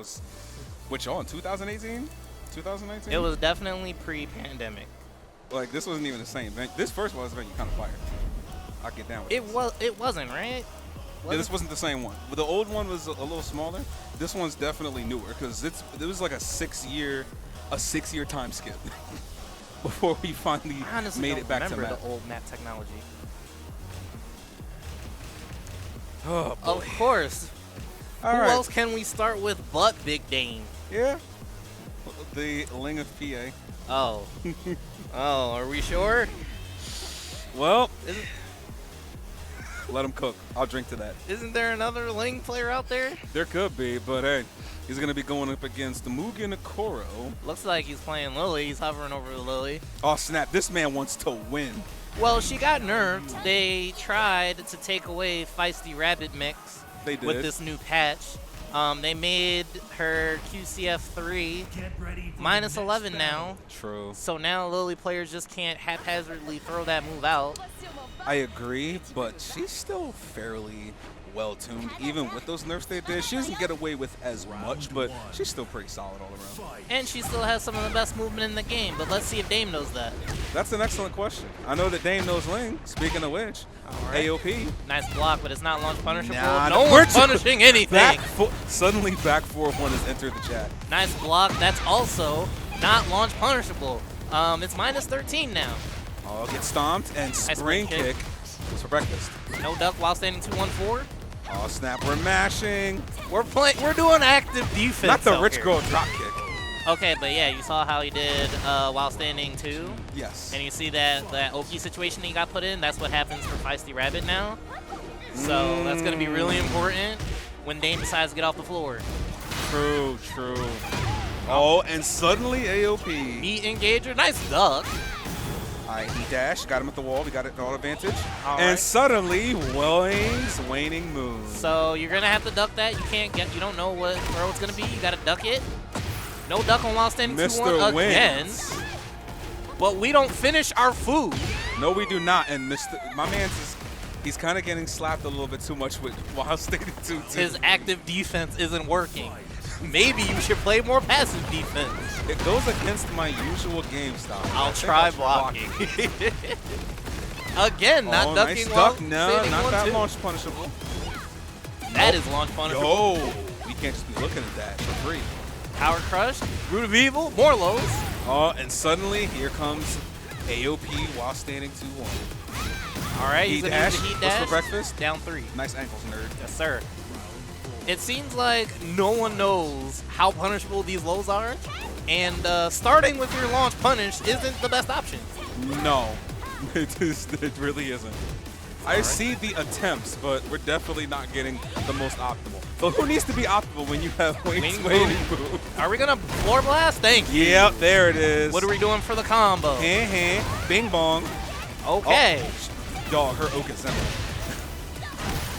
was, which on 2018, 2019. It was definitely pre-pandemic. Like this wasn't even the same event. This first was event you kind of fired. I get down with It wasn't, right? Yeah, this wasn't the same one. The old one was a little smaller. This one's definitely newer because it was like a 6-year time skip before we finally made it back to map. Remember the old map technology? Oh, boy. Of course. Who else can we start with but Big Dane? Yeah. The Ling of PA. Oh. Oh, are we sure? Well, let him cook. I'll drink to that. Isn't there another Ling player out there? There could be, but hey, he's going to be going up against the MugenKuro. Looks like he's playing Lili. He's hovering over Lili. Oh, snap. This man wants to win. Well, she got nerfed. They tried to take away Feisty Rabbit mix with this new patch. They made her Qsef 3 minus 11 now. True. So now Lili players just can't haphazardly throw that move out. I agree, but she's still fairly well-tuned. Even with those nerfs they did, she doesn't get away with as much, but she's still pretty solid all around. And she still has some of the best movement in the game, but let's see if Dame knows that. That's an excellent question. I know that Dame knows Ling. Speaking of which, AOP. Nice block, but it's not launch punishable. Nah, no one's punishing anything. Suddenly back 4-1 has entered the chat. Nice block. That's also not launch punishable. It's minus 13 now. Oh, get stomped and spring kick. What's for breakfast? No duck while standing 2-1-4. Oh, snap. We're mashing. We're doing active defense. Not the rich girl drop kick. Okay, but yeah, you saw how he did while standing 2. Yes. And you see that OP situation he got put in? That's what happens for Feisty Rabbit now. So that's going to be really important when Dame decides to get off the floor. True, true. Oh, and suddenly AOP. Meat engager. Nice duck. All right, he dashed, got him at the wall. We got it all advantage. And suddenly, Welling's waning moon. So you're gonna have to duck that. You don't know what throw it's gonna be. You gotta duck it. No duck on while standing 2-1 again. But we don't finish our food. No, we do not. And my man's he's kind of getting slapped a little bit too much with while standing 2-2. His active defense isn't working. Maybe you should play more passive defense. It goes against my usual game style. I'll try blocking. Again, not ducking. Nice duck. No, not that launch punishable. That is launch punishable. Yo, we can't just be looking at that for free. Power crush, root of evil, more lows. Oh, and suddenly here comes AOP while standing 2-1. All right, he's gonna use the heat dash. What's for breakfast? Down 3. Nice ankles, nerd. Yes, sir. It seems like no one knows how punishable these lows are, and starting with your launch punish isn't the best option. No, it really isn't. I see the attempts, but we're definitely not getting the most optimal. But who needs to be optimal when you have waiting move? Are we going to floor blast? Thank you. Yep, there it is. What are we doing for the combo? Bing bong. Okay. Oh, dog, her oak is simple.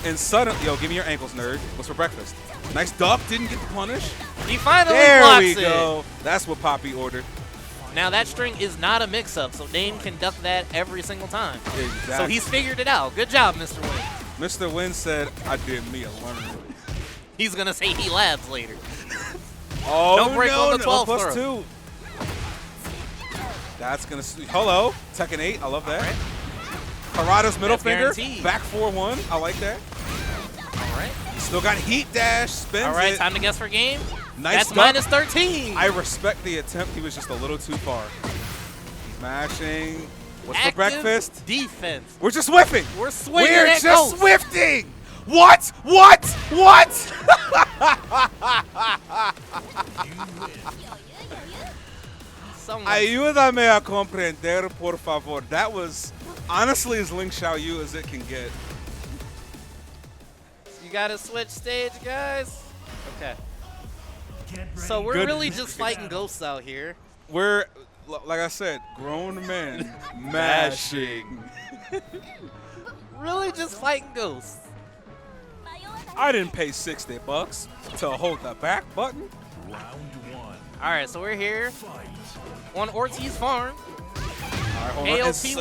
And suddenly, yo, give me your ankles, nerd. What's for breakfast? Nice duck, didn't get the punish. He finally blocks it. There we go. That's what Poppy ordered. Now that string is not a mix-up, so Dame can duck that every single time. Exactly. So he's figured it out. Good job, Mr. Win. Mr. Win said, I did me a learner. He's going to say he labs later. Oh, no break on the 12th throw. +2. That's going to, hello, Tekken 8, I love that. Right. Harada's middle finger, guaranteed. back 4-1, I like that. All right. Still got heat dash, spins All right, it. time to guess for game. Nice That's minus 13. I respect the attempt. He was just a little too far. He's mashing. What's Active for breakfast? Defense. We're just whiffing. We're swinging. We're at just ghost. swifting. What? What? What? Ayúdame a comprender, por favor. That was honestly as Ling Xiayou as it can get. You gotta switch stage, guys. Okay. So we're really just fighting ghosts out here. We're, like I said, grown men mashing. Really just fighting ghosts. I didn't pay $60 to hold the back button. All right, so we're here on Ortiz Farm. All right, AOP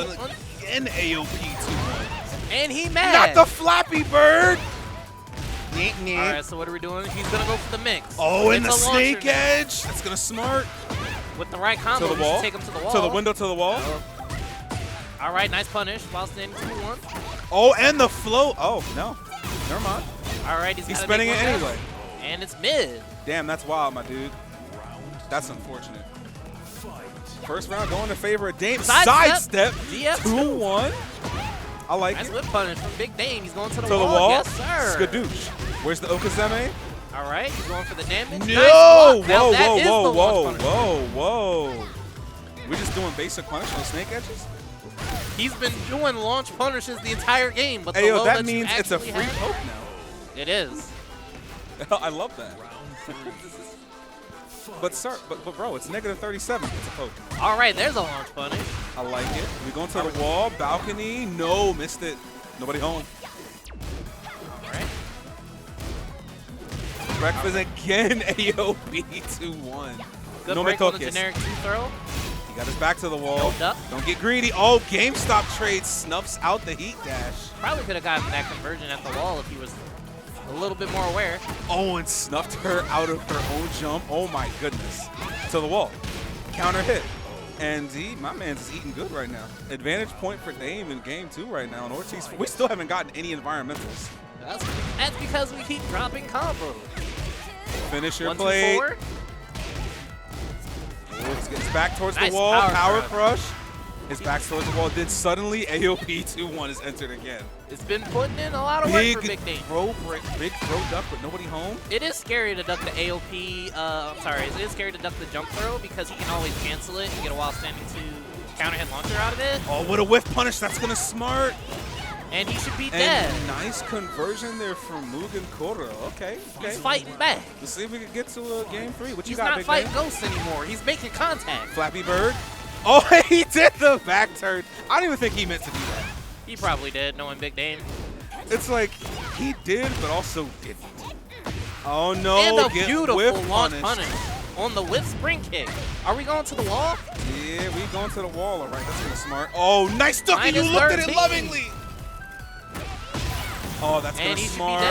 again, AOP 2-1. And he mad. Not the Flappy Bird. All right, so what are we doing? He's going to go for the mix. Oh, and the snake edge. That's going to smart. With the right combo, to the wall. Take him to the wall. To the window, to the wall. All right, nice punish while standing 2-1. Oh, and the flow. Oh, no. Never mind. All right, he's spinning it anyway. And it's mid. Damn, that's wild, my dude. That's unfortunate. First round going in favor of Dame. Sidestep. 2-1. I like nice it. Whip punish from Big Dame. He's going to the wall. wall. Yes, sir. Skadoosh. Where's the Okazeme? All right, he's going for the damage. No! Nice Whoa. We're just doing basic punish on snake edges? He's been doing launch punishes the entire game, but hey, yo, that means it's a free poke now. It is. I love that. but bro, it's -37. It's a poke. All right, there's a launch punish. I like it. We going to the wall, balcony. No, missed it. Nobody home. All right. Breakfast again, AOB 2-1. Good break on the generic 2-throw. He got his back to the wall. No duck. Don't get greedy. Oh, GameStop trade snuffs out the heat dash. Probably could have gotten that conversion at the wall if he was a little bit more aware. Oh, and snuffed her out of her own jump. Oh, my goodness. To the wall. Counter hit. And my man's is eating good right now. Advantage point for Dame in game 2 right now. And Ortiz, we still haven't gotten any environmentals. That's because we keep dropping combos. Finish your play. Gets back towards the wall. Power crush. His back towards the wall. Then suddenly AOP 2-1 is entered again. It's been putting in a lot of work for Big Dame. Big throw duck, but nobody home. It is scary to duck the AOP. I'm sorry. It is scary to duck the jump throw because he can always cancel it and get a while standing 2 counter hit launcher out of it. Oh, what a whiff punish. That's going to smart. And he should be dead. Nice conversion there from MugenKuro. Okay. He's fighting back. Let's see if we can get to game 3. What you got, Big Dame? He's not fighting ghosts anymore. He's making contact. Flappy Bird. Oh, he did the back turn. I don't even think he meant to do that. He probably did, knowing Big Dame. It's like he did, but also didn't. Oh, no. And a beautiful launch punish on the whip spring kick. Are we going to the wall? Yeah, we going to the wall. All right, that's going to smart. Oh, nice ducky. You looked at it lovingly. Oh, that's going to smart.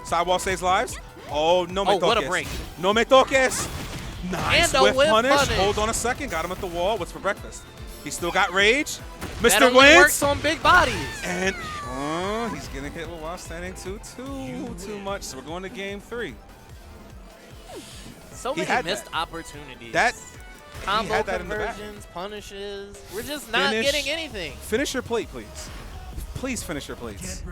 Sidewall saves lives. Oh, no me toques. What a break. No me toques. Nice whip punish. Hold on a second. Got him at the wall. What's for breakfast? He still got rage. Mr. That Wins. Works on big bodies. And he's getting hit while standing 2-2. Too much. So we're going to game 3. So many missed opportunities. Combo conversions, punishes. We're just not getting anything. Finish your plate, please. Please finish your plates.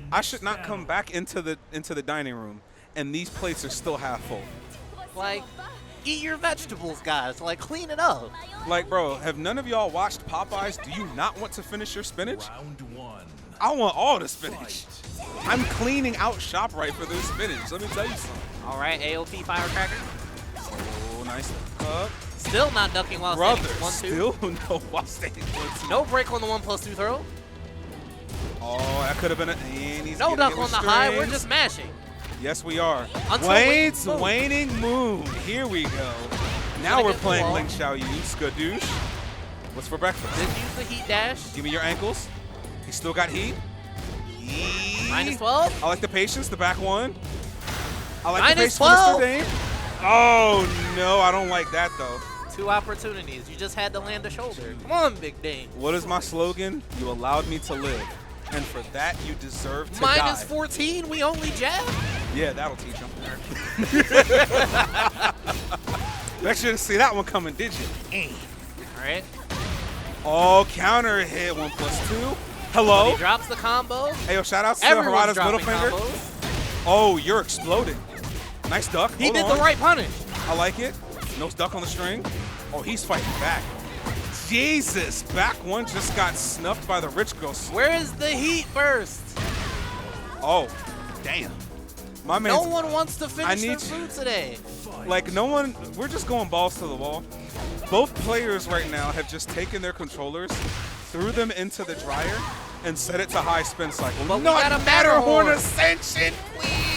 I should not come back into the dining room, and these plates are still half full. Like, eat your vegetables, guys. Like, clean it up. Like, bro, have none of y'all watched Popeyes? Do you not want to finish your spinach? Round 1. I want all the spinach. I'm cleaning out ShopRite for this spinach. Let me tell you something. All right, AOP firecracker. Oh, nice. Still not ducking while standing 1-2. Still no while standing 1-2. No break on the 1+2 throw. Oh, that could have been no duck on the high. We're just mashing. Yes, we are. Wade's waning moon. Here we go. Now we're playing Link Xiayou. Skadoosh. What's for breakfast? Didn't use the heat dash. Give me your ankles. He still got heat. -12. I like the patience. The back one. I like the patience, -12. Mr. Dame. Oh, no. I don't like that, though. 2 opportunities. You just had to land a shoulder. Come on, Big Dame. What is my slogan? You allowed me to live. And for that, you deserve to die. -14, we only jab? Yeah, that'll teach him. Bet you didn't see that one coming, did you? All right. Oh, counter hit, 1+2. Hello? So he drops the combo. Hey, yo, shout out to Harada's middle finger. Combos. Oh, you're exploding. Nice duck. He did the right punish. I like it. No duck on the string. Oh, he's fighting back. Jesus, back one just got snuffed by the rich girl. Where is the heat burst? Oh, damn. My man. No one wants to finish their food today. Like, no one. We're just going balls to the wall. Both players right now have just taken their controllers, threw them into the dryer, and set it to high spin cycle. But we got a Matterhorn Ascension, please.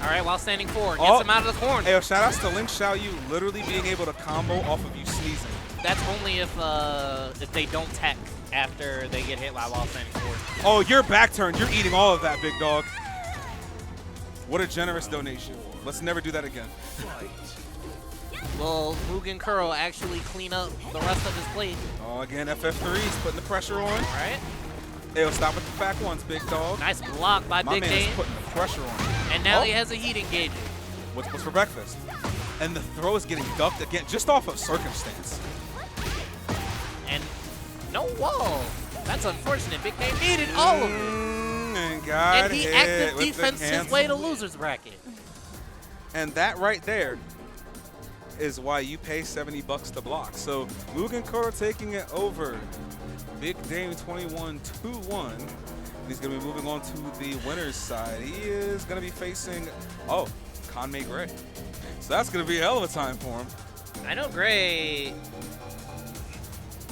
All right, while standing 4, gets him out of the corner. Hey, shout outs to Link Xiayou literally being able to combo off of you sneezing. That's only if they don't tech after they get hit while standing 4. Oh, you're back turned. You're eating all of that, big dog. What a generous donation. Let's never do that again. Will MugenKuro actually clean up the rest of his plate? Oh, again, FF3's putting the pressure on. All right. It'll stop with the back ones, big dog. Nice block by Big Dane. My putting the pressure on. And now he has a heat engagement. What's for breakfast? And the throw is getting ducked again, just off of circumstance. And no wall. That's unfortunate. Big Dane needed all of it. And he active defense his way to loser's bracket. And that right there is why you pay $70 to block. So MugenKuro taking it over. Big Dame 21-2-1. He's going to be moving on to the winner's side. He is going to be facing, Kanme Gray. So that's going to be a hell of a time for him. I know Gray.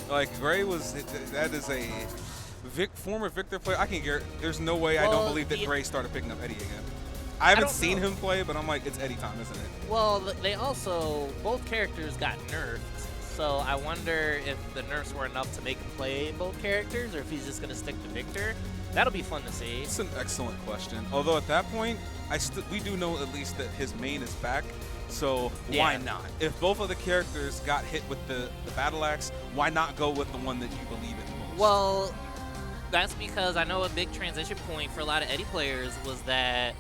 Like, Gray was, that is a former Victor player. I can't get, there's no way I don't believe that Gray started picking up Eddy again. I haven't seen him play, but I'm like, it's Eddy time, isn't it? Well, they also, both characters got nerfed. So I wonder if the nerfs were enough to make him play both characters, or if he's just going to stick to Victor. That'll be fun to see. It's an excellent question. Although at that point, we do know at least that his main is back. So why not? If both of the characters got hit with the battle axe, why not go with the one that you believe in most? Well, that's because I know a big transition point for a lot of Eddy players was that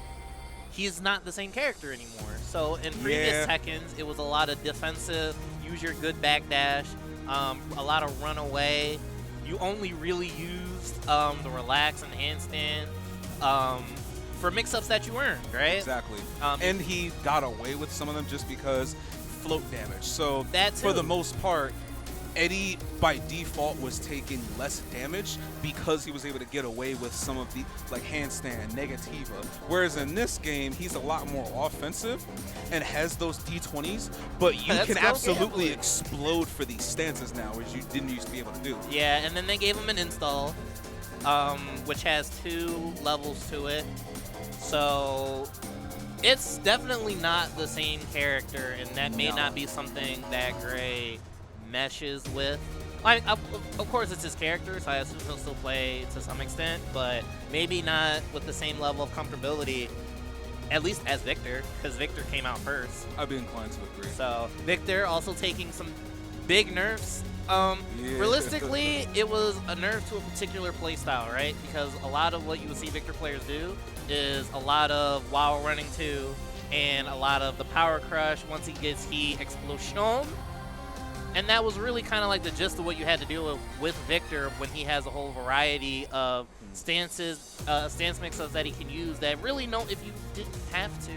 he's not the same character anymore. So in previous Tekkens, it was a lot of defensive, use your good backdash, a lot of run away. You only really used the relax and handstand for mix-ups that you earned, right? Exactly. And he got away with some of them just because float damage. So for the most part, Eddy by default was taking less damage because he was able to get away with some of the like handstand, negativa. Whereas in this game, he's a lot more offensive and has those D20s, but you can absolutely explode for these stances now, which you didn't used to be able to do. Yeah, and then they gave him an install, which has 2 levels to it. So it's definitely not the same character, and that may not be something that Gray meshes with. Like, of course, it's his character, so I assume he'll still play to some extent, but maybe not with the same level of comfortability, at least as Victor, because Victor came out first. I'd be inclined to agree. So Victor also taking some big nerfs. Realistically, it was a nerf to a particular playstyle, right? Because a lot of what you would see Victor players do is a lot of while running 2 and a lot of the power crush once he gets heat explosion. And that was really kind of like the gist of what you had to deal with Victor when he has a whole variety of stances, stance mix-ups that he can use that really if you didn't have to,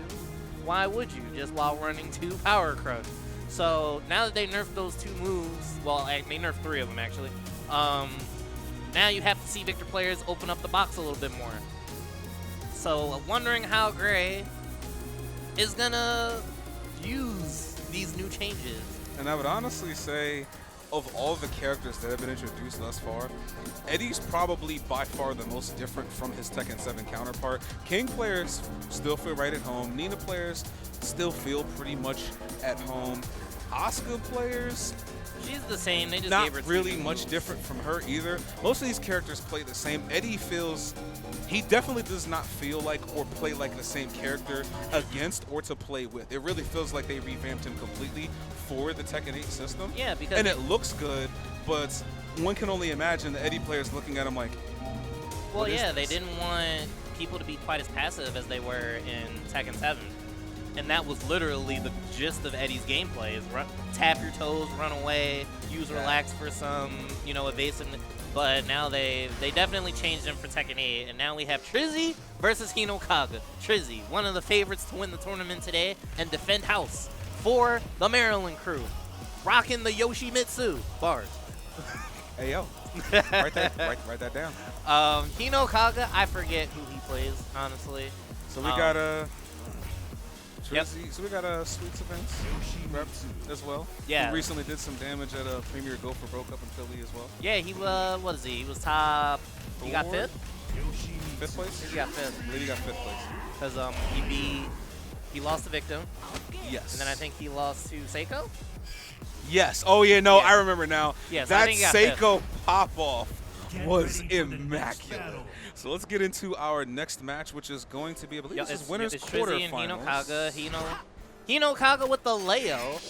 why would you? Just while running 2 power crush. So now that they nerfed those 2 moves, well, they nerfed 3 of them actually, now you have to see Victor players open up the box a little bit more. So wondering how Gray is gonna use these new changes. And I would honestly say, of all the characters that have been introduced thus far, Eddy's probably by far the most different from his Tekken 7 counterpart. King players still feel right at home. Nina players still feel pretty much at home. Asuka players, she's the same. They just not gave her really much different from her either. Most of these characters play the same. Eddy feels, he definitely does not feel like or play like the same character against or to play with. It really feels like they revamped him completely for the Tekken 8 system. Yeah, because and it looks good, but one can only imagine the Eddy players looking at him like, well, yeah, they didn't want people to be quite as passive as they were in Tekken 7. And that was literally the gist of Eddy's gameplay, is tap your toes, run away, use relax for some, evasiveness. But now they definitely changed him for Tekken 8, and now we have Trizzy versus Hinokaga. Trizzy, one of the favorites to win the tournament today and defend house for the Maryland crew. Rocking the Yoshimitsu bars. Hey, yo. Write that down. Hinokaga, I forget who he plays, honestly. So we got a... So we got a Sweets events reps as well. Yeah. He recently did some damage at a Premier Gopher Broke Up in Philly as well. Yeah, he was, what is he? He was top, he got 5th? 5th place? He got 5th. I believe he got 5th place. Because he lost to Victim. Yes. And then I think he lost to Seiko? Yes. Oh, yeah, no, I remember now. Yes, that I think he got Seiko pop-off was immaculate. So let's get into our next match, which is going to be, I believe, this is winners quarterfinals. Hinokaga. Hinokaga with the Leo.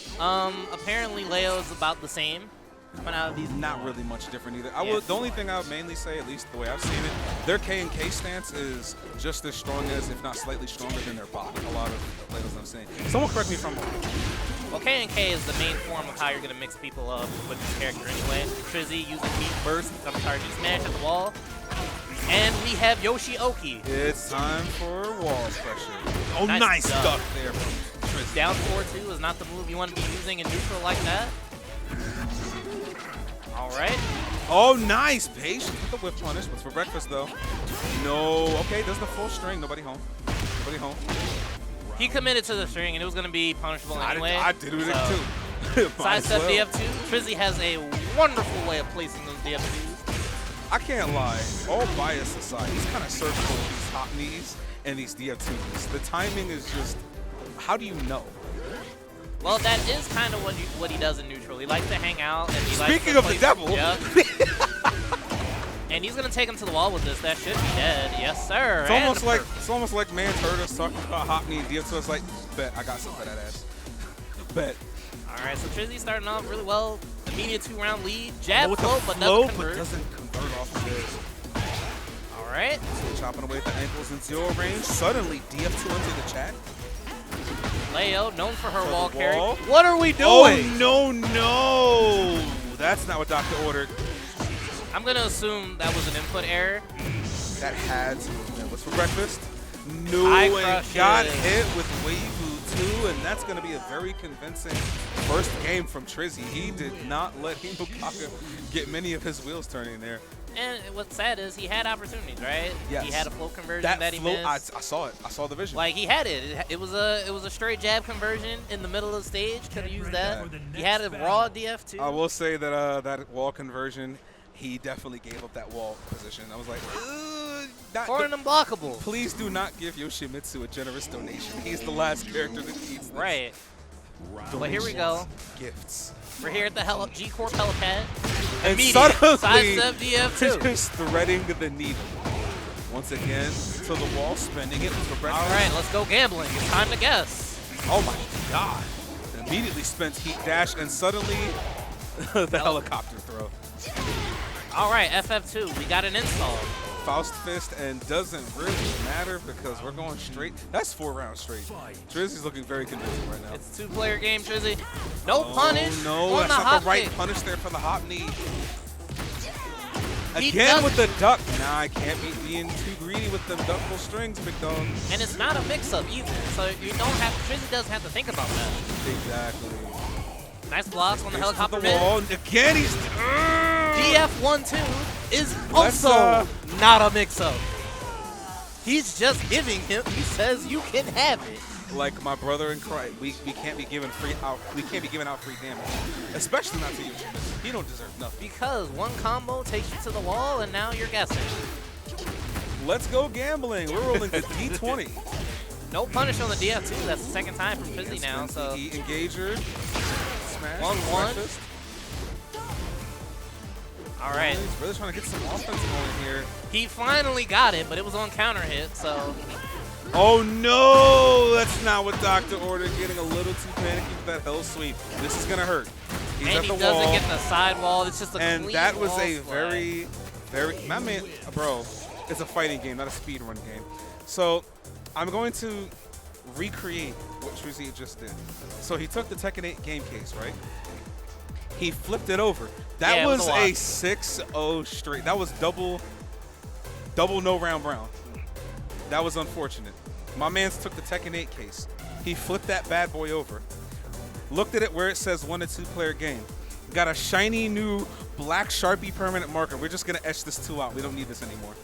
Apparently Leo is about the same. Coming out of these, not really much different either. The only thing I would mainly say, at least the way I've seen it, their K and K stance is just as strong as, if not slightly stronger than their bot. A lot of Leos I'm saying. Someone correct me if I'm wrong. Well, K and K is the main form of how you're gonna mix people up with this character anyway. Trizzy using Heat Burst, Heat Smash at the wall. And we have Yoshioki. It's time for wall pressure. Oh, nice duck there from Trizzy. Down 4-2 is not the move you want to be using in neutral like that. All right. Oh, nice. Patient with the whip punish. What's for breakfast, though? No. Okay, does the full string. Nobody home. Nobody home. He committed to the string, and it was going to be punishable anyway. I did it too. Sidestep DF2. Trizzy has a wonderful way of placing those DF2s. I can't lie. All bias aside, he's kind of surgical with these hop knees and these DF2s. The timing is just, how do you know? Well, that is kind of what he does in neutral. He likes to hang out, and he likes Speaking of the devil. Yep. And he's gonna take him to the wall with this. That should be dead. Yes, sir. It's almost like man heard us talking about hop knee and DF2. It's like, bet I got some for that ass. Bet. All right, so Trizzy starting off really well. Immediate 2-round lead. Jab float, but doesn't convert off of this. All right. So chopping away at the ankles in 0 range. Suddenly DF2 into the chat. Leo, known for her wall carry. What are we doing? Oh, no. That's not what Doctor ordered. I'm going to assume that was an input error. That had to have been. What's for breakfast? No, and got hit with Weibu too, and that's going to be a very convincing first game from Trizzy. He did not let Hinokaga get many of his wheels turning there. And what's sad is he had opportunities, right? Yes. He had a float conversion that he missed. I saw it. I saw the vision. Like, he had it. It was a straight jab conversion in the middle of the stage. Could have used that. He had a raw DF too. I will say that that wall conversion, he definitely gave up that wall position. I was like, for an unblockable. Please do not give Yoshimitsu a generous donation. He's the last character that needs this. Right. But here we go. Gifts. We're here at the G-Corp helipad. And suddenly, sidestep DF2. Just threading the needle. Once again, to the wall, spending it for breakfast. All right, let's go gambling. It's time to guess. Oh my God. Immediately spent heat dash, and suddenly the helicopter throw. All right, FF2, we got an install. Faust Fist, and doesn't really matter because we're going straight. That's 4 rounds straight. Trizzy's looking very convincing right now. It's a 2-player game, Trizzy. No punish. No, that's not the right punish there for the hop knee. Again with the duck. Nah, I can't be being too greedy with them duckable strings, big dog. And it's not a mix-up either, so you don't have. Trizzy doesn't have to think about that. Exactly. Nice blocks on the helicopter wall. Again, he's DF1-2 is also not a mix-up. He's just giving him. He says you can have it. Like my brother in Christ, we can't be giving out free damage, especially not to Yoshimitsu. He don't deserve nothing. Because one combo takes you to the wall, and now you're guessing. Let's go gambling. We're rolling the D20. No punish on the DF2. That's the second time from Trizzy now. So engager. Smash. 1-1. All right. He's really trying to get some offense going here. He finally got it, but it was on counter hit, so. Oh no, that's not what Doctor ordered. Getting a little too panicky with that hell sweep. This is gonna hurt. He's and at the he doesn't wall. get the side wall. It's just a and clean that was wall a slide. very, my man, bro. It's a fighting game, not a speed run game. So I'm going to recreate what Trizzy just did. So he took the Tekken 8 game case, right? He flipped it over. That was a 6-0 straight. That was double no round brown. That was unfortunate. My man's took the Tekken 8 case. He flipped that bad boy over. Looked at it where it says 1- to 2-player game. Got a shiny new black Sharpie permanent marker. We're just going to etch this 2 out. We don't need this anymore.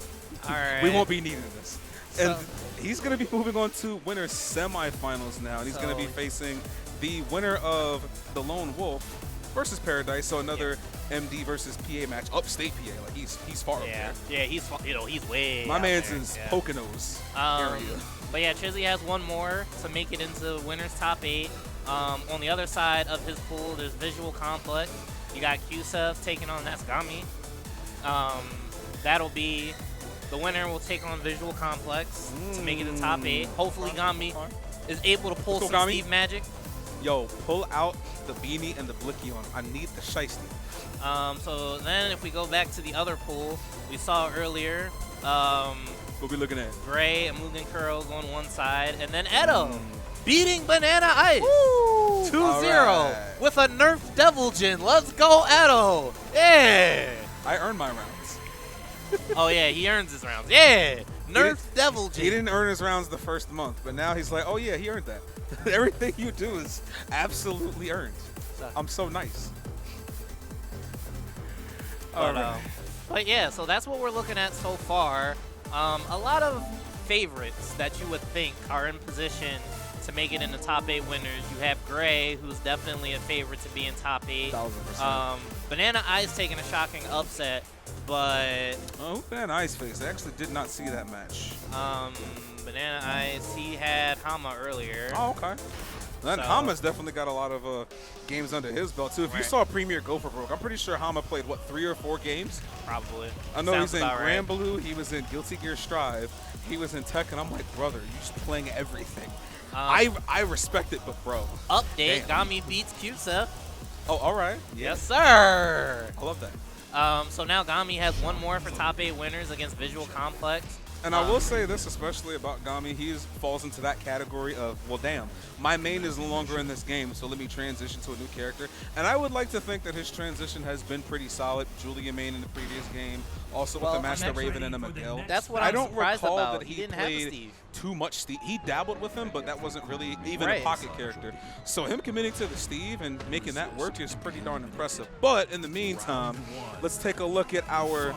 All right. We won't be needing this. And he's going to be moving on to winner semifinals now. And he's going to be facing the winner of the Lone Wolf versus Paradise. So another MD versus PA match. Upstate PA. Like he's far up there. Yeah, he's way My man's there. in Poconos area. But yeah, Trizzy has one more to make it into winner's top 8. On the other side of his pool, there's Visual Complex. You got Qsef taking on ThatsGami. that'll be the winner will take on Visual Complex to make it a top 8. Hopefully Gami is able to pull some Steve magic. Yo, pull out the beanie and the blicky on him. I need the shiesty. So then if we go back to the other pool, we saw earlier what we looking at? Gray and MugenKuro on one side, and then Edo beating Banana Ice 2-0 with a Nerf Devil Jin. Let's go, Edo. Yeah. I earned my rounds. Oh, yeah, he earns his rounds. Yeah. Nerf Devil Jin. He didn't earn his rounds the first month, but now he's like, oh, yeah, he earned that. Everything you do is absolutely earned. I'm so nice. But yeah, so that's what we're looking at so far. A lot of favorites that you would think are in position to make it in the top 8 winners. You have Gray, who's definitely a favorite to be in top 8. 1000%. Banana Ice taking a shocking upset, but... Oh, Banana Ice face. I actually did not see that match. Banana Ice, he had Hama earlier. Oh, okay. Then Hama's definitely got a lot of games under his belt, too. If you saw Premier Go for Broke, I'm pretty sure Hama played, what, 3 or 4 games? Probably. I know he's in Grand Blue. He was in Guilty Gear Strive. He was in Tekken. I'm like, brother, you're just playing everything. I respect it, but bro. Update, Gami beats Qsef. Oh, all right. Yes, sir. I love that. So now Gami has one more for top 8 winners against Visual Complex. And I will say this, especially about Gami, he falls into that category of, well, damn, my main is no longer in this game, so let me transition to a new character. And I would like to think that his transition has been pretty solid. Julia main in the previous game, also with the Master Raven and the Miguel. That's what I don't surprised recall about. that he didn't played have Steve. too much Steve. He dabbled with him, but that wasn't really even a pocket character. So him committing to the Steve and making that work is pretty darn impressive. But in the meantime, let's take a look at our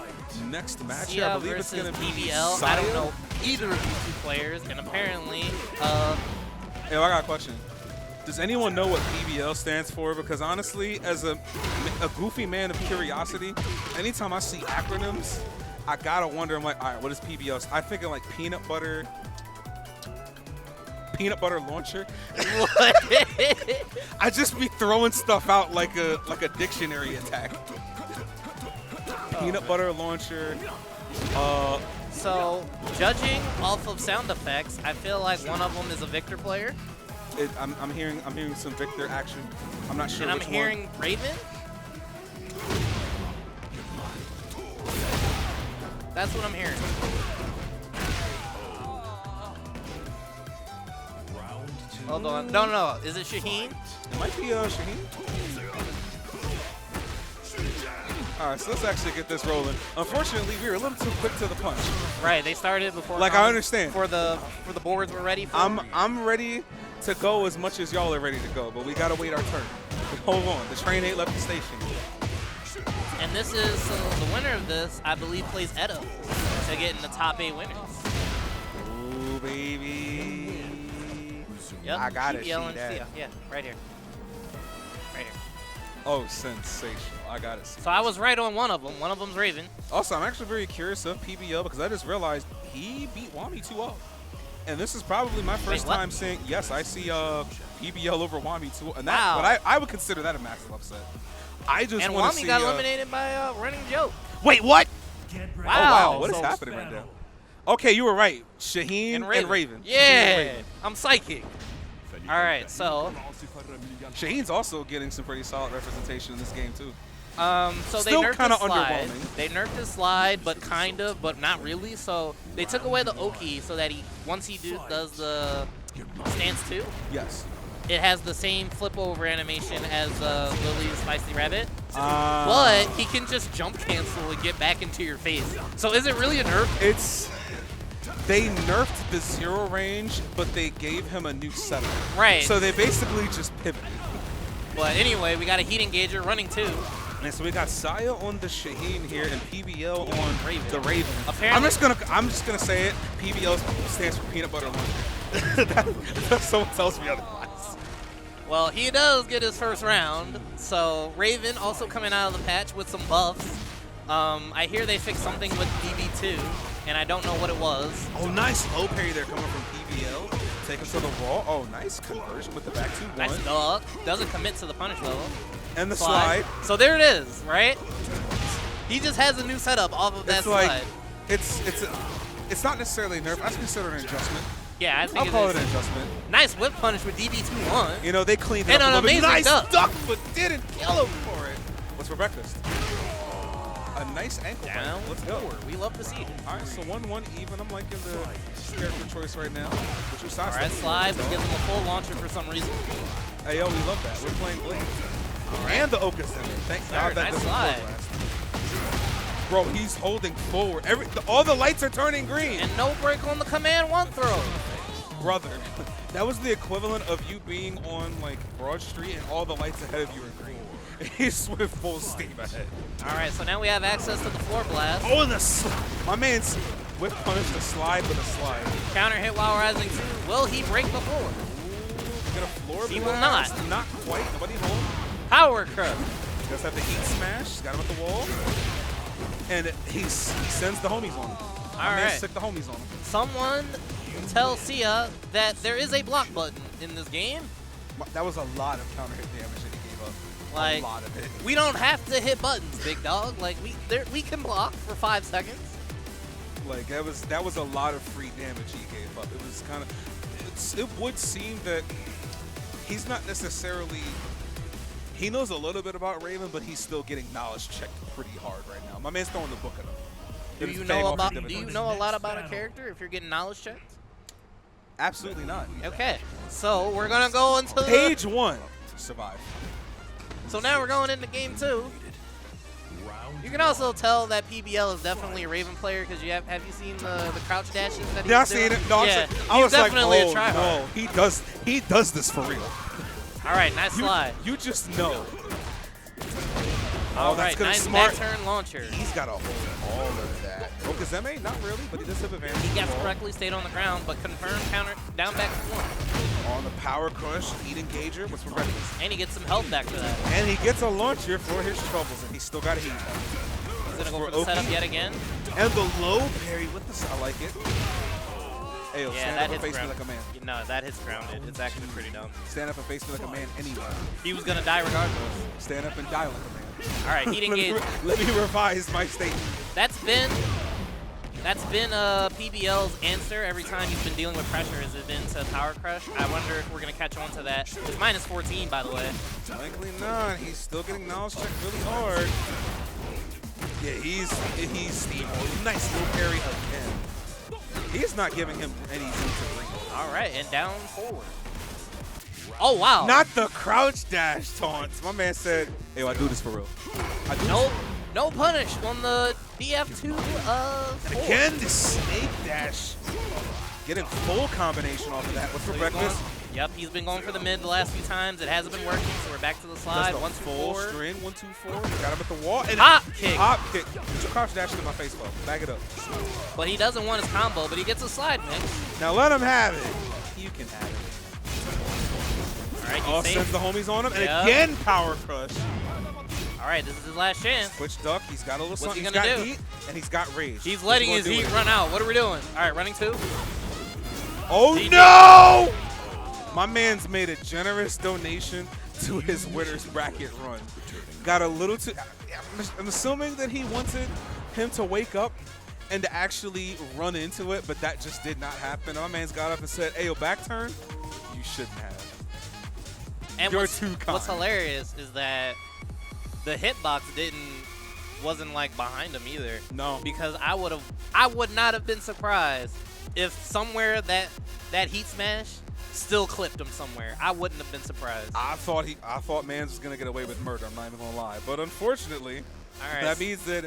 next match here. I believe it's going to be BBL. Siah. I don't know either of these 2 players, and apparently... Hey, I got a question. Does anyone know what PBL stands for? Because honestly, as a goofy man of curiosity, anytime I see acronyms, I gotta wonder. I'm like, all right, what is PBL? I think of like peanut butter launcher. What? I just be throwing stuff out like a dictionary attack. Peanut butter launcher. So, judging off of sound effects, I feel like one of them is a Victor player. I'm hearing some Victor action. I'm not sure. And which I'm hearing one. Raven. That's what I'm hearing. Hold on. No. Is it Shaheen? It might be Shaheen. All right, so let's actually get this rolling. Unfortunately, we were a little too quick to the punch. Right, they started before. Like, I understand. For the boards were ready for. I'm ready to go as much as y'all are ready to go, but we gotta wait our turn. Hold on, the train ain't left the station. And this is the winner of this, I believe, plays Edo to get in the top 8 winners. Ooh, baby. Yep. I gotta see and that. Siah. Yeah, right here. Right here. Oh, sensational. I gotta see. So I was right on one of them. One of them's Raven. Also, I'm actually very curious of PBL because I just realized he beat Wami 2-0. And this is probably my first time seeing, yes, I see PBL over Wami 2-0. And that, but I would consider that a massive upset. I just want to see. And Wami got eliminated by Running Joke. Wait, what? Wow. Oh, wow. What is happening right now? Okay, you were right. Shaheen and Raven. Yeah. I'm psychic. All right, so. Shaheen's also getting some pretty solid representation in this game, too. So Still they nerfed kind of his slide. underwhelming. They nerfed his slide, but kind of, but not really. So they took away the Oki so that once he does the stance 2, yes, it has the same flip over animation as Lili's Spicy Rabbit. But he can just jump cancel and get back into your face. So is it really a nerf? They nerfed the 0 range, but they gave him a new setup. Right. So they basically just pivoted. But anyway, we got a heat engager running 2. And so we got Siah on the Shaheen here and PBL on the Raven. Apparently, I'm just gonna say it. PBL stands for peanut butter launcher. Someone tells me otherwise. Well, he does get his first round. So Raven also coming out of the patch with some buffs. I hear they fixed something with BB2, and I don't know what it was. Oh, nice low parry there coming from PBL. Take him to the wall. Oh, nice conversion with the back 2-1. Nice dog. Doesn't commit to the punish level. And the slide. So there it is, right? He just has a new setup off of that slide. It's not necessarily a nerf. I consider it an adjustment. Yeah, I think I'll call it an adjustment. Nice whip punish with DB2-1. You know, they cleaned it up a little bit. Nice duck, but didn't kill him for it. What's for breakfast? A nice ankle down. Let's go. We love to see it. All right, so 1-1 even. I'm liking the character choice right now. All right, slide, but gives him a full launcher for some reason. Hey, yo, we love that. We're playing Blade. Right. And the Oka Center. Thank God that doesn't slide. Bro, he's holding forward. All the lights are turning green. And no break on the command 1 throw. Brother, that was the equivalent of you being on like Broad Street and all the lights ahead of you are green. He's with full steam ahead. All right, so now we have access to the floor blast. Oh, and my man's whip punished the slide with a slide. Counter hit while rising 2. Will he break the floor? Ooh, get a floor he will not. Not quite. Nobody home. Power crush. Does have the heat smash. He's got him at the wall. And he sends the homies on him. All right. Sick the homies on him. Someone tell Siah that there is a block button in this game. That was a lot of counter hit damage that he gave up. Like, a lot of it. We don't have to hit buttons, big dog. Like we can block for 5 seconds. Like that was a lot of free damage he gave up. It was kind of it would seem that he's not necessarily. He knows a little bit about Raven, but he's still getting knowledge checked pretty hard right now. My man's throwing the book at him. Do you know a lot about a character if you're getting knowledge checked? Absolutely not. Okay, so we're gonna go into page 1. Survive. So now we're going into game 2. You can also tell that PBL is definitely a Raven player because you have you seen the crouch dashes that he's doing? Yeah, I seen it. No, yeah, I was definitely like, a tryhard. No, he does this for real. All right, nice slide. You just know. All right, nice back turn launcher. He's got to hold all of that. Okazeme, not really, but he does have advantage. He gaps correctly, stayed on the ground, but confirmed counter down back to 1. On the power crush, heat engager, what's for breakfast? And he gets some health back for that. And he gets a launcher for his troubles, and he's still got a heat. He's going to go for the setup yet again. And the low parry with the, I like it. Hey, yo, yeah, stand that up and face me grounded. like a man. No, that hits grounded. It's actually pretty dumb. Stand up and face me like a man anyway. He was going to die regardless. Stand up and die like a man. All right, heat engage. Let me revise my statement. That's been PBL's answer every time he's been dealing with pressure. Has it been to power crush? I wonder if we're going to catch on to that. It's minus 14, by the way. Likely not. He's still getting knowledge checked really hard. Yeah, he's steamrolling. Nice little parry again. He's not giving him any room to bring. All right, and down forward. Oh, wow. Not the crouch dash taunts. My man said, hey, I do this for real. No punish on the DF2 and again, the snake dash. Getting full combination off of that. What's for breakfast? Yep, he's been going for the mid the last few times. It hasn't been working, so we're back to the slide. 1, 2, 4. String, 1, 2, 4. Got him at the wall. And hop kick. Hop kick. Put your crouch dash into my face, bro. Back it up. But he doesn't want his combo, but he gets a slide mix. Now let him have it. You can have it. All right, he sends the homies on him. And again, power crush. All right, this is his last chance. Switch duck. He's got a little something. What's he gonna do? Heat, and he's got rage. He's letting his heat run out. What are we doing? All right, running 2. Oh, no! My man's made a generous donation to his winner's bracket run. Got a little too... I'm assuming that he wanted him to wake up and to actually run into it, but that just did not happen. My man's got up and said, hey, yo, back turn? You shouldn't have. And You're too kind. What's hilarious is that the hitbox wasn't like behind him either. No. Because I would not have been surprised if somewhere that heat smash still clipped him somewhere. I wouldn't have been surprised. I thought Mans was gonna get away with murder. I'm not even gonna lie. But unfortunately, that means that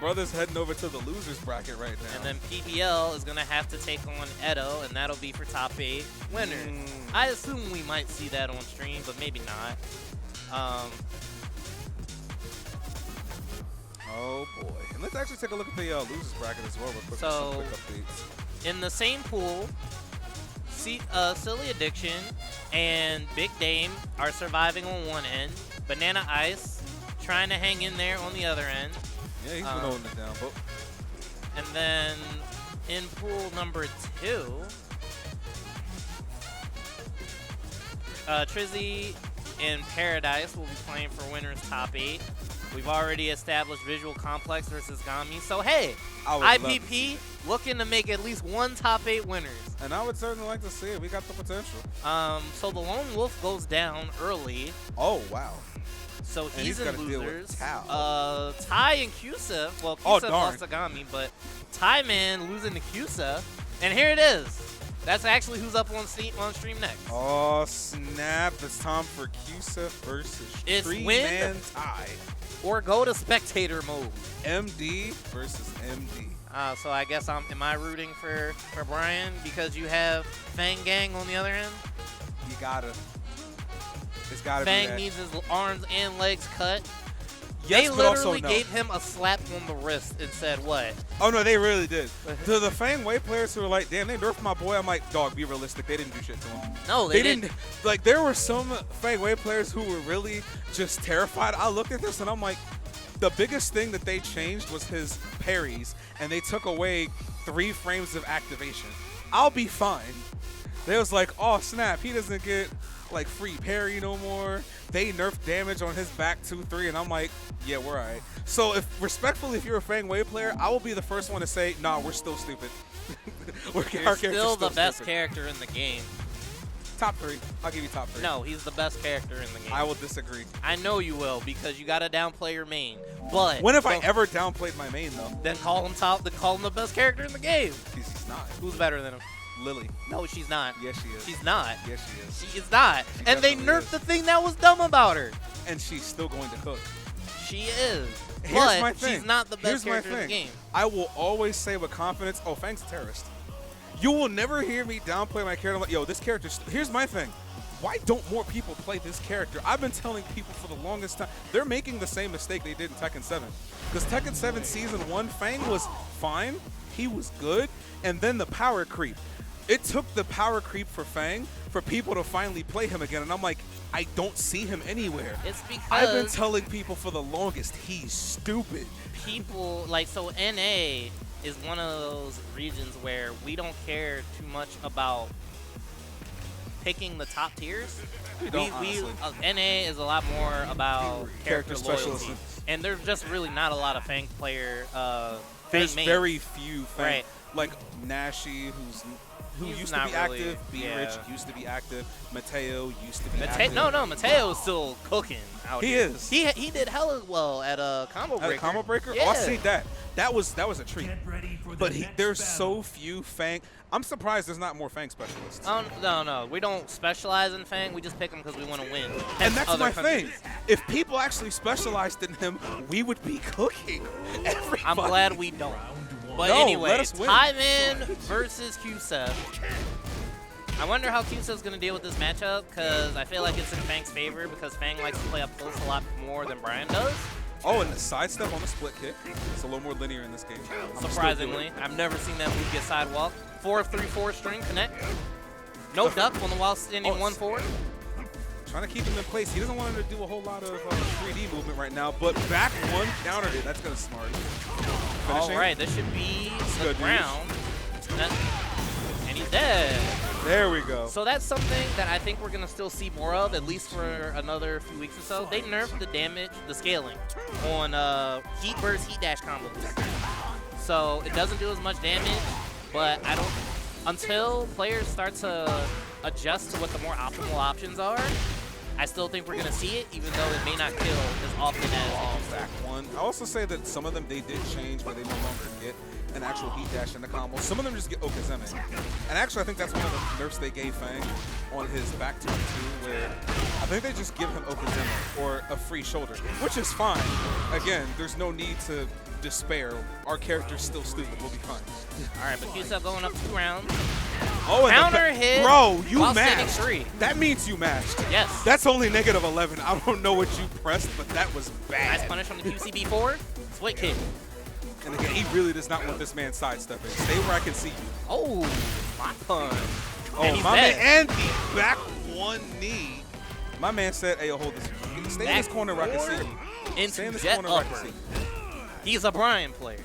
brother's heading over to the losers bracket right now. And then PBL is gonna have to take on Edo, and that'll be for top 8 winners. I assume we might see that on stream, but maybe not. Oh boy. And let's actually take a look at the losers bracket as well real quick. So, some quick updates. In the same pool, Silly Addiction and Big Dame are surviving on one end. Banana Ice trying to hang in there on the other end. Yeah, he's been holding it down. But and then in pool number 2, Trizzy and Paradise will be playing for winners top 8. We've already established Visual Complex versus Gami. So, hey, I IPP looking to make at least one top 8 winners. And I would certainly like to see it. We got the potential. So the Lone Wolf goes down early. Oh, wow. So he's in losers. Ty and Qsef. Well, Qsef lost to Gami, but Ty Man losing to Qsef. And here it is. That's actually who's up on stream next. Oh, snap. It's time for Qsef versus Treeman Ty. Or go to spectator mode. MD versus MD. So I guess am I rooting for Bryan because you have Feng Gang on the other end? You gotta. It's gotta be Feng that. needs his arms and legs cut. Yes, they literally gave him a slap on the wrist and said what? Oh, no, they really did. To the Feng Wei players who were like, damn, they nerfed my boy. I'm like, dog, be realistic. They didn't do shit to him. No, they didn't. Like, there were some Feng Wei players who were really just terrified. I looked at this and I'm like, the biggest thing that they changed was his parries, and they took away 3 frames of activation. I'll be fine. They was like, oh, snap, he doesn't get, like, free parry no more. They nerfed damage on his back 2-3, and I'm like, yeah, we're all right. So, respectfully, if you're a Feng Wei player, I will be the first one to say, nah, we're still stupid. You're still the best character in the game. Top 3. I'll give you top 3. No, he's the best character in the game. I will disagree. I know you will because you got to downplay your main. But when have I ever downplayed my main though? Then call him the best character in the game. He's not. Who's better than him? Lili. No, she's not. Yes, she is. She's not. Yes, she is. She is not. And they nerfed the thing that was dumb about her. And she's still going to cook. She is. Here's my thing. She's not the best character in the game. I will always say with confidence, oh, Feng's a terrorist. You will never hear me downplay my character. I'm like, yo, this character. Here's my thing. Why don't more people play this character? I've been telling people for the longest time. They're making the same mistake they did in Tekken 7. Because Tekken 7 Season 1, Feng was fine. He was good. And then the power creep. It took the power creep for Feng for people to finally play him again. And I'm like, I don't see him anywhere. It's because I've been telling people for the longest, he's stupid. People, like, so NA is one of those regions where we don't care too much about picking the top tiers. NA is a lot more about character loyalty. And there's just really not a lot of Feng player There's Feng very few Feng. Right. Like Nashi, who used to be active. B-Rich used to be active. Mateo used to be active. No, Mateo's still cooking out here. Is. He did hella well at a combo breaker. At a combo breaker? Yeah. Oh, I see that. That was a treat. But there's so few Feng. I'm surprised there's not more Feng specialists. No. We don't specialize in Feng. We just pick them because we want to win. And that's my thing. If people actually specialized in him, we would be cooking. Everybody. I'm glad we don't. But no, anyway, let us win. Tyman versus Qsef. I wonder how Qsef's going to deal with this matchup because I feel like it's in Feng's favor because Feng likes to play up close a lot more than Bryan does. Oh, and the sidestep on the split kick. It's a little more linear in this game. Surprisingly. I've never seen that move get sidewalk. 4-3-4 string connect. No duck on the wall standing 1-4. Trying to keep him in place. He doesn't want him to do a whole lot of 3D movement right now, but back one countered it. That's going to smart. Finishing. All right, this should be the ground. And he's dead. There we go. So that's something that I think we're going to still see more of, at least for another few weeks or so. They nerfed the damage, the scaling on heat burst, heat dash combos. So it doesn't do as much damage, but I don't, until players start to adjust to what the more optimal options are, I still think we're going to see it, even though it may not kill as often as back one. I also say that some of them, they did change where they no longer get an actual heat dash in the combo. Some of them just get Okazeme. And actually, I think that's one of the nerfs they gave Feng on his back 2-2, where I think they just give him Okazeme or a free shoulder, which is fine. Again, there's no need to despair. Our character's still stupid. We'll be fine. All right, but Qsef going up 2 rounds. Oh, and counter hit. Bro, you while matched. 3. That means you matched. Yes. That's only -11. I don't know what you pressed, but that was bad. Nice punish from the QCB4. Split kick. And again, he really does not want this man sidestepping. Stay where I can see you. Oh, my punch. Oh, and my man, and the back one knee. My man said, hey, hold this. Stay in this corner where I can see you. Stay in this corner where I can see you. He's a Bryan player.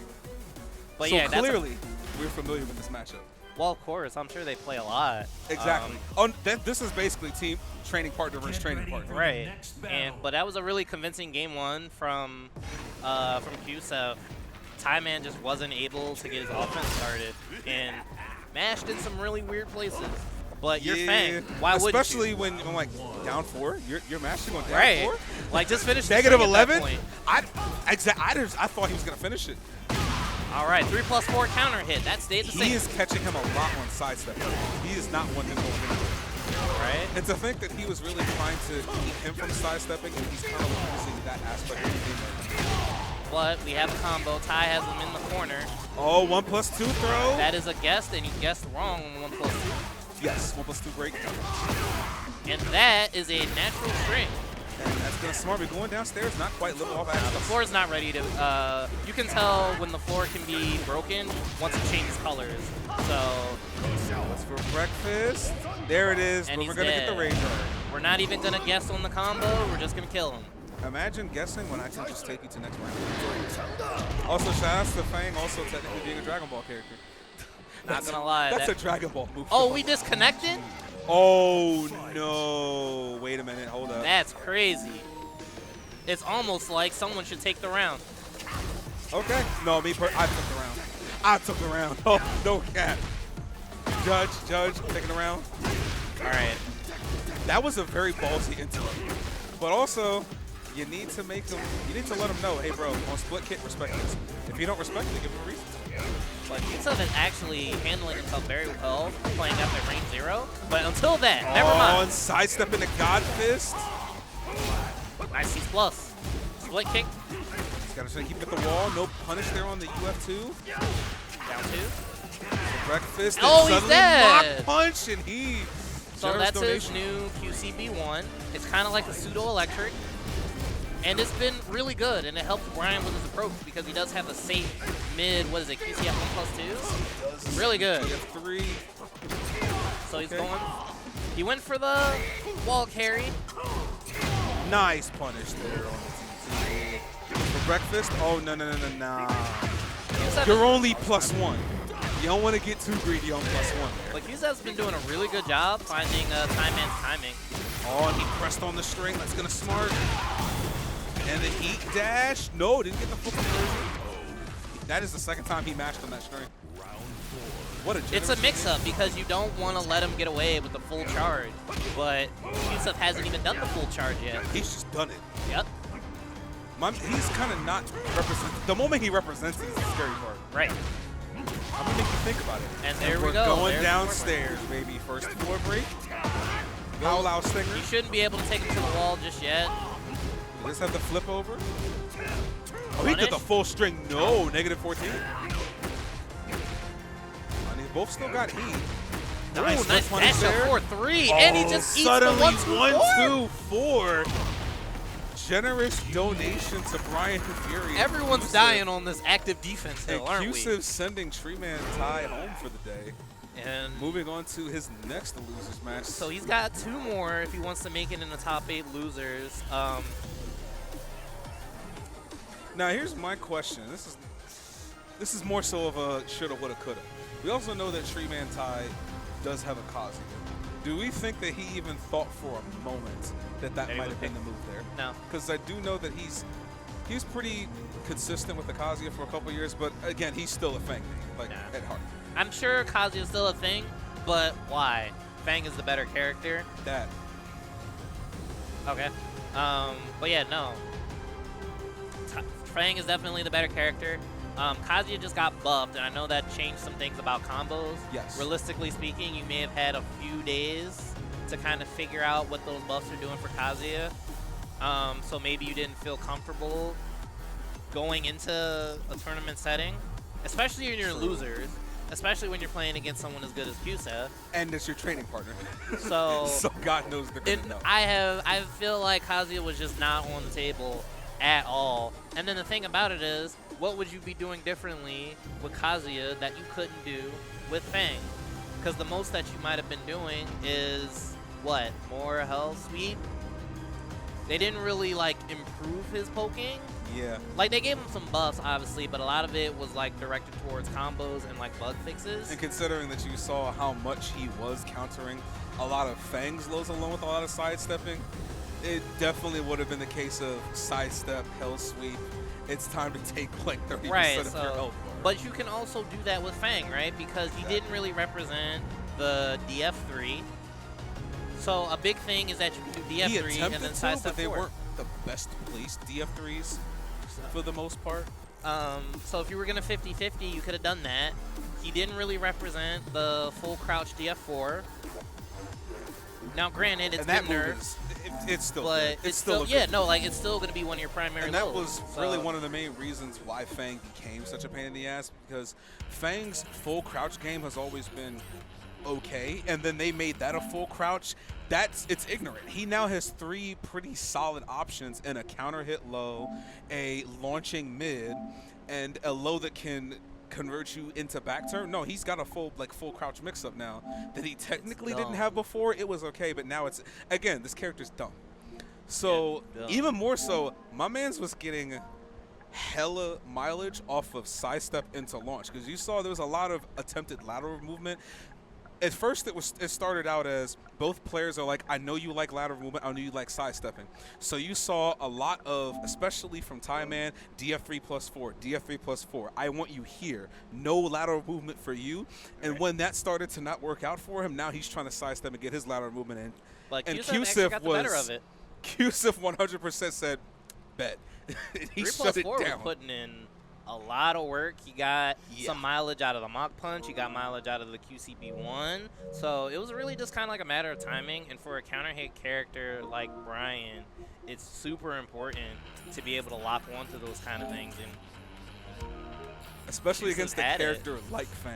But so yeah, clearly, we're familiar with this matchup. Well, of course. I'm sure they play a lot. Exactly. This is basically team training partner versus training partner. Right. But that was a really convincing game one from Qsef. Tyman just wasn't able to get his offense started, and Mash did some really weird places. But you're Feng. Why would you? Especially when I'm like down 4, you're mashing on down right. 4. Like just finish negative 11. I thought he was gonna finish it. All right, 3+4 counter hit. That stayed the same. He is catching him a lot on sidestep. He is not one him going anywhere. Right. And to think that he was really trying to keep him from sidestepping, and he's kind of losing that aspect of the game right now. But we have a combo. Ty has him in the corner. Oh, 1+2 throw. That is a guess, and you guessed wrong on 1+2. Yes, 1+2 break. And that is a natural string. And that's going to smart me. Going downstairs, not quite living off action. The floor is not ready to, you can tell when the floor can be broken once it changes colors. So. What's for breakfast? There it is, and but we're going to get the Rage Guard. We're not even going to guess on the combo. We're just going to kill him. Imagine guessing when I can just take you to next round. Also, shout out to Feng also technically being a Dragon Ball character. Not going to lie. That's a Dragon Ball move. Oh, we disconnected? Oh, no. Wait a minute. Hold up. That's crazy. It's almost like someone should take the round. Okay. No, I took the round. I took the round. Oh, no cap. Judge, taking the round. All right. That was a very ballsy intellect. But also, you need to make them, you need to let them know, hey, bro, on split kick, respect this. If you don't respect it, give them a reason. But Qsef is actually handling himself very well, playing up at range 0. But until that, never mind. Oh, and sidestepping the God Fist. Nice C+. Split kick. He's got to keep at the wall. No punish there on the UF2. Down 2. Breakfast. Oh, he's dead. Mock punch, and he. So that's his new QCB1. It's kind of like a pseudo-electric. And it's been really good, and it helps Bryan with his approach because he does have a safe mid, what is it, QCF 1+2? Really good. QCF3. So he's going. He went for the wall carry. Nice punish there on the TT. For breakfast? Oh, no. You're only +1. You don't want to get too greedy on +1 there. But Qsef's been doing a really good job finding Tyman's timing. Oh, and he pressed on the string. That's going to smart. And the heat dash. No, didn't get the full conversion. That is the second time he mashed on that string. What a It's a mix-up because you don't want to let him get away with the full charge. But Qsef hasn't even done the full charge yet. He's just done it. Yep. He's kind of not represent. The moment he represents it is the scary part. Right. I'm going to make you think about it. And there we We're go. Going downstairs, baby. First floor break. Foul out stinger. You shouldn't be able to take him to the wall just yet. Let's have the flip over. Oh, he did the full string. No, -14. And they both still got heat. Nice dash there. 4-3, Oh, and he just eats the suddenly 1-2-4. 1-2-4. Generous donation to Bryan Fury. Everyone's dying on this active defense hill, aren't we? Qsef sending Treeman Ty home for the day. And moving on to his next losers match. So he's got 2 more if he wants to make it in the top 8 losers. Now here's my question. This is more so of a shoulda, woulda, coulda. We also know that Treeman Ty does have a Kazuya. Do we think that he even thought for a moment that might have been the move there? No. Because I do know that he's pretty consistent with the Kazuya for a couple years, but again, he's still a Feng, at heart. I'm sure Kazuya's still a thing, but why? Feng is the better character. That. Okay. But yeah, no. Feng is definitely the better character. Kazuya just got buffed, and I know that changed some things about combos. Yes. Realistically speaking, you may have had a few days to kind of figure out what those buffs are doing for Kazuya. So maybe you didn't feel comfortable going into a tournament setting, especially when you're losers, especially when you're playing against someone as good as Qsef. And it's your training partner. So God knows they're going to know. I feel like Kazuya was just not on the table at all. And then the thing about it is, what would you be doing differently with Kazuya that you couldn't do with Feng? Because the most that you might have been doing is, what, more health sweep? They didn't really, like, improve his poking. Yeah. Like, they gave him some buffs, obviously, but a lot of it was, like, directed towards combos and, like, bug fixes. And considering that you saw how much he was countering a lot of Feng's lows along with a lot of sidestepping, it definitely would have been the case of sidestep, hell sweep. It's time to take, like, 30% of your health bar. But you can also do that with Feng, right? Because he didn't really represent the DF3. So a big thing is that you can do DF3 and then sidestep but they forward. weren't the best placed DF3s for the most part. So if you were going to 50-50, you could have done that. He didn't really represent the full crouch DF4. Now, granted, it's been nerfed. It's still but good. It's still it's still going to be one of your primary And that lows, was really one of the main reasons why Feng became such a pain in the ass, because Feng's full crouch game has always been okay, and then they made that a full crouch. It's ignorant. He now has 3 pretty solid options in a counter hit low, a launching mid, and a low that can convert you into back turn. No, he's got a full crouch mix up now that he technically didn't have before. It was okay, but now it's, again, this character's dumb. So even more so, my man's was getting hella mileage off of sidestep into launch, because you saw there was a lot of attempted lateral movement. At first, it started out as both players are like, I know you like lateral movement, I know you like sidestepping. So you saw a lot of, especially from Taiman, DF3 plus 4, DF3 plus 4. I want you here. No lateral movement for you. And when that started to not work out for him, now he's trying to sidestep and get his lateral movement in. Like, and Qsef got the better of it. Qsef 100% said, bet. He 3 shut plus it 4 down. was putting in a lot of work. He got some mileage out of the Mach Punch. He got mileage out of the QCB1. So it was really just kind of like a matter of timing. And for a counter hit character like Bryan, it's super important to be able to lock onto those kind of things. And especially against a character like Feng.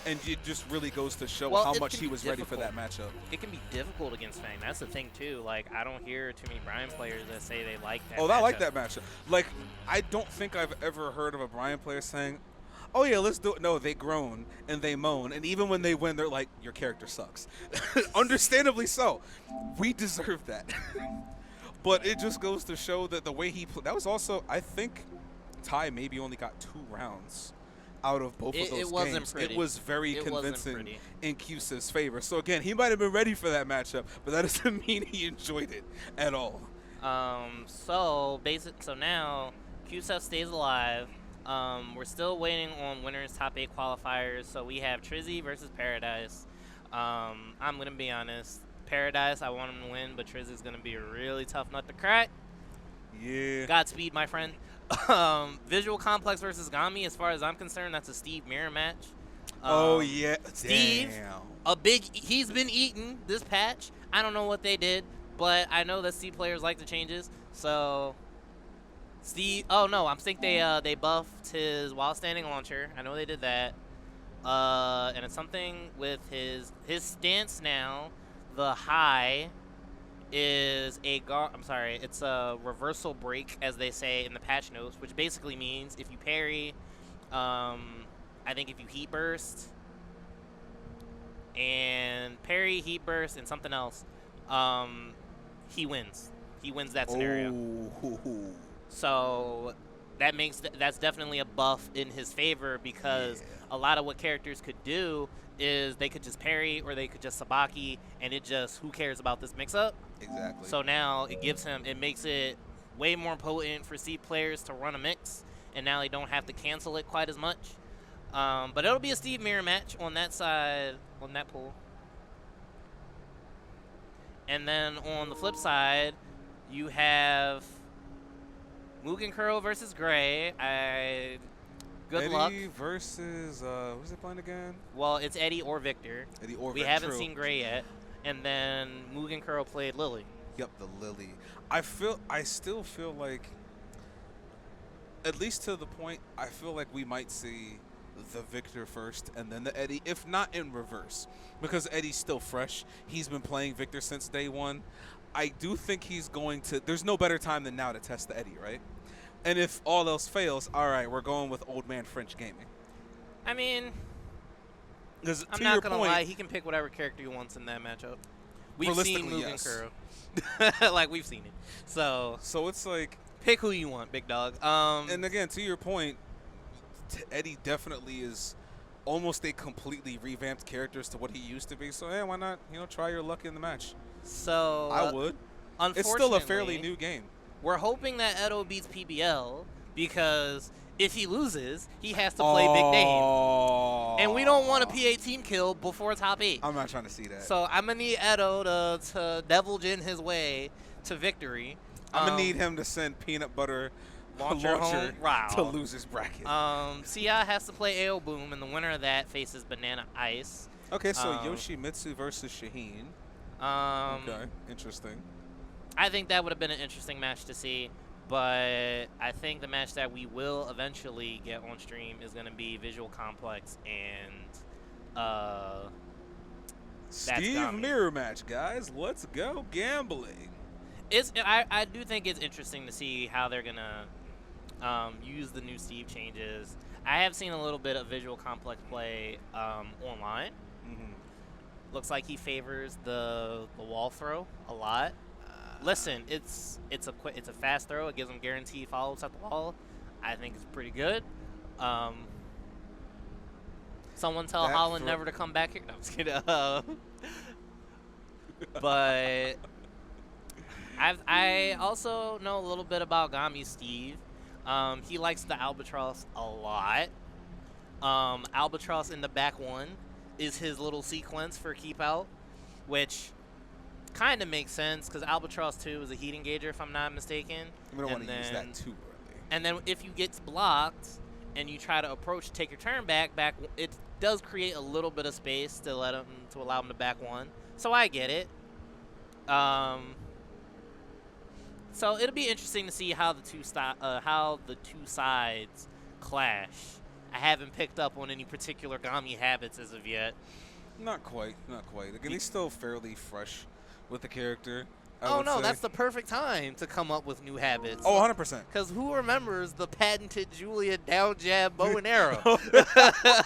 And it just really goes to show how much he was ready for that matchup. It can be difficult against Feng. That's the thing, too. Like, I don't hear too many Bryan players that say they like that matchup. I like that matchup. Like, I don't think I've ever heard of a Bryan player saying, oh, yeah, let's do it. No, they groan and they moan. And even when they win, they're like, your character sucks. Understandably so. We deserve that. But it just goes to show that the way he played. That was also, I think, Tai maybe only got 2 rounds out of both of those it wasn't games. Pretty. It was very convincing in Qsef's favor. So again, he might have been ready for that matchup, but that doesn't mean he enjoyed it at all. So now Qsef stays alive. We're still waiting on winners top 8 qualifiers. So we have Trizzy versus Paradise. I'm gonna be honest. Paradise, I want him to win, but Trizzy's gonna be a really tough nut to crack. Yeah. Godspeed, my friend. Visual Complex versus Gami, as far as I'm concerned, that's a Steve mirror match. Oh, yeah. Steve, he's been eaten this patch. I don't know what they did, but I know that Steve players like the changes. So, Steve, I think they buffed his while standing launcher. I know they did that. And it's something with his stance now. The high is it's a reversal break, as they say in the patch notes, which basically means if you parry, I think if you heat burst and parry, heat burst, and something else, he wins. He wins that scenario. Oh. So that's definitely a buff in his favor, because a lot of what characters could do is they could just parry or they could just sabaki, and it just, who cares about this mix-up? Exactly. So now it makes it way more potent for Steve players to run a mix, and now they don't have to cancel it quite as much. But it'll be a Steve mirror match on that side, on that pool. And then on the flip side, you have MugenKuro versus Gray. Good luck. Eddy versus, who's it playing again? Well, it's Eddy or Victor. We haven't seen Gray yet. And then MugenKuro played Lili. Yep, the Lili. I still feel like, at least to the point, I feel like we might see the Victor first and then the Eddy, if not in reverse, because Eddy's still fresh. He's been playing Victor since day 1. I do think he's going to, there's no better time than now to test the Eddy, right? And if all else fails, all right, we're going with old man French gaming. I mean, I'm not going to lie, he can pick whatever character he wants in that matchup. We've seen MugenKuro. Like, we've seen it. So it's like, pick who you want, big dog. And again, to your point, Eddy definitely is almost a completely revamped character as to what he used to be. So, hey, why not, try your luck in the match? So I would. Unfortunately, it's still a fairly new game. We're hoping that Edo beats PBL because if he loses, he has to play Big Name. And we don't want a PA team kill before top 8. I'm not trying to see that. So I'm going to need Edo to divulge in his way to victory. I'm going to need him to send peanut butter launcher to lose his bracket. Siah has to play AO Boom, and the winner of that faces Banana Ice. Okay, so Yoshimitsu versus Shaheen. Okay, interesting. I think that would have been an interesting match to see, but I think the match that we will eventually get on stream is going to be Visual Complex and Steve mirror match, guys. Let's go gambling. I do think it's interesting to see how they're going to use the new Steve changes. I have seen a little bit of Visual Complex play online. Looks like he favors the wall throw a lot. Listen, it's a fast throw. It gives him guaranteed follow-ups at the wall. I think it's pretty good. Someone tell Holland never to come back here. No, I'm just kidding. But I also know a little bit about Gami Steve. He likes the Albatross a lot. Albatross in the back one is his little sequence for keep out, which kind of makes sense because Albatross 2 is a heat engager, if I'm not mistaken. We don't want to use that too early. And then if you get blocked and you try to approach, take your turn back, it does create a little bit of space to allow him to back one. So I get it. So it'll be interesting to see how the two sides clash. I haven't picked up on any particular Gami habits as of yet. Not quite. Again, he's still fairly fresh with the character. Oh, no, that's the perfect time to come up with new habits. Oh, 100%. Because who remembers the patented Julia down jab bow and arrow?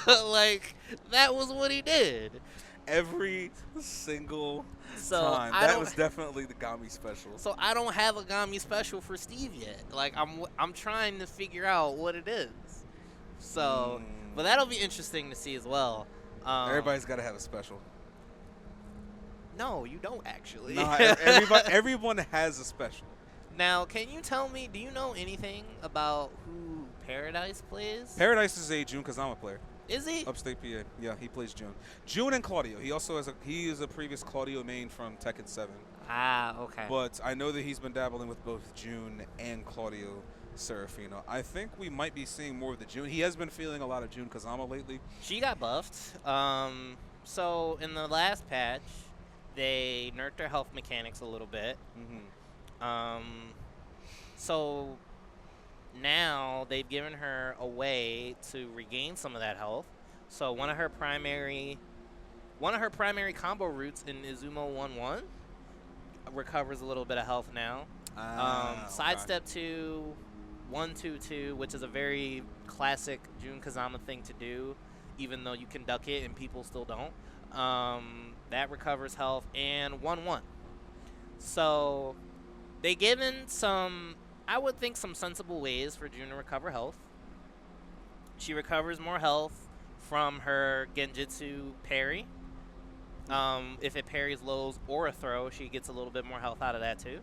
Like, that was what he did. Every single time. That was definitely the Gami special. So I don't have a Gami special for Steve yet. Like, I'm trying to figure out what it is. So, but that'll be interesting to see as well. Everybody's got to have a special. No, you don't actually. No, everyone has a special. Now, can you tell me, do you know anything about who Paradise plays? Paradise is a Jun Kazama player. Is he? Upstate PA. Yeah, he plays Jun. Jun and Claudio. He also is a previous Claudio main from Tekken 7. Ah, okay. But I know that he's been dabbling with both Jun and Claudio Serafino. I think we might be seeing more of the Jun. He has been feeling a lot of Jun Kazama lately. She got buffed. So in the last patch, they nerfed her health mechanics a little bit. So now they've given her a way to regain some of that health. So one of her primary combo routes in Izumo 1-1 recovers a little bit of health now. Sidestep 2, 1-2-2, which is a very classic Jun Kazama thing to do, even though you can duck it and people still don't. That recovers health, and 1-1. So they given some, I would think, some sensible ways for Jun to recover health. She recovers more health from her Genjutsu parry. If it parries lows or a throw, she gets a little bit more health out of that too.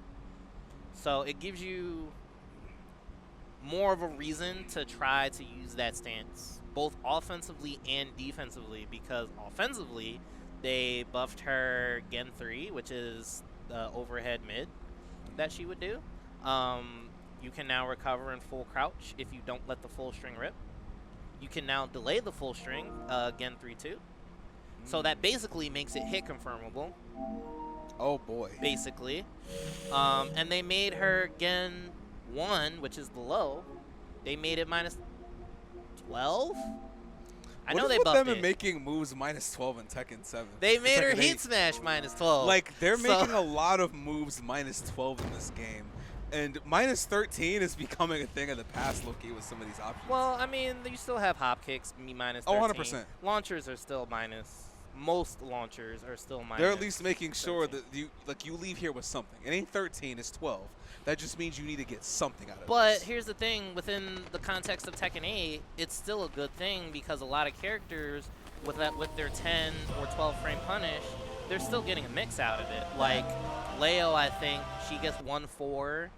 So it gives you more of a reason to try to use that stance, both offensively and defensively, because offensively, they buffed her Gen 3, which is the overhead mid that she would do. You can now recover in full crouch if you don't let the full string rip. You can now delay the full string, Gen 3-2. So that basically makes it hit confirmable. Oh, boy. Basically. And they made her Gen 1, which is the low, they made it -12? I know they buffed them it. and making moves -12 in Tekken 7. They made her Heat Smash -12. Like, they're making a lot of moves -12 in this game. And -13 is becoming a thing of the past, low-key, with some of these options. Well, I mean, you still have hop kicks, -13. Oh, 100%. Launchers are still most launchers are still minus. They're at least making sure that you leave here with something. It ain't 13, it's 12. That just means you need to get something out of it. But here's the thing, within the context of Tekken 8, it's still a good thing because a lot of characters with their 10 or 12 frame punish, they're still getting a mix out of it. Like Leo, I think she gets 1-4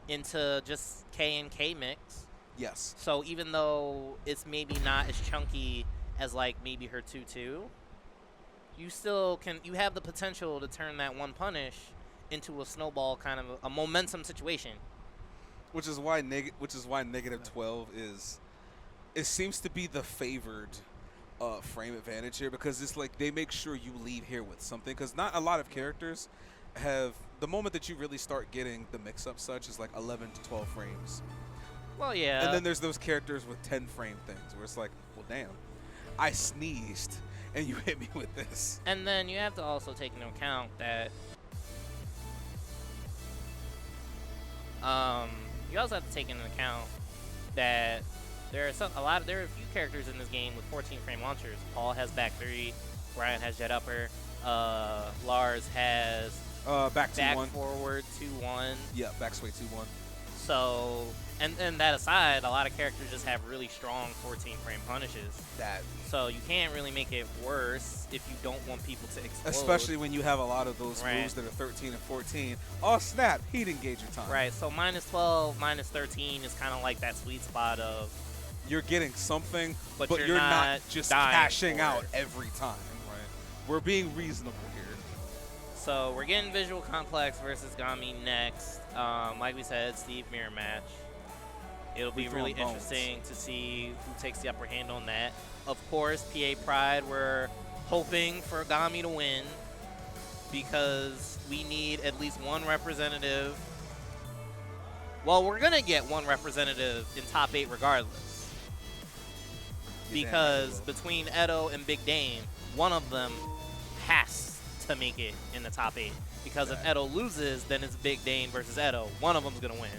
into just K and K mix. Yes. So even though it's maybe not as chunky as like maybe her 2-2, you still you have the potential to turn that one punish into a snowball kind of a momentum situation. Which is why negative 12 is, it seems to be the favored frame advantage here, because it's like they make sure you leave here with something, because not a lot of characters have, the moment that you really start getting the mix-up such is like 11 to 12 frames. Well, yeah. And then there's those characters with 10 frame things where it's like, well, damn, I sneezed and you hit me with this. And then you have to also take into account that you also have to take into account that there are a few characters in this game with 14 frame launchers. Paul has back 3, Bryan has jet upper, Lars has back forward 2-1. Yeah, back sway 2-1. So, and that aside, a lot of characters just have really strong 14 frame punishes. So you can't really make it worse if you don't want people to explode. Especially when you have a lot of those moves that are 13 and 14. Oh, snap, heat engager time. Right, so minus 12, minus 13 is kind of like that sweet spot of you're getting something, but you're not just cashing out every time. Right. We're being reasonable here. So we're getting Visual Complex versus Gami next. Like we said, Steve mirror match. It'll be really interesting to see who takes the upper hand on that. Of course, PA Pride, we're hoping for Gami to win because we need at least one representative. Well, we're going to get one representative in top 8 regardless. Because between Edo and Big Dame, one of them has to make it in the top 8. Because if Edo loses, then it's Big Dame versus Edo. One of them's going to win.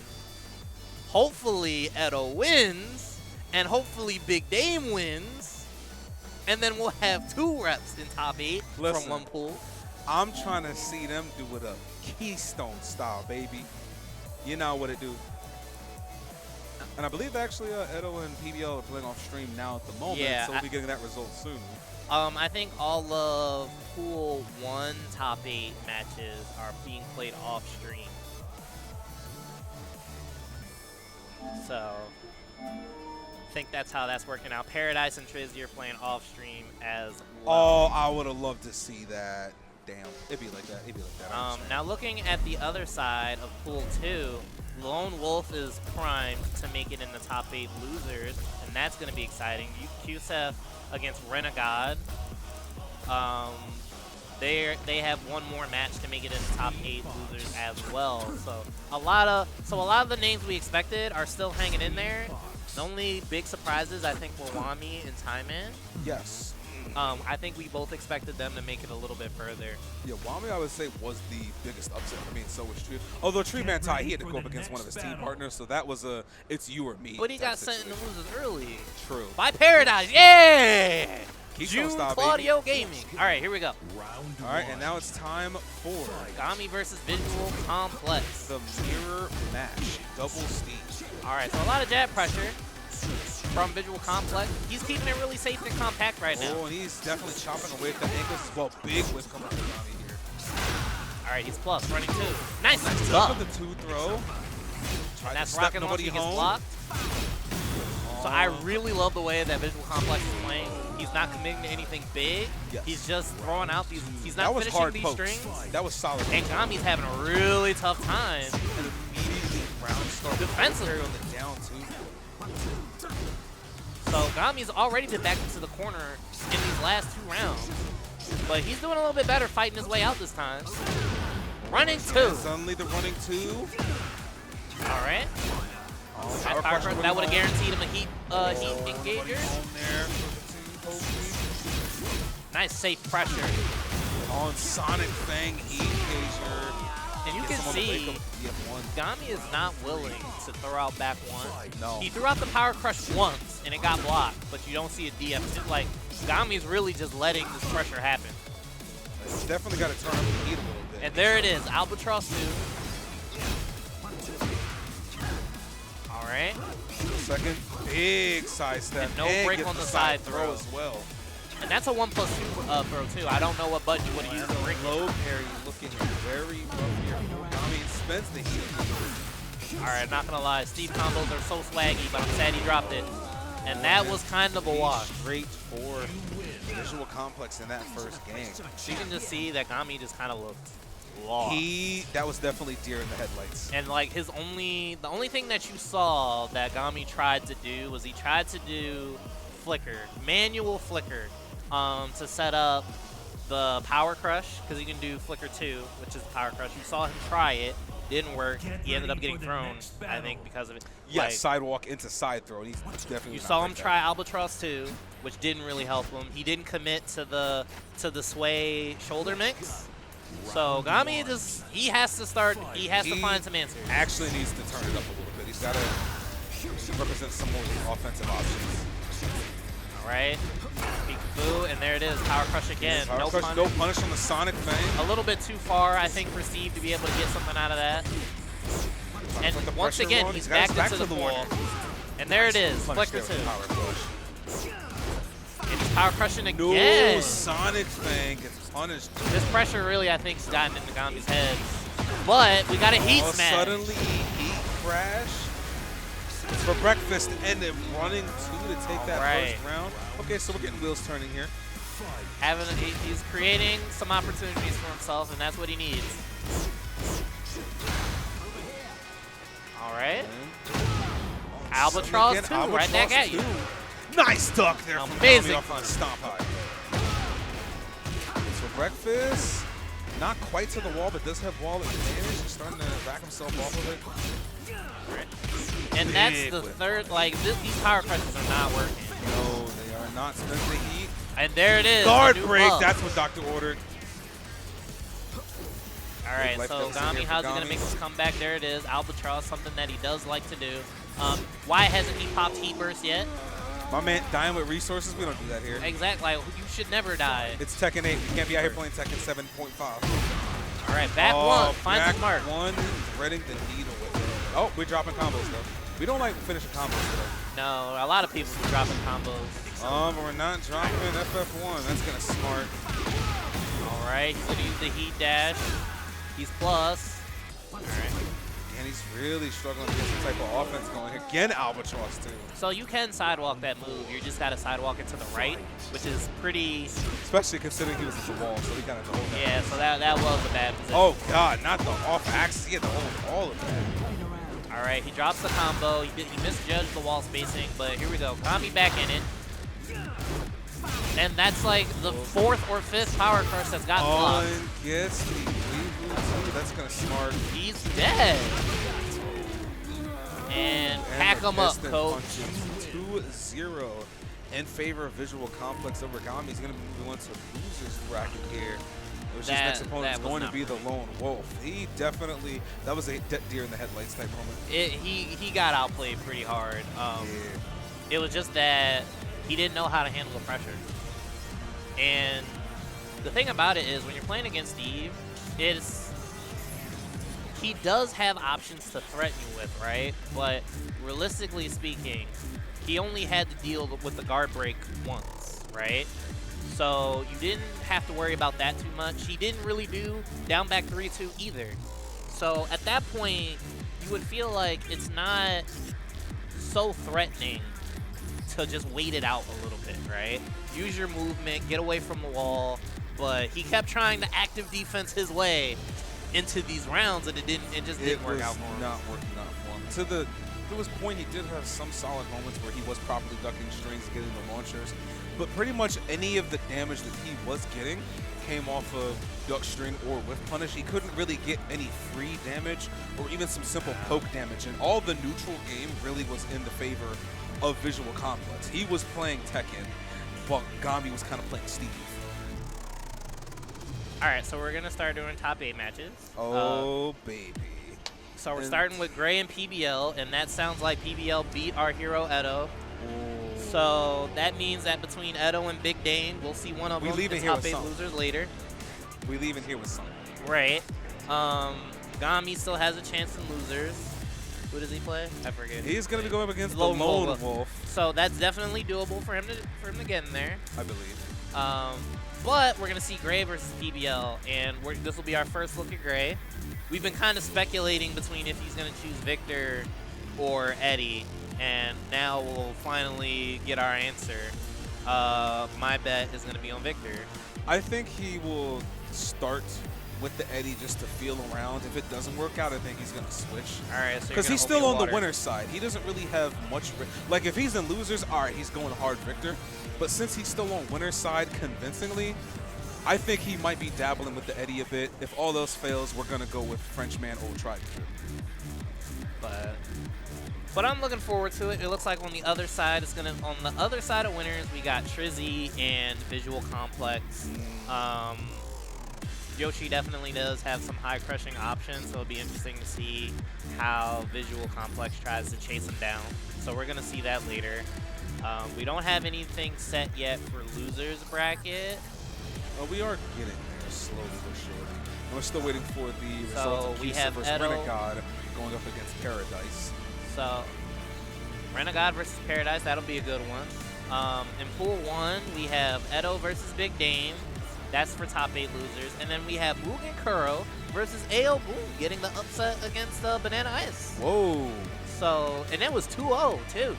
Hopefully, Edo wins, and hopefully Big Dame wins, and then we'll have 2 reps in top 8 from one pool. I'm trying to see them do it a Keystone style, baby. You know what it do. And I believe actually Edo and PBL are playing off stream now at the moment, so we'll be getting that result soon. I think all of Pool 1 top 8 matches are being played off stream. So, I think that's how that's working out. Paradise and Trizzy are playing off stream as well. Oh, I would have loved to see that. Damn, it'd be like that. It'd be like that. Now looking at the other side of Pool 2, Lone Wolf is primed to make it in the top 8 losers, and that's going to be exciting. Qsef against Renegade. They have one more match to make it in the top 8 losers as well. So a lot of the names we expected are still hanging in there. The only big surprises I think were Wami and Tyman. Yes. I think we both expected them to make it a little bit further. Yeah, Wami I would say was the biggest upset for me, and so was Tree. Although Treeman Ty, he had to go up against one of his team partners, so that was a it's you or me. But he got sent in the losers early. True. By Paradise, yeah! June Claudio Gaming. All right, here we go. All right, and now it's time for Gami versus Visual Complex. The mirror match, double steam. All right, so a lot of jab pressure from Visual Complex. He's keeping it really safe and compact right now. Oh, and he's definitely chopping away at the ankles as well. Big whip coming from Gami here. All right, he's plus, running 2. Nice stuff with the 2 throw. And that's rocket launch, he gets blocked. So I really love the way that Visual Complex is playing. He's not committing to anything big. Yes. He's just throwing out these. He's not finishing these strings. That was solid. And Gami's having a really tough time. And immediately round start defensively on the down 2. So Gami's already been back into the corner in these last 2 rounds. But he's doing a little bit better fighting his way out this time. Running 2. And suddenly the running 2. All right. That would have guaranteed him a heat engager. Nice safe pressure. On Sonic Feng heat engager. And you can see Gami is not willing to throw out back 1. No. He threw out the Power Crush once and it got blocked, but you don't see a DF. Like Gami's really just letting this pressure happen. definitely got to turn up the heat a little bit. And there it is, Albatross 2. All right. Second big side step. And no break on the side throw as well. And that's a 1+2 throw too. I don't know what button you would use to break low parry looking very rough here. I mean, spends the heat. All right, not gonna lie, Steve combos are so swaggy, but I'm sad he dropped it. And that was kind of a wash. Great for Visual Complex in that first game. You can just see that Gami just kind of looked lost. That was definitely deer in the headlights. And like the only thing that you saw that Gami tried to do was he tried to do flicker, manual flicker, to set up the power crush, because you can do flicker 2, which is power crush. You saw him try it, didn't work. He ended up getting thrown, I think, because of it. Yeah, like, sidewalk into side throw. He's definitely. You saw him try Albatross 2, which didn't really help him. He didn't commit to the sway shoulder mix. So Gami he has to find some answers. Actually needs to turn it up a little bit. He's got to represent some more offensive options. All right, Peekaboo, and there it is, power crush again. No punish on the Sonic Feng. A little bit too far, I think, for Steve to be able to get something out of that. And once again, he's backed into the wall. And there it is, flicker 2. And he's power crushing again. No, Sonic Fang gets punished. This pressure really, I think, has gotten into Gami's head. But we got a heat smash. Suddenly, heat crash. It's for breakfast, and then running 2 to take that first round. Okay, so we're getting wheels turning here. He's creating some opportunities for himself, and that's what he needs. All right. Albatross 2, right back at you. Nice duck there. Amazing. Off on stomp high. So breakfast, not quite to the wall, but does have wall advantage. He's starting to back himself off of it. And that's the third, like, these power crushes are not working. No, they are not spending the heat. And there it is. Guard break, that's what Doctor ordered. All right, so Gami, how's he going to make this comeback? There it is, Albatross, something that he does like to do. Why hasn't he popped Heat Burst yet? My man, dying with resources, we don't do that here. Exactly, like, you should never die. It's Tekken 8, you can't be out here playing Tekken 7.5. All right, back one, finds his mark. One, threading the needle with it. Oh, we're dropping combos though. We don't like finishing combos though. No, a lot of people are dropping combos. But we're not dropping FF1. That's gonna smart. All right, he's gonna use the heat dash. He's plus. All right. And he's really struggling to get some type of offense going here. Again, Albatross too. So you can sidewalk that move. You just gotta sidewalk it to the right, which is pretty. Especially considering he was at the wall, so he kind of hold that. Yeah, so that was a bad position. Oh God, not the off axis. He had to hold all of that. All right, he drops the combo. He misjudged the wall spacing, but here we go. Gami back in it. And that's like the 4th or 5th power crush that's gotten blocked. Gets the Weevil. That's gonna smart. He's dead. And pack him up, coach. 2-0 in favor of Visual Complex over Gami. He's gonna be moving on to losers bracket here. His next opponent is going to be the Lone Wolf. He definitely, that was a deer in the headlights type moment. He got outplayed pretty hard. It was just that he didn't know how to handle the pressure. And the thing about it is, when you're playing against Steve, he does have options to threaten you with, right? But realistically speaking, he only had to deal with the guard break once, right? So you didn't have to worry about that too much. He didn't really do down back 3-2 either. So at that point, you would feel like it's not so threatening to just wait it out a little bit, right? Use your movement, get away from the wall. But he kept trying to active defense his way into these rounds, and it just didn't work out for him. Not working out for him. To his point, he did have some solid moments where he was properly ducking strings and getting the launchers. But pretty much any of the damage that he was getting came off of duck string or whiff punish. He couldn't really get any free damage or even some simple poke damage. And all the neutral game really was in the favor of Visual Complex. He was playing Tekken, but Gami was kind of playing Steve. All right, so we're going to start doing top 8 matches. Oh, baby. So we're starting with Gray and PBL, and that sounds like PBL beat our hero, Edo. So that means that between Edo and Big Dane, we'll see one of them in top 8 losers later. We leave in here with something. Right. Gami still has a chance in losers. Who does he play? I forget. He's going to be going up against the Lone Wolf. So that's definitely doable for him to get in there. I believe. But we're going to see Gray versus PBL, and this will be our first look at Gray. We've been kind of speculating between if he's going to choose Victor or Eddy, and now we'll finally get our answer. My bet is going to be on Victor. I think he will start with the Eddy just to feel around. If it doesn't work out, I think he's going to switch. All right, so because he's still on the winner's side. He doesn't really have much. Like, if he's in losers, all right, he's going hard Victor. But since he's still on winner's side convincingly, I think he might be dabbling with the Eddy a bit. If all those fails, we're going to go with Frenchman Old Tribe. But I'm looking forward to it. It looks like on the other side, on the other side of winners, we got Trizzy and Visual Complex. Yoshi definitely does have some high crushing options, so it'll be interesting to see how Visual Complex tries to chase him down. So we're going to see that later. We don't have anything set yet for losers bracket. Well, we are getting there slowly but surely. And we're still waiting for the results of Qsef versus Renegade going up against Paradise. So Renegade versus Paradise, that'll be a good one. In Pool 1, we have Edo versus Big Dame. That's for top 8 losers. And then we have MugenKuro versus AO Boom getting the upset against Banana Ice. Whoa. So, and it was 2-0 too.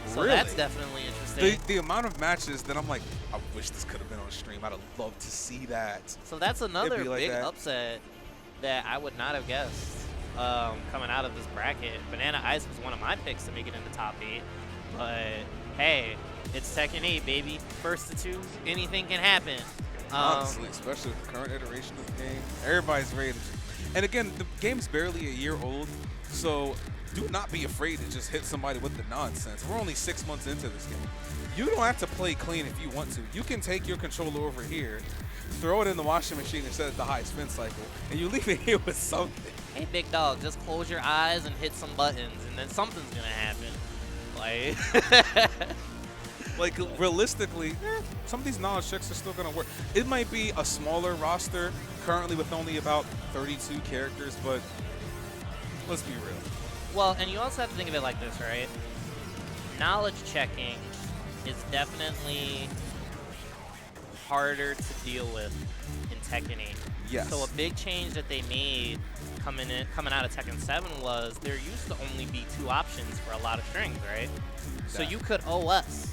So really? That's definitely interesting. The amount of matches that I'm like, I wish this could have been on stream. I'd have loved to see that. So that's another big upset that I would not have guessed coming out of this bracket. Banana Ice was one of my picks to make it in the top 8. But hey, it's Tekken 8, baby. First to 2, anything can happen. Honestly, especially with the current iteration of the game, everybody's ready to. And again, the game's barely a year old, so do not be afraid to just hit somebody with the nonsense. We're only 6 months into this game. You don't have to play clean if you want to. You can take your controller over here, throw it in the washing machine and set it to high spin cycle, and you leave it here with something. Hey, big dog, just close your eyes and hit some buttons, and then something's going to happen. Like, like realistically, some of these knowledge checks are still going to work. It might be a smaller roster currently with only about 32 characters, but let's be real. Well, and you also have to think of it like this, right? Knowledge checking is definitely harder to deal with in Tekken 8. Yes. So a big change that they made coming out of Tekken 7 was there used to only be 2 options for a lot of strings, right? So you could OS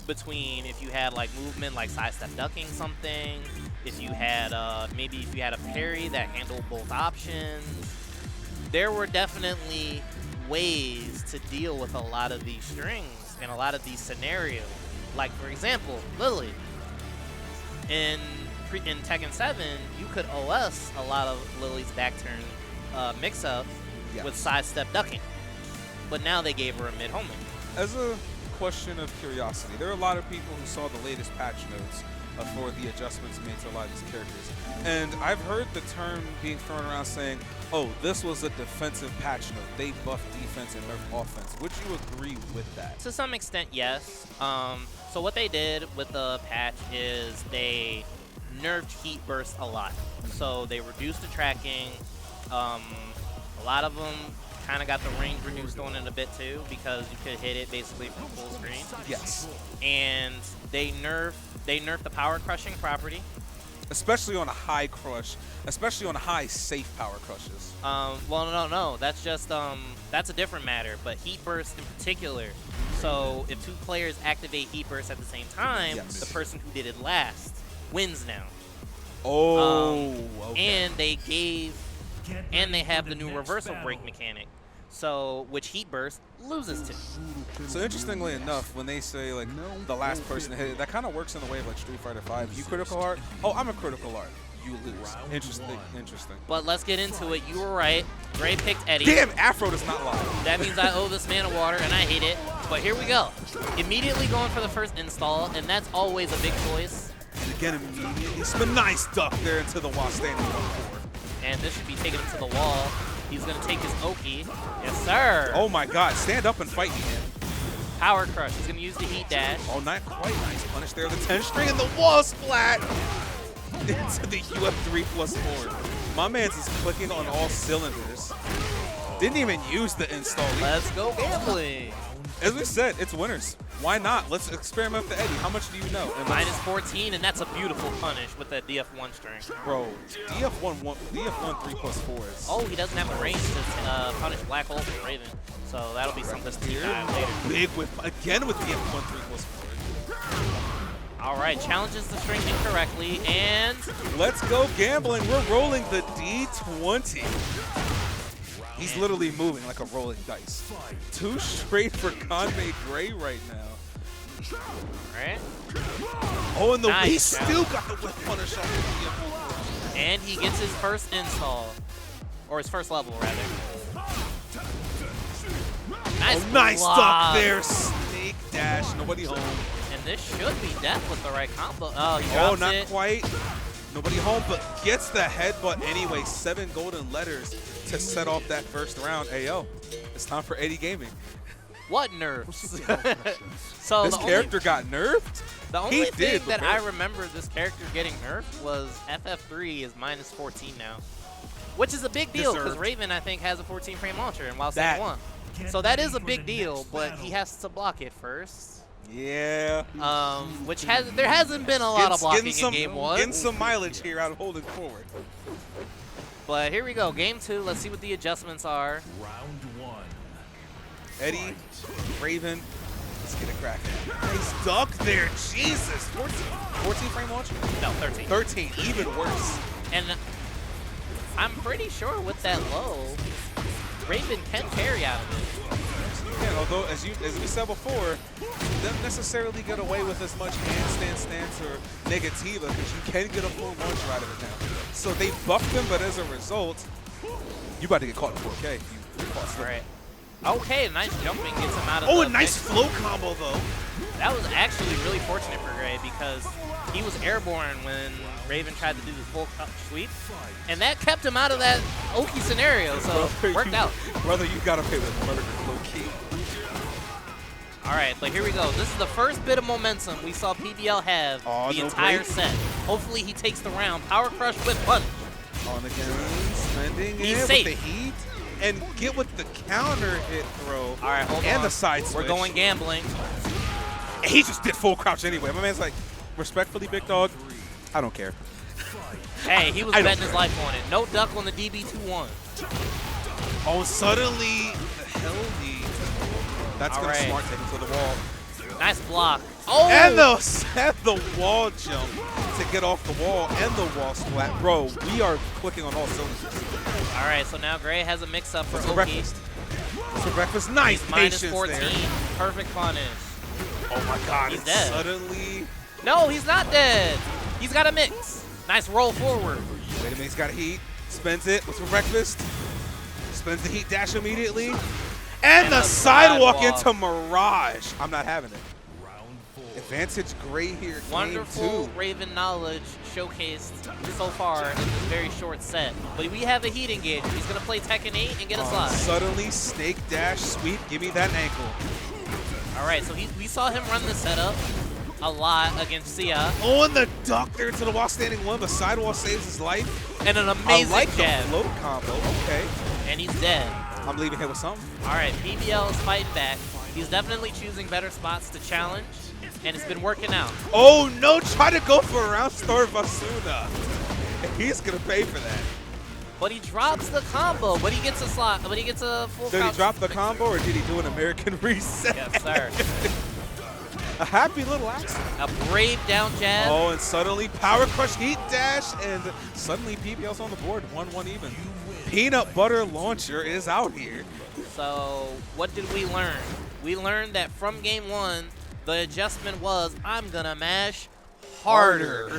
between if you had like movement like sidestep ducking something, if you had maybe if you had a parry that handled both options. There were definitely ways to deal with a lot of these strings and a lot of these scenarios. Like for example, Lili. In Tekken 7, you could OS a lot of Lili's back turn mix-up with sidestep ducking. But now they gave her a mid-homing. As a question of curiosity, there are a lot of people who saw the latest patch notes for the adjustments made to a lot of these characters. And I've heard the term being thrown around saying, oh, this was a defensive patch note. They buffed defense and nerfed offense. Would you agree with that? To some extent, yes. So what they did with the patch is they nerfed Heat Burst a lot. So they reduced the tracking. A lot of them kind of got the range reduced on it a bit too, because you could hit it basically from full screen. Yes. And they nerfed the power crushing property. Especially on a high crush, especially on high safe power crushes. Well, no, that's just that's a different matter. But Heat Burst in particular. So if 2 players activate Heat Burst at the same time, the person who did it last wins now. Oh, okay. And they have the new reversal break mechanic. So, which Heat Burst loses to. So interestingly enough, when they say like the last person to hit it, that kind of works in the way of like Street Fighter 5. You critical art? Oh, I'm a critical art. You lose. Interesting. But let's get into it. You were right. Gray picked Eddy. Damn, Afro does not lie. That means I owe this man a water, and I hate it. But here we go. Immediately going for the first install, and that's always a big choice. And again, immediately, it's a nice duck there into the wall, standing on forward. And this should be taking him to the wall. He's going to take his Oki. Yes, sir. Oh, my God. Stand up and fight me, man. Power Crush. He's going to use the Heat Dash. Oh, not quite nice. Punish there. The 10 string and the wall splat. into the UF3+4. My man's is clicking on all cylinders. Didn't even use the install. Let's go gambling. As we said, it's winners. Why not? Let's experiment with the Eddy. How much do you know? Minus 14, and that's a beautiful punish with that DF1 string. Bro, DF1 3+4 is... Oh, he doesn't have the range to punish Black Hole from Raven. So that'll be something to keep an eye on later. Big with, again with DF1 3+4. All right, challenges the string incorrectly, and... Let's go gambling. We're rolling the D20. He's literally moving like a rolling dice. 2 straight for Kanme Gray right now. All right. Oh, and nice. he still got the whip punish off the and he gets his first install. Or his first level, rather. Nice, nice duck there. Snake dash. Nobody home. And this should be death with the right combo. Oh, he drops not it. Quite. Nobody home, but gets the headbutt anyway. 7 golden letters to set off that first round. Hey, yo, it's time for Eddy Gaming. What nerfs? So this character got nerfed? The only thing that I remember this character getting nerfed was FF3 is minus 14 now. Which is a big deal because Raven, I think, has a 14-frame launcher and while saying 1. So that is a big deal, but he has to block it first. Yeah. Which there hasn't been a lot of blocking in game 1. Getting some mileage here out of holding forward. But here we go, game 2. Let's see what the adjustments are. Round 1. Eddy, Raven, let's get it cracking. Nice duck there, Jesus. 14 frame launch? No, 13. 13, even worse. And I'm pretty sure with that low, Raven can carry out of it. Although, as we said before, you don't necessarily get away with as much handstand stance or negativa because you can get a full launcher out of it now. So they buffed him, but as a result, you about to get caught in 4K. Right. Okay, nice jumping gets him out of a nice flow combo, though. That was actually really fortunate for Gray because he was airborne when Raven tried to do the full sweep, and that kept him out of that Oki scenario, so it worked out. Brother, you gotta pay with murder low-key. All right, but here we go. This is the first bit of momentum we saw PBL have the entire set. Hopefully he takes the round. Power Crush with punch. On again, spending He's in safe. with the heat. And get with the counter hit throw. All right, hold on. And the side switch. We're going gambling. And he just did full crouch anyway. My man's like, respectfully, big dog, I don't care. Hey, he was betting his life on it. No duck on the DB2-1. Oh, suddenly the hell that's going to smart take him to the wall. Nice block. Oh! And the wall jump to get off the wall and the wall splat. Bro, we are clicking on all cylinders. All right, so now Gray has a mix-up for Oki. Breakfast. What's for breakfast? Nice patience minus 14. There. Perfect punish. Oh my God! He's dead. Suddenly. No, he's not dead. He's got a mix. Nice roll forward. Wait a minute, he's got a heat. Spends it. What's for breakfast? Spends the heat dash immediately. And the sidewalk into Mirage. I'm not having it. Advantage Gray here. Wonderful Raven knowledge showcased so far in this very short set. But we have a heat engage. He's going to play Tekken 8 and get a slide. Suddenly, snake dash sweep. Give me that ankle. All right, so we saw him run the setup a lot against Siah. Oh, and the duck there to the wall standing 1. The sidewall saves his life. And an amazing jab. The float combo. Okay. And he's dead. I'm leaving here with something. All right, PBL is fighting back. He's definitely choosing better spots to challenge. And it's been working out. Oh no, try to go for a round star Basuna. He's gonna pay for that. But he drops the combo, but he gets a slot, but he gets a full Did he drop the combo or did he do an American reset? Yes, sir. A happy little accident. A brave down jab. Oh, and suddenly Power Crush Heat Dash, and suddenly PBL's on the board, 1-1 even. Peanut Butter Launcher is out here. So what did we learn? We learned that from game 1, the adjustment was, I'm gonna mash harder.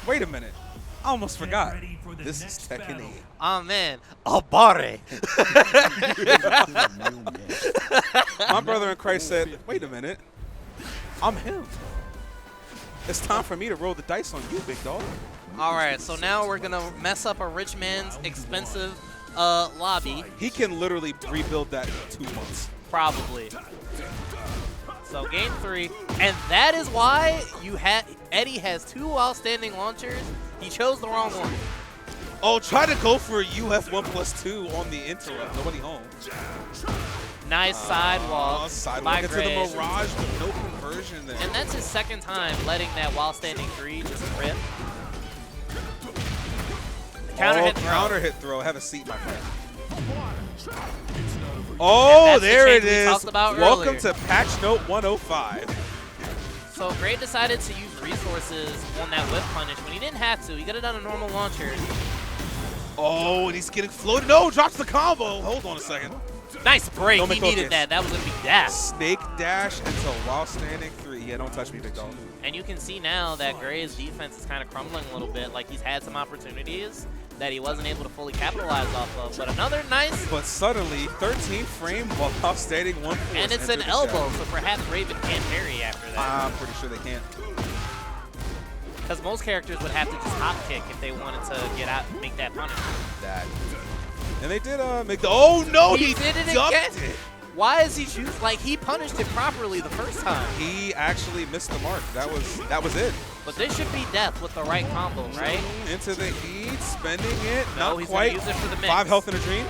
Wait a minute. I almost forgot. This is Tekken 8. Oh man, Abare. My brother in Christ said, wait a minute. I'm him. It's time for me to roll the dice on you, big dog. All right, so now we're gonna mess up a rich man's expensive lobby. He can literally rebuild that in 2 months. Probably. So game 3, and that is why Eddy has 2 while-standing launchers. He chose the wrong one. Oh, try to go for a UF1+2 on the interrupt. Nobody home. Nice sidewalk. Sidewalk into the Mirage, but no conversion there. And that's his 2nd time letting that while-standing 3 just rip. Counter hit throw. Have a seat, my friend. Oh, there it is. Welcome to patch note 105. So Gray decided to use resources on that whip punish when he didn't have to. He could have done a normal launcher. Oh, and he's getting floated. No, drops the combo. Hold on a second. Nice break. He needed that. That was going to be dash. Snake dash into while standing 3. Yeah, don't touch me, big dog. And you can see now that Gray's defense is kind of crumbling a little bit. Like he's had some opportunities that he wasn't able to fully capitalize off of. But another nice. But suddenly, 13th frame while standing 1 force. And it's an elbow, so perhaps Raven can't parry after that. I'm pretty sure they can't. Because most characters would have to just hop kick if they wanted to get out and make that punish. And they did make the. Oh no, he did it ducked again. it. Why is he choose? Like he punished it properly the first time. He actually missed the mark. That was it. But this should be death with the right combo, right? Into the heat, spending it. No, not he's quite. Use it for the mix. 5 health in a dream.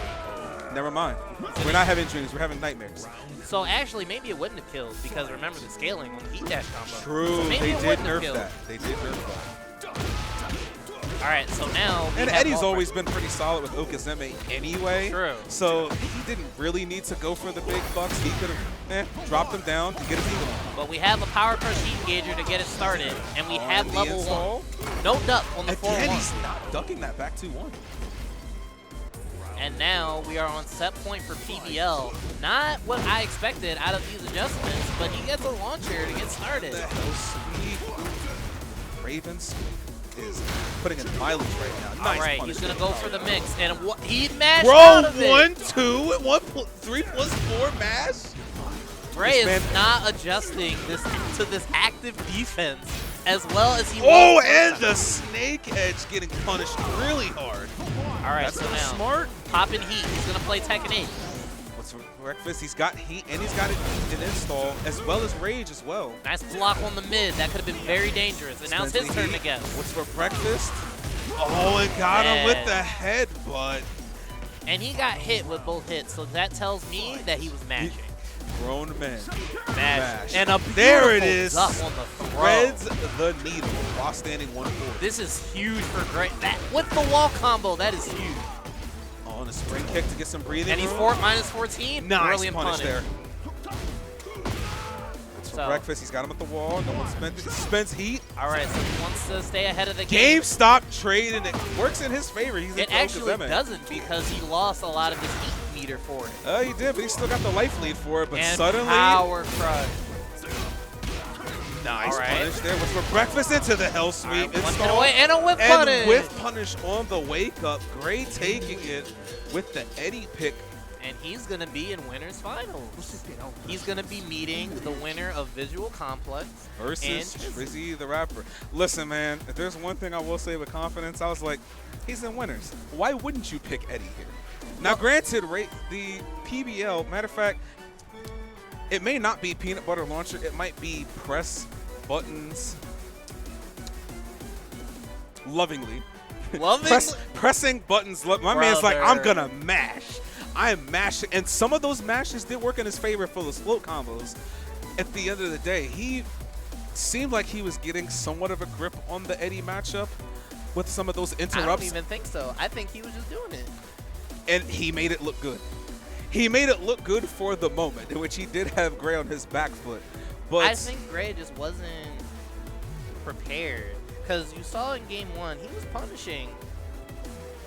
Never mind. We're not having dreams. We're having nightmares. So actually, maybe it wouldn't have killed because remember the scaling on the heat dash combo. True. So maybe they did nerf that. They did nerf that. All right, so now and Eddy's always been pretty solid with Okazeme anyway. True. So he didn't really need to go for the big bucks. He could have dropped them down to get his even. But we have a power crush heat engager to get it started, and we have level 1. No duck on the 4-1. He's not ducking that back 2-1. And now we are on set point for PBL. Not what I expected out of these adjustments, but he gets a launcher to get started. The hell sweet. Ravens is putting in mileage right now. Nice. All right, he's gonna go for the mix, and he mashed Bro, out of it. 1-2, 3+4 mash. Bray is not adjusting this to this active defense as well as he. Oh, and the snake edge getting punished really hard. All right, that's so now smart. Popping heat. He's gonna play Tekken 8. What's for breakfast? He's got heat and he's got an install as well as rage as well. Nice block on the mid. That could have been very dangerous. And now it's his turn to guess. What's for breakfast? Oh, it got him with the headbutt. And he got hit with both hits, so that tells me that he was mashing. Grown man. Mash. And a there it is. Duck on the throw. Threads the needle while standing 1-4. This is huge for Gray. That with the wall combo, that is huge. On a spring kick to get some breathing. And he's -14. Nice Brilliant punish there. So, breakfast, he's got him at the wall. No one spends heat. All right, so he wants to stay ahead of the game. GameStop trade, and it works in his favor. It actually doesn't because he lost a lot of his heat meter for it. He did, but he still got the life lead for it. But and suddenly, power crush. Nice punish there. What's for breakfast into the hell sweep. Right, away, and a whip punish. And whip punish on the wake up. Gray taking it with the Eddy pick. And he's going to be in winners finals. He's going to be meeting the winner of Visual Complex versus TrizzyTheRapper. Listen, man, if there's one thing I will say with confidence, I was like, he's in winners. Why wouldn't you pick Eddy here? Now, granted, the PBL, matter of fact, it may not be peanut butter launcher. It might be press buttons lovingly. Pressing buttons. My man's like, I'm going to mash. I am mashing, and some of those mashes did work in his favor for those float combos. At the end of the day, he seemed like he was getting somewhat of a grip on the Eddy matchup with some of those interrupts. I don't even think so. I think he was just doing it. And he made it look good. He made it look good for the moment, in which he did have Gray on his back foot. But I think Gray just wasn't prepared, because you saw in game 1, he was punishing.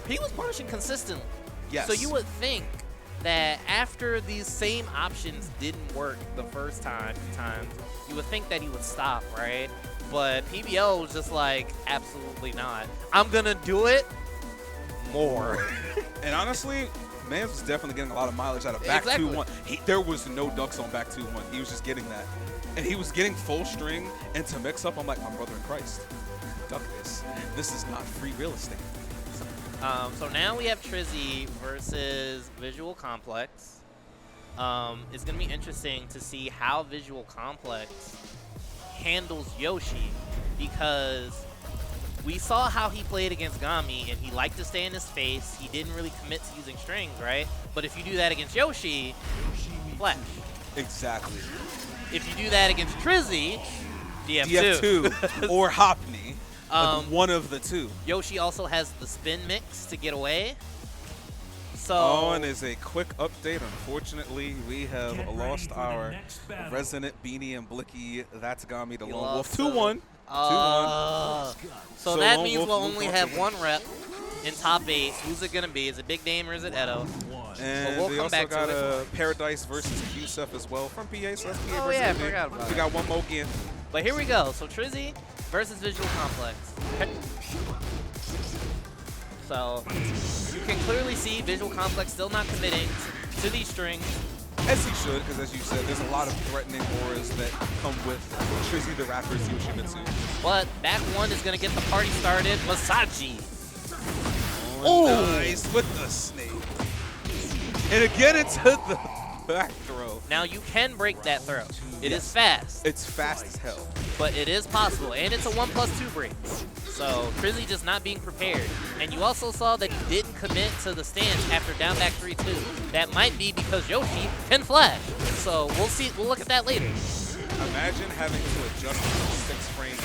He was punishing consistently. Yes. So you would think that after these same options didn't work the first times, you would think that he would stop, right? But PBL was just like, absolutely not. I'm going to do it more. And honestly, Mans was definitely getting a lot of mileage out of back 2-1. There was no ducks on back 2-1. He was just getting that. And he was getting full string and to mix up. I'm like, my brother in Christ, duck this. This is not free real estate. So now we have Trizzy versus Visual Complex. It's going to be interesting to see how Visual Complex handles Yoshi, because we saw how he played against Gami, and he liked to stay in his face. He didn't really commit to using strings, right? But if you do that against Yoshi, flash. Exactly. If you do that against Trizzy, DF2. DF2 or Hopney. One of the two. Yoshi also has the spin mix to get away. So, oh, and as a quick update, unfortunately, we have lost our resident Beanie and Blicky ThatsGami to Lone Wolf. 2-1. 2-1. So that means we'll only have one rep in top 8. Who's it going to be? Is it Big Dame or is it Edo? And we'll they come also back got to a Paradise versus Qsef as well from PA, so that's PA oh, versus yeah, I PA. forgot about We got one more again. But here we go. So Trizzy versus Visual Complex. So you can clearly see Visual Complex still not committing to these strings. As he should, because as you said, there's a lot of threatening auras that come with TrizzyTheRapper's Yoshimitsu. But back one is going to get the party started. Masaji. Oh, nice with the snake. And again, it's the back throw. Now you can break that throw. It is fast. It's fast as hell. But it is possible, and it's a 1+2 break. So Trizzy just not being prepared. And you also saw that he didn't commit to the stance after down back 3-2. That might be because Yoshi can flash. So we'll see. We'll look at that later. Imagine having to adjust to 6 frames.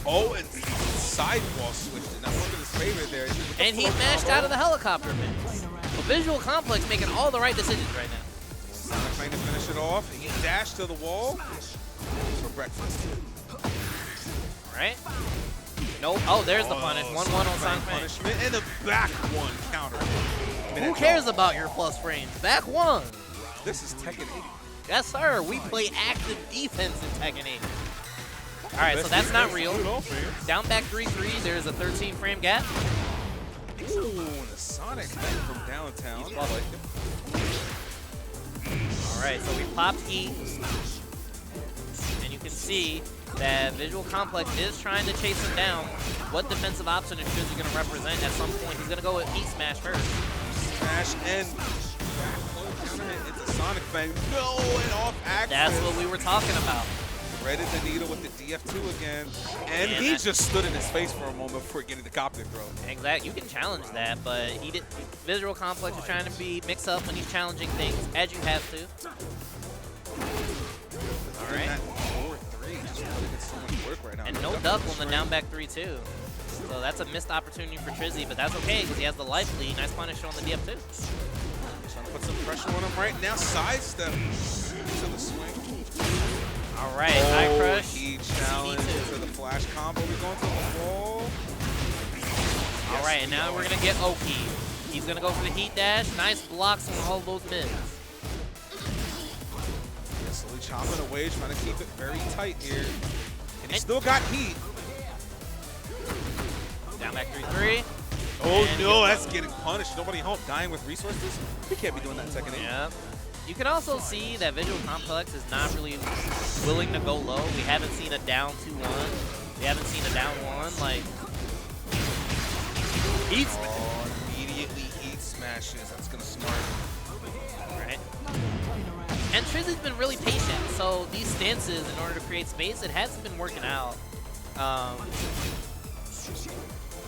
Oh, and sidewall switched. And that's one of his favorite there. And he mashed out of the helicopter mix. A Visual Complex making all the right decisions right now. Sonic trying to finish it off. He dashed to the wall for breakfast. Right? Nope. Oh, there's the punish. 1-1 on Sonic punishment and the back one counter. Who cares about your plus frames? Back one. This is Tekken 8. Yes, sir. We play active defense in Tekken 8. All right, so that's not real. Down back 3-3. There's a 13 frame gap. Ooh, and the Sonic thing from downtown. I like it. All right, so we popped E. And you can see that Visual Complex is trying to chase him down. What defensive option is Trizzy going to represent? At some point, he's going to go with E smash first. Smash and it's a Sonic thing. No, and off axis. That's what we were talking about. Threaded the needle with the DF2 again. And he just stood in his face for a moment before getting the copter throw. Exactly. You can challenge that, but he did. Visual Complex is trying to be mix up when he's challenging things, as you have to. All right. And no duck on the down back 3-2. So that's a missed opportunity for Trizzy, but that's okay because he has the life lead. Nice punish on the DF2. Trying to put some pressure on him right now. Sidestep to the swing. All right, high crush. He challenged to the flash combo. We're going to the wall. All right, and now we're going to get Oki. He's going to go for the heat dash. Nice blocks on all those mids. Slowly chopping away, trying to keep it very tight here. And he still got heat. Down back 3-3. Oh no, that's getting punished. Nobody home, dying with resources. We can't be doing that second inning. Yeah. You can also see that Visual Complex is not really willing to go low. We haven't seen a down 2-1. We haven't seen a down 1. Like, immediately heat smashes. That's gonna smart. Right. And Trizzy's been really patient. So these stances, in order to create space, it hasn't been working out.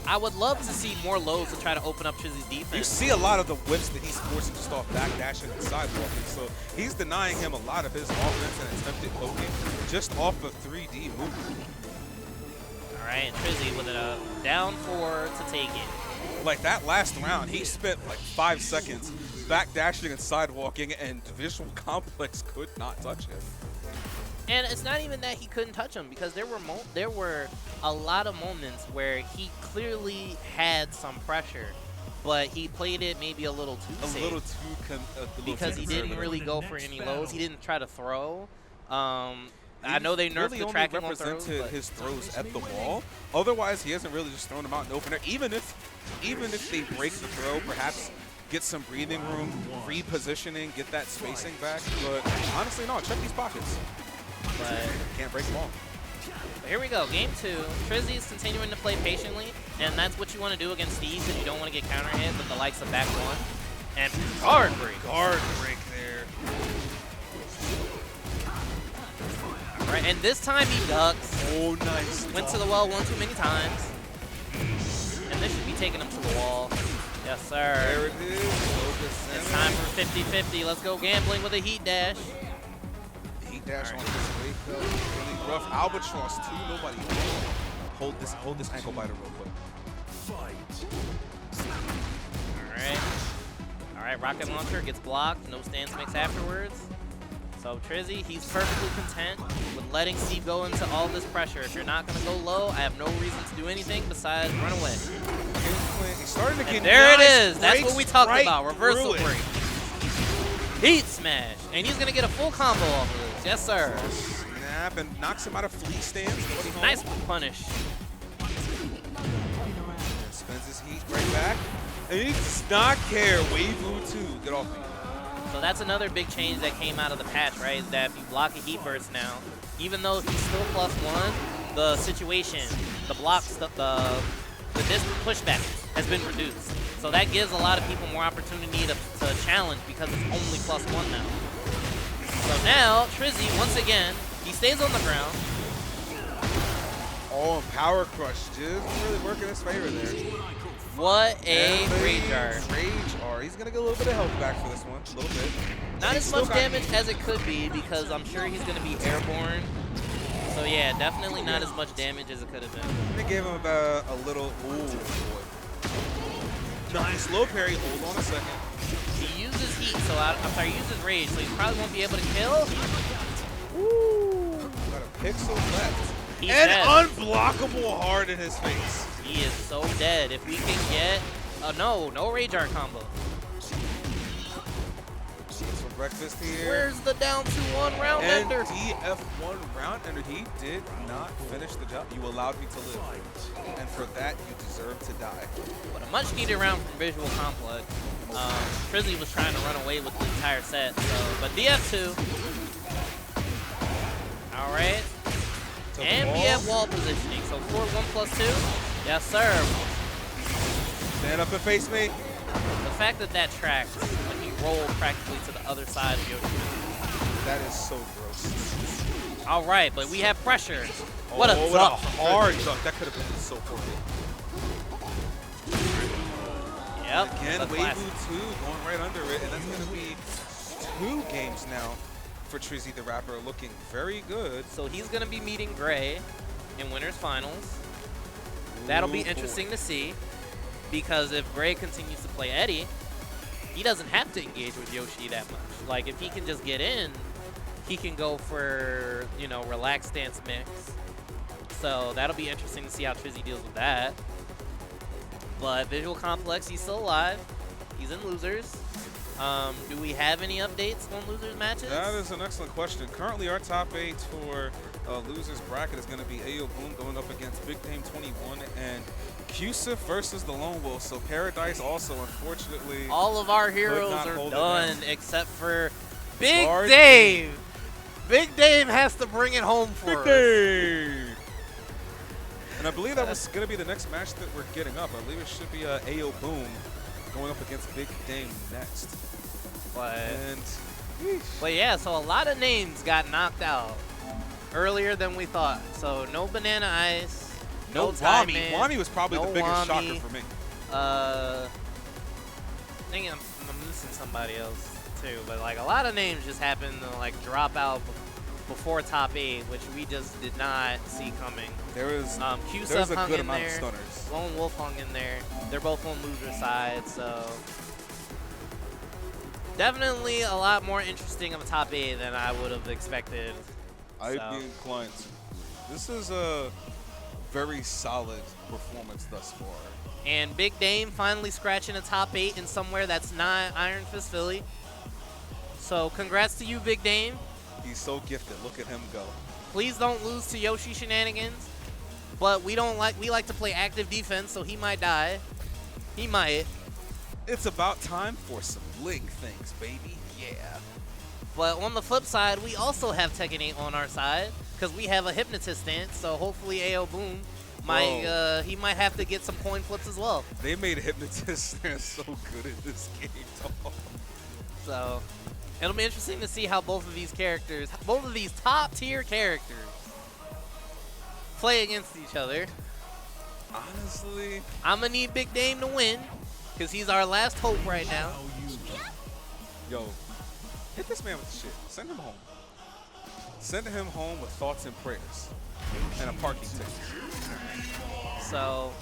I would love to see more lows to try to open up Trizzy's defense. You see a lot of the whips that he's forcing just off back dashing and sidewalking. So he's denying him a lot of his offense and attempted poking just off of 3D movement. All right, and Trizzy with a down 4 to take it. Like that last round, he spent like 5 seconds back dashing and sidewalking, and Visual Complex could not touch him. And it's not even that he couldn't touch him, because there were a lot of moments where he clearly had some pressure, but he played it maybe a little too safe. Because he didn't really go for any lows. He didn't try to throw. I know they nerfed the tracking on throws, but his throws at the wall. Otherwise, he hasn't really just thrown them out in open air. Even if they break the throw, perhaps get some breathing room, repositioning, get that spacing back. But honestly, no. Check these pockets. But can't break them all. Here we go, game 2. Trizzy is continuing to play patiently, and that's what you want to do against these, because you don't want to get counter hit with the likes of back 1. And guard break. Guard break there. Right, and this time he ducks. Oh, nice. Went to the well one too many times. And this should be taking him to the wall. Yes, sir. There it is. It's time for 50-50. Let's go gambling with a heat dash. Heat dash on this wake though. Really rough. Albatross too. Nobody. Hold this ankle biter real quick. All right, rocket launcher gets blocked. No stance mix afterwards. So Trizzy, he's perfectly content with letting Steve go into all this pressure. If you're not going to go low, I have no reason to do anything besides run away. He's starting to get there nice it is. That's what we talked about. Reversal break. Heat smash. And he's going to get a full combo off of this. Yes, sir. Snap and knocks him out of fleet stance. Nice punish. Spends his heat right back. And he does not care. Wave move 2. Get off me. So that's another big change that came out of the patch, right? Is that if you block a heat burst now, even though he's still +1, the situation, the blocks, the distant pushback has been reduced. So that gives a lot of people more opportunity to challenge because it's only +1 now. So now, Trizzy, once again, he stays on the ground. Oh, and Power Crush just really working his favor there. What a Rage R. Rage R. He's going to get a little bit of health back for this one. A little bit. Not as much damage as it could be because I'm sure he's going to be airborne. So yeah, definitely not as much damage as it could have been. They gave him about a little. Ooh, boy. Nice low parry. Hold on a second. He uses heat, so I'm sorry, he uses rage, so he probably won't be able to kill. Woo! Got a pixel left. He's and dead. Unblockable hard in his face. He is so dead. If we can get no rage art combo. For breakfast here. Where's the down 2-1 round ender? DF1 round ender. He did not finish the job. You allowed me to live. And for that, you deserve to die. But a much needed round from Visual Complex. Trizzy was trying to run away with the entire set. But DF2. All right. And we have wall positioning. So 4-1+2. Yes, sir. Stand up and face me. The fact that tracks when he rolled practically to the other side of Yoshimitsu. That is so gross. All right, but we have pressure. Oh, what a hard duck. That could have been so horrible. Yep. Again, Weibo 2 going right under it, and that's going to be 2 games now for TrizzyTheRapper, looking very good. So he's going to be meeting Gray in Winners Finals. That'll be interesting to see, because if Gray continues to play Eddy, he doesn't have to engage with Yoshi that much. Like, if he can just get in, he can go for, you know, relaxed stance mix. So that'll be interesting to see how Trizzy deals with that. But Visual Complex, he's still alive. He's in losers. Do we have any updates on losers matches? That is an excellent question. Currently, our top 8 for losers bracket is going to be Xiayou going up against Big Dame 21 and Qsef versus the Lone Wolf. So Paradise also, unfortunately, all of our heroes are done except for Big Dame. Big Dame has to bring it home for us. Dame. And I believe that was going to be the next match that we're getting up. I believe it should be Xiayou going up against Big Dame next. But yeah, so a lot of names got knocked out earlier than we thought. So no Banana Ice, no Wami. Time Wami was probably the biggest shocker for me. I think I'm missing somebody else too, but like a lot of names just happened to like drop out before top 8, which we just did not see coming. There was Qsef a hung good in amount there. of stunners. Lone Wolf hung in there. They're both on loser side, so definitely a lot more interesting of a top 8 than I would have expected. I'd be inclined to. This is a very solid performance thus far. And Big Dame finally scratching a top 8 in somewhere that's not Iron Fist Philly. So congrats to you, Big Dame. He's so gifted. Look at him go. Please don't lose to Yoshi shenanigans. But we like to play active defense, so he might die. He might. It's about time for some Link things, baby. Yeah. But on the flip side, we also have Tekken 8 on our side because we have a Hypnotist stance. So hopefully Xiayou might he might have to get some coin flips as well. They made Hypnotist stance so good in this game, dog. So it'll be interesting to see how both of these characters, both of these top tier characters, play against each other. Honestly, I'm gonna need Big Dame to win because he's our last hope right now. Yo, hit this man with the shit. Send him home. Send him home with thoughts and prayers and a parking ticket. So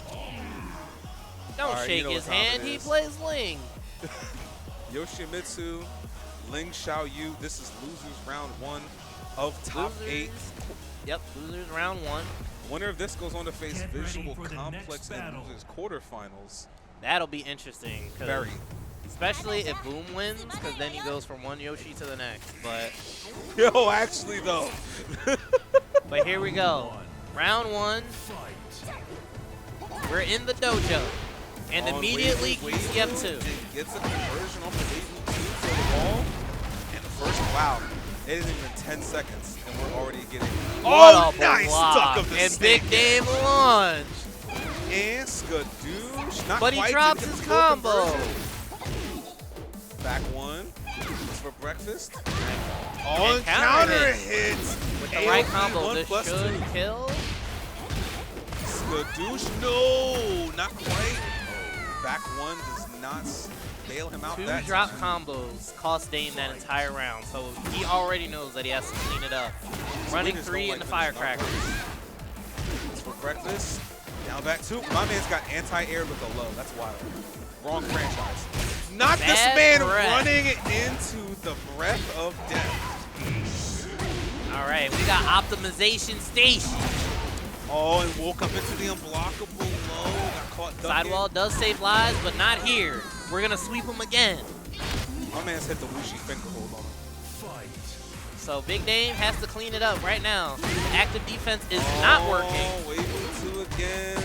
don't right, shake you know his what time hand. it He is. plays Ling. Yoshimitsu, Xiayou. This is losers round 1 of top 8. Yep, losers round 1. Winner of this goes on to face Vizual Complex in losers quarterfinals. That'll be interesting. Very. Especially if Boom wins, because then he goes from one Yoshi to the next. But Yo, actually though. but here we go. Round 1. We're in the dojo. And immediately Qsef 2. Gets a conversion off the wave 2 to the wall. And the first, wow. It isn't even 10 seconds, and we're already getting. Oh, nice duck of the and snake. Big Dame launch. And Skadoosh. Not But he quite, drops didn't his get the full combo. conversion. Back 1. It's for breakfast. Oh, and counter hits. With the right combo, this should kill. Skadoosh, no, not quite. Back 1 does not bail him out. 2 that drop time. combos cost Dame that entire round, so he already knows that he has to clean it up. Running 3 into firecrackers. It's for breakfast. Down back 2. My man's got anti-air with a low. That's wild. Wrong franchise. Not Bad this man breath. running into the breath of death. All right, we got optimization station. Oh, and woke up into the unblockable low. Got caught ducking. Sidewall does save lives, but not here. We're gonna sweep him again. My man's hit the Wushi finger hold on him. So Big Dame has to clean it up right now. Active defense is not working. Wave 2 again.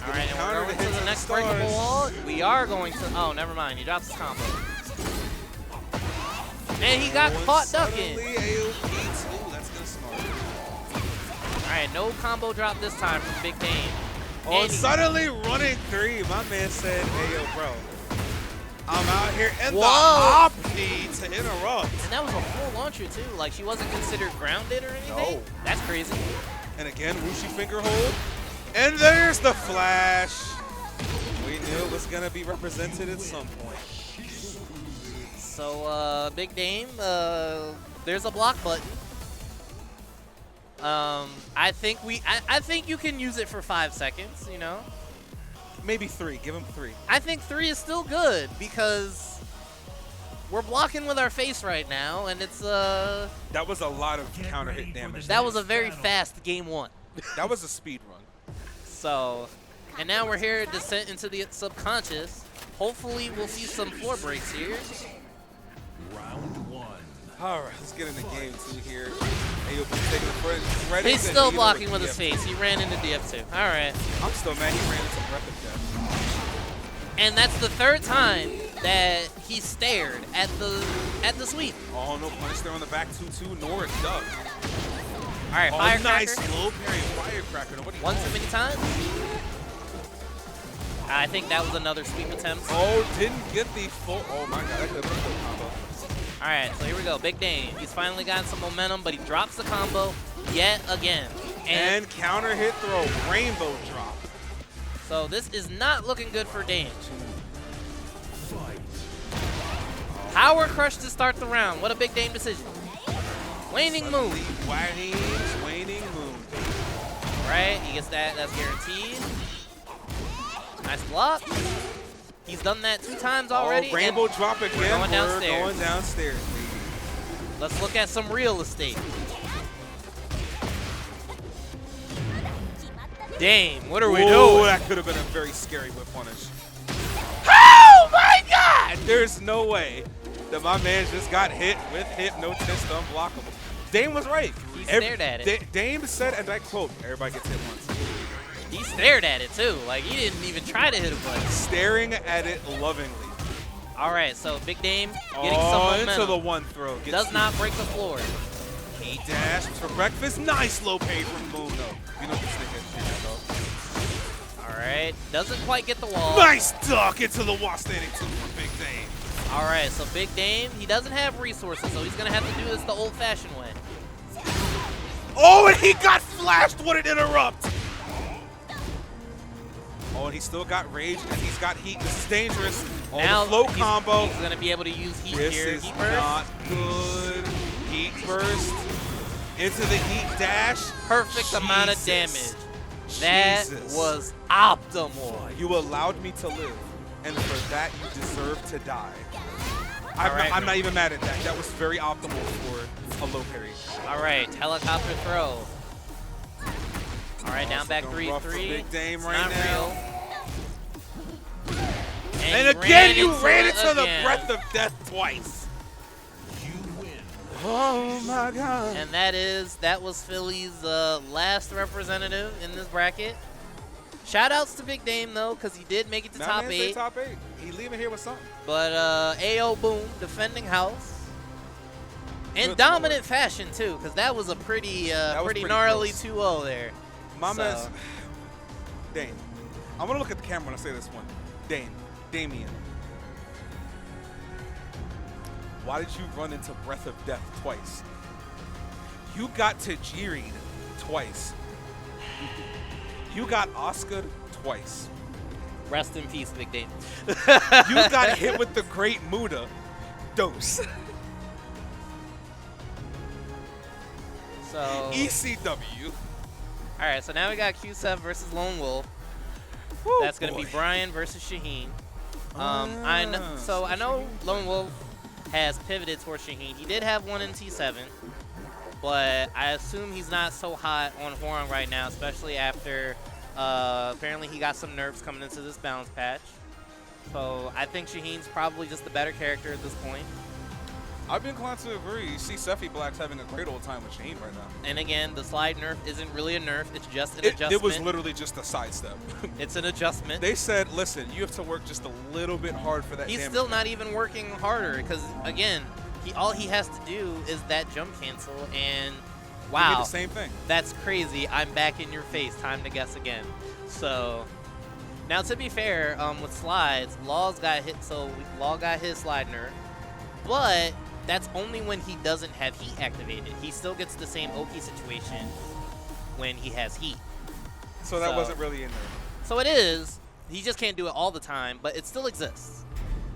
All right, and we're going to the next breakable wall. We are going to. Oh, never mind. He drops his combo. And he got caught ducking. Ooh, that's gonna smart. All right, no combo drop this time from Big Dame. Oh, And suddenly running 3. My man said, hey, yo, bro. I'm out here in the Whoa. Opti to interrupt. And that was a full launcher, too. Like, she wasn't considered grounded or anything. No. That's crazy. And again, Wushi finger hold. And there's the flash. We knew it was going to be represented at some point. So, Big Dame, there's a block button. I think you can use it for 5 seconds, you know? Maybe 3. Give him 3. I think 3 is still good because we're blocking with our face right now, and it's That was a lot of counter hit damage. that was a very fast game 1. That was a speed run. So, and now we're here, descent into the subconscious. Hopefully, we'll see some floor breaks here. Round 1. All right, let's get into game 2 here. Ayo taking the front. He's still blocking with his face. He ran into DF2. All right. I'm still mad he ran into breath of death. And that's the 3rd time that he stared at the sweep. Oh, no punish there on the back 2-2, nor a duck. All right, Oh, firecracker. nice low parry firecracker. Nobody One too many times. I think that was another sweep attempt. Oh, didn't get the full. Oh my god, that could have been a full combo. All right, so here we go. Big Dame. He's finally gotten some momentum, but he drops the combo yet again. And counter hit throw, rainbow drop. So this is not looking good for Dame. Power crush to start the round. What a Big Dame decision. Waning moon. Waning moon. Right, he gets that. That's guaranteed. Nice block. He's done that 2 times already. Oh, rainbow drop again. We're going downstairs. We're going downstairs, baby. Let's look at some real estate. Dame, what are we doing? That could have been a very scary whip punish. Oh my god! There's no way that my man just got hit with hypnotist unblockable. Dame was right. He stared at it. Dame said, and I quote, everybody gets hit once. He stared at it too. Like, he didn't even try to hit a button. Staring at it lovingly. All right, so Big Dame getting some momentum. Into the one throw. Does not break the floor. He dashed for breakfast. Nice low pay from Moon, though. You know this nigga though. All right, doesn't quite get the wall. Nice duck into the wall standing 2 for Big Dame. All right, so Big Dame, he doesn't have resources, so he's going to have to do this the old-fashioned way. Oh, and he got flashed. What an interrupt. Oh, and he still got rage, and he's got heat. This is dangerous. Oh, now the float combo. He's going to be able to use heat this here. Is heat burst. Not good. Heat burst into the heat dash. Perfect amount of damage. That was optimal. You allowed me to live, and for that you deserve to die. I'm not even mad at that. That was very optimal for a low parry. All right, helicopter throw. All right, down back 3-3. Big Dame it's right not now. Real. And again, you ran into the breath of death twice. You win. Oh my God. And that was Philly's last representative in this bracket. Shout outs to Big Dame though, because he did make it to top 8. Top 8. He leaving here with something. But AO Boom defending house. In dominant fashion too, because that was a pretty gnarly 2-0 there. Mama's Dame. I'm gonna look at the camera when I say this one. Damien. Why did you run into Breath of Death twice? You got to Jiri'd twice. You got Oscar twice. Rest in peace, Big Dame. You got hit with the Great Muda dose. So ECW. All right, so now we got Qsef versus Lone Wolf. Woo, that's going to be Bryan versus Shaheen. I know Lone Wolf has pivoted towards Shaheen. He did have one in T7, but I assume he's not so hot on Huron right now, especially after apparently he got some nerfs coming into this balance patch. So I think Shaheen's probably just the better character at this point. I've been inclined to agree. You see Sephi Black's having a great old time with Shaheen right now. And again, the slide nerf isn't really a nerf. It's just an adjustment. It was literally just a sidestep. It's an adjustment. They said, listen, you have to work just a little bit hard for that He's damage. still not even working harder because, again, all he has to do is that jump cancel, and wow. The same thing. That's crazy. I'm back in your face. Time to guess again. So, now to be fair, with slides, Law's got hit, so Law got his slide nerf, but that's only when he doesn't have heat activated. He still gets the same Oki situation when he has heat. So that wasn't really in there. So it is. He just can't do it all the time, but it still exists.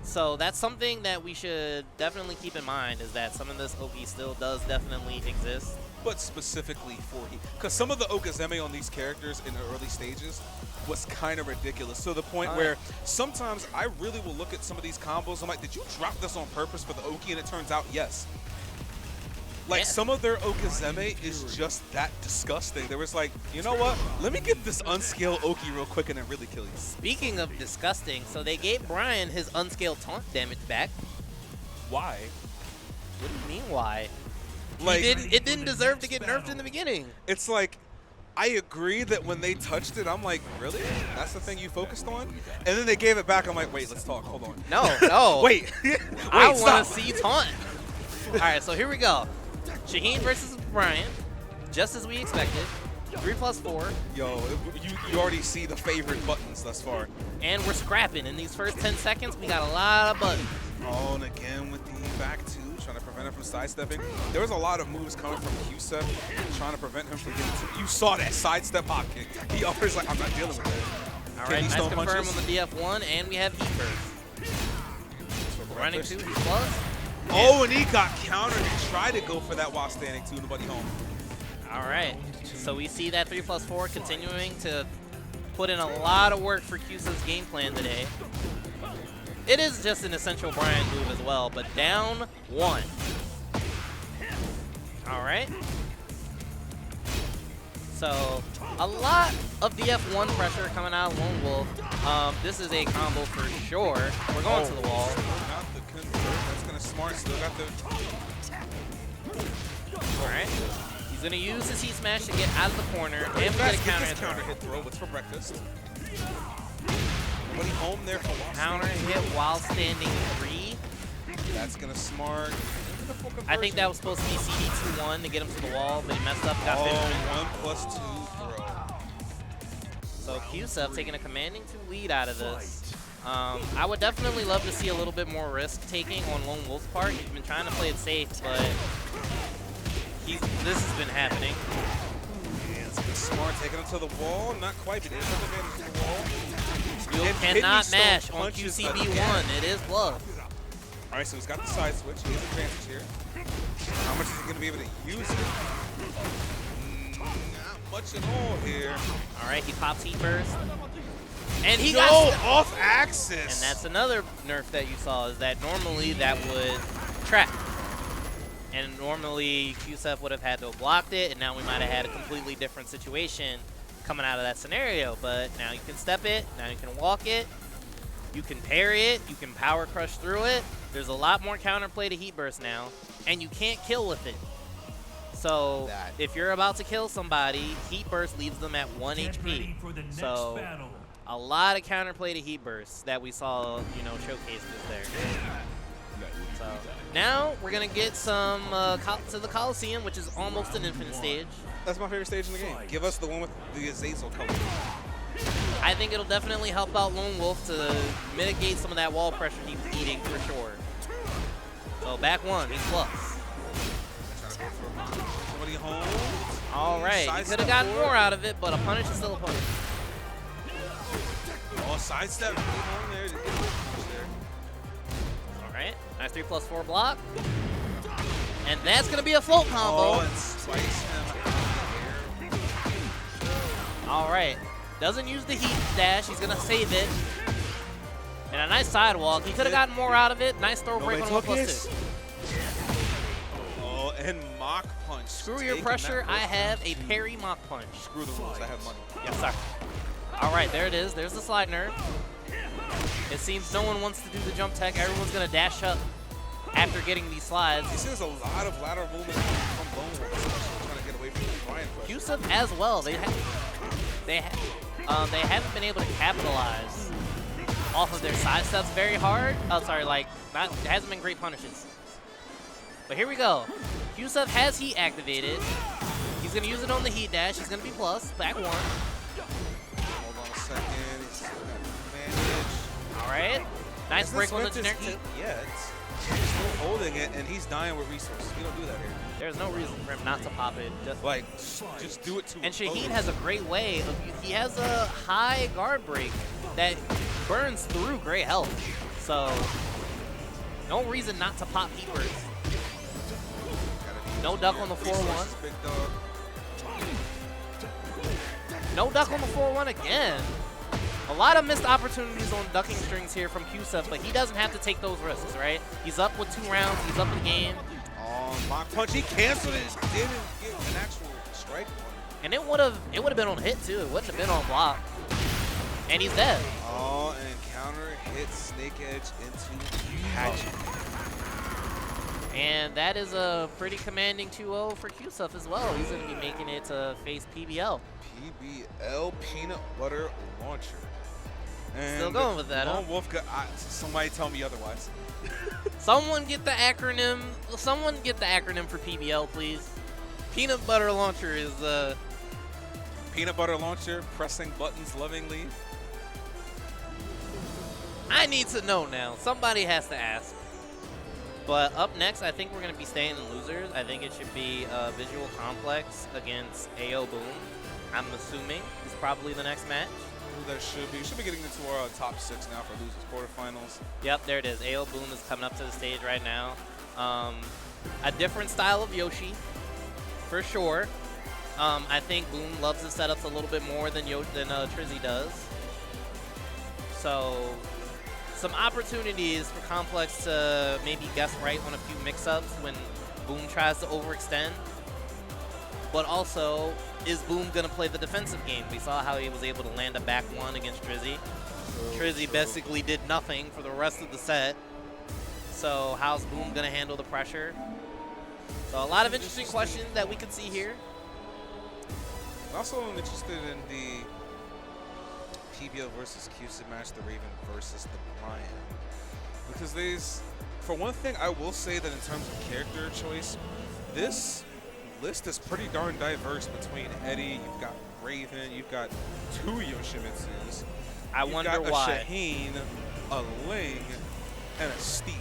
So that's something that we should definitely keep in mind, is that some of this Oki still does definitely exist. But specifically for heat. Because some of the Okazeme on these characters in the early stages was kind of ridiculous. To the point where sometimes I really will look at some of these combos. I'm like, did you drop this on purpose for the Oki? And it turns out, yes. Like, some of their Okazeme is just that disgusting. There was like, you know what? Let me get this unscaled Oki real quick and then really kill you. Speaking of disgusting, so they gave Bryan his unscaled taunt damage back. Why? What do you mean, why? Like, it didn't deserve to get nerfed in the beginning. It's like, I agree that when they touched it, I'm like, really? That's the thing you focused on? And then they gave it back. I'm like, wait, let's talk. Hold on. No. Wait. I want to see taunt. All right, so here we go. Shaheen versus Bryan, just as we expected. 3+4. Yo, you already see the favorite buttons thus far. And we're scrapping. In these first 10 seconds, we got a lot of buttons. Oh, and again with the back two, trying to prevent him from sidestepping. There was a lot of moves coming from Qsef, trying to prevent him from getting to. You saw that sidestep hop kick. He always like, I'm not dealing with that. All right, nice confirm on the DF1, and we have heat burst. Running 2, he's plus. Oh, and he got countered and tried to go for that while standing 2, nobody home. All right, so we see that 3+4 continuing to put in a lot of work for Qsef's game plan today. It is just an essential Bryan move as well, but down 1. All right. So a lot of DF1 pressure coming out of Lone Wolf. This is a combo for sure. We're going to the wall. Still got the convert. That's going to smart. Still got the... All right. He's going to use his heat smash to get out of the corner. And we get a counter hit throw. What's for breakfast? Nobody home there for while counter hit while standing 3. That's going to smart. I think that was supposed to be CD2-1 to get him to the wall, but he messed up. Got 1+2 throw. So Qsef taking a commanding 2 lead out of this. I would definitely love to see a little bit more risk-taking on Lone Wolf's part. He's been trying to play it safe, but this has been happening. And smart, taking him to the wall. Not quite, but he took advantage of the wall. You cannot mash on QCB1. It is bluff. All right, so he's got the side switch. He has advantage here. How much is he going to be able to use it? Not much at all here. All right, he pops Heat Burst. And he got off axis. And that's another nerf that you saw, is that normally that would trap. And normally Qsef would have had to have blocked it, and now we might have had a completely different situation coming out of that scenario. But now you can step it, now you can walk it, you can parry it, you can power crush through it. There's a lot more counterplay to Heat Burst now, and you can't kill with it. So if you're about to kill somebody, Heat Burst leaves them at 1 HP. So a lot of counterplay to Heat Burst that we saw, you know, showcased there. So now we're gonna get some to the Coliseum, which is almost an infinite stage. That's my favorite stage in the game. Give us the one with the Azazel color. I think it'll definitely help out Lone Wolf to mitigate some of that wall pressure he's eating for sure. So back one, he's plus. Somebody home. All right, he could have gotten more out of it, but a punish is still a punish. Oh, sidestep. Home there. All right, nice 3+4 block. And that's going to be a float combo. Oh, and slice him out of the air. All right. Doesn't use the heat dash. He's going to save it. And a nice sidewalk. He could have gotten more out of it. Nice throw break on 1+2. Oh, and mock punch. Screw your pressure. I have a parry mock punch. Screw the rules. I have money. Yes, sir. All right, there it is. There's the slide nerf. It seems no one wants to do the jump tech. Everyone's going to dash up after getting these slides. You see there's a lot of lateral movement from Lone Wolf, trying to get away from the Bryan pressure. Qsef as well. They haven't been able to capitalize off of their side steps very hard. Oh, sorry, like, it hasn't been great punishes. But here we go. Qsef has heat activated. He's going to use it on the heat dash. He's going to be plus. Back one. Hold on a second. He's got advantage. All right. Nice break on the generic too. Yeah, he's still holding it, and he's dying with resources. We don't do that here. There's no reason for him not to pop it. Just do it to him. And Shaheen has a great way of, he has a high guard break that burns through great health. So no reason not to pop heat burst. No duck on the 4-1. No duck on the 4-1 again. A lot of missed opportunities on ducking strings here from Qsef, but he doesn't have to take those risks, right? He's up with 2 rounds. He's up in the game. Oh, mock punch. He canceled it. Didn't get an actual strike on it. And it would have been on hit too. It wouldn't have been on block. And he's dead. Oh, and counter hit Snake Edge into Hatchet. And that is a pretty commanding 2-0 for Qsef as well. He's going to be making it to face PBL. PBL Peanut Butter Launcher. And still going with that, Lone Wolf got, somebody tell me otherwise. Someone get the acronym. Someone get the acronym for PBL, please. Peanut Butter Launcher is Peanut Butter Launcher, pressing buttons lovingly. I need to know now. Somebody has to ask. But up next, I think we're going to be staying in losers. I think it should be Visual Complex against AO Boom. I'm assuming is probably the next match. That should be. Should be getting into our top 6 now for losers quarterfinals. Yep, there it is. AO Boom is coming up to the stage right now. A different style of Yoshi, for sure. I think Boom loves his setups a little bit more than Trizzy does. So some opportunities for Complex to maybe guess right on a few mix-ups when Boom tries to overextend. But also, is Boom going to play the defensive game? We saw how he was able to land a back one against Trizzy. Trizzy basically did nothing for the rest of the set. So how's Boom going to handle the pressure? So a lot of interesting questions that we could see here. Also, I'm interested in the PBL versus Qsef match, the Raven versus the Bryan. Because for one thing, I will say that in terms of character choice, this list is pretty darn diverse between Eddy, you've got Raven, you've got 2 Yoshimitsus. I wonder why. Shaheen, a Ling, and a Steve.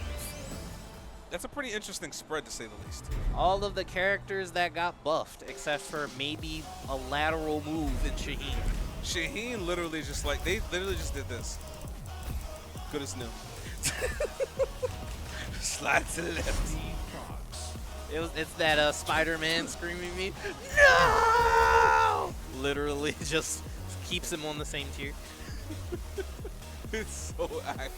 That's a pretty interesting spread, to say the least. All of the characters that got buffed, except for maybe a lateral move in Shaheen. Shaheen literally just like, they literally just did this. Good as new. Slide to the left. It's that Spider-Man screaming me, no! Literally just keeps him on the same tier. It's so accurate.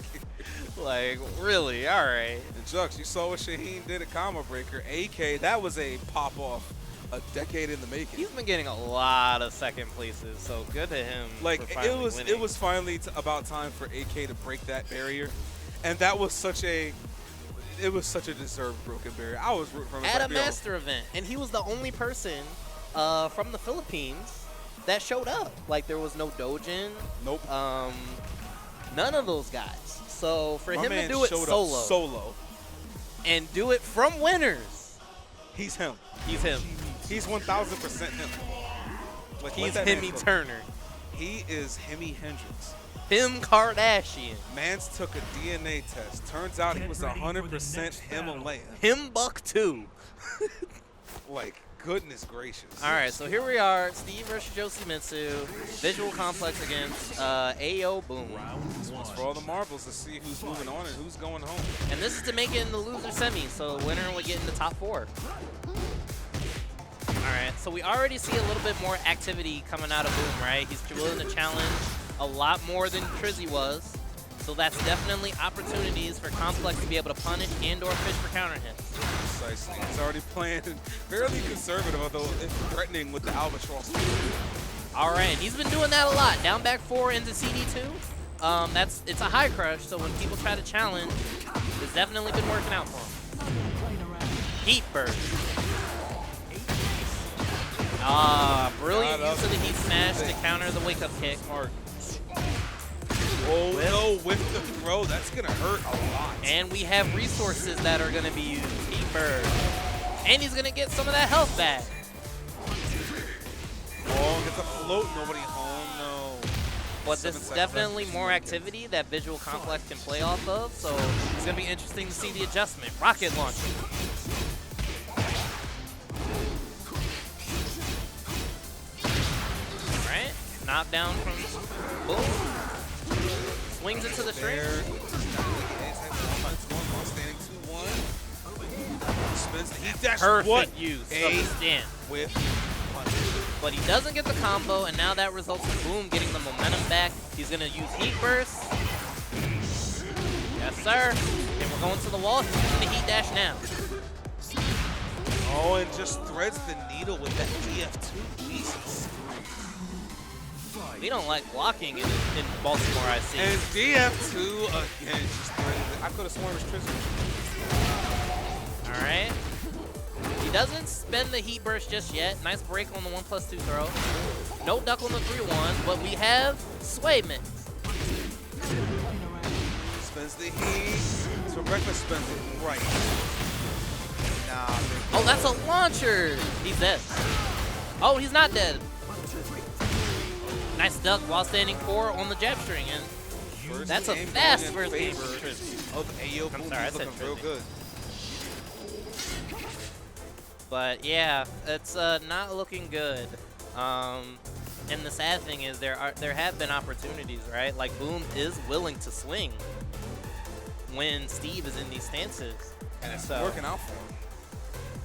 Like, really? All right. And Jux, you saw what Shaheen did at Combo Breaker. AK, that was a pop-off a decade in the making. He's been getting a lot of second places, so good to him. Like, for finally winning. it was finally about time for AK to break that barrier. And that was such a deserved broken barrier. I was rooting for him. At a master event, and he was the only person from the Philippines that showed up. Like, there was no Dojin. Nope. None of those guys. So for him to do it solo and do it from winners, he's him. He's him. He's 1,000% him. Like, he's Himmy Turner. He is Himmy Hendrix. Him Kardashian. Mans took a DNA test. Turns out he was 100% Himalayan. Him Buck too. Like, goodness gracious. All right, so here we are. Steve versus Yoshimitsu. Visual complex against AO Boom. This one's for all the marbles to see who's moving on and who's going home. And this is to make it in the loser semi, so the winner would get in the top 4. All right, so we already see a little bit more activity coming out of Boom, right? He's willing to challenge a lot more than Trizzy was. So that's definitely opportunities for Complex to be able to punish and/or fish for counter hits. Precisely. He's already playing fairly conservative, although threatening with the Albatross. All right, he's been doing that a lot. Down back 4 into CD2. It's a high crush, so when people try to challenge, it's definitely been working out for him. Heat burst. Brilliant use of the heat smash to counter the wake-up kick. Oh, no, with the throw, that's going to hurt a lot. And we have resources that are going to be used. Heat bird. And he's going to get some of that health back. Oh, gets a float, nobody home, no. But there's definitely more activity that Visual Complex can play off of, so it's going to be interesting to see the adjustment. Rocket launch. All right, knockdown from Boom. Swings into the string. Perfect use of the stand. But he doesn't get the combo, and now that results in Boom getting the momentum back. He's going to use Heat Burst. Yes, sir. And we're going to the wall. He's using the Heat Dash now. Oh, and just threads the needle with that DF2. Jesus. We don't like blocking in Baltimore, I see. And DF2 again, just threaded it. I could have sworn it was Trizzy. All right. He doesn't spend the Heat Burst just yet. Nice break on the 1+2 throw. No duck on the 3-1, but we have Sway Mix. Spends the heat. So Breakfast spends it right. Nah. Oh, that's a launcher. He's dead. Oh, he's not dead. Nice duck while standing 4 on the jab string, and that's a fast first game for Trizzy. Oh, the AO Boom is looking real good. But yeah, it's not looking good. And the sad thing is there have been opportunities, right? Like Boom is willing to swing when Steve is in these stances, and it's working out for him.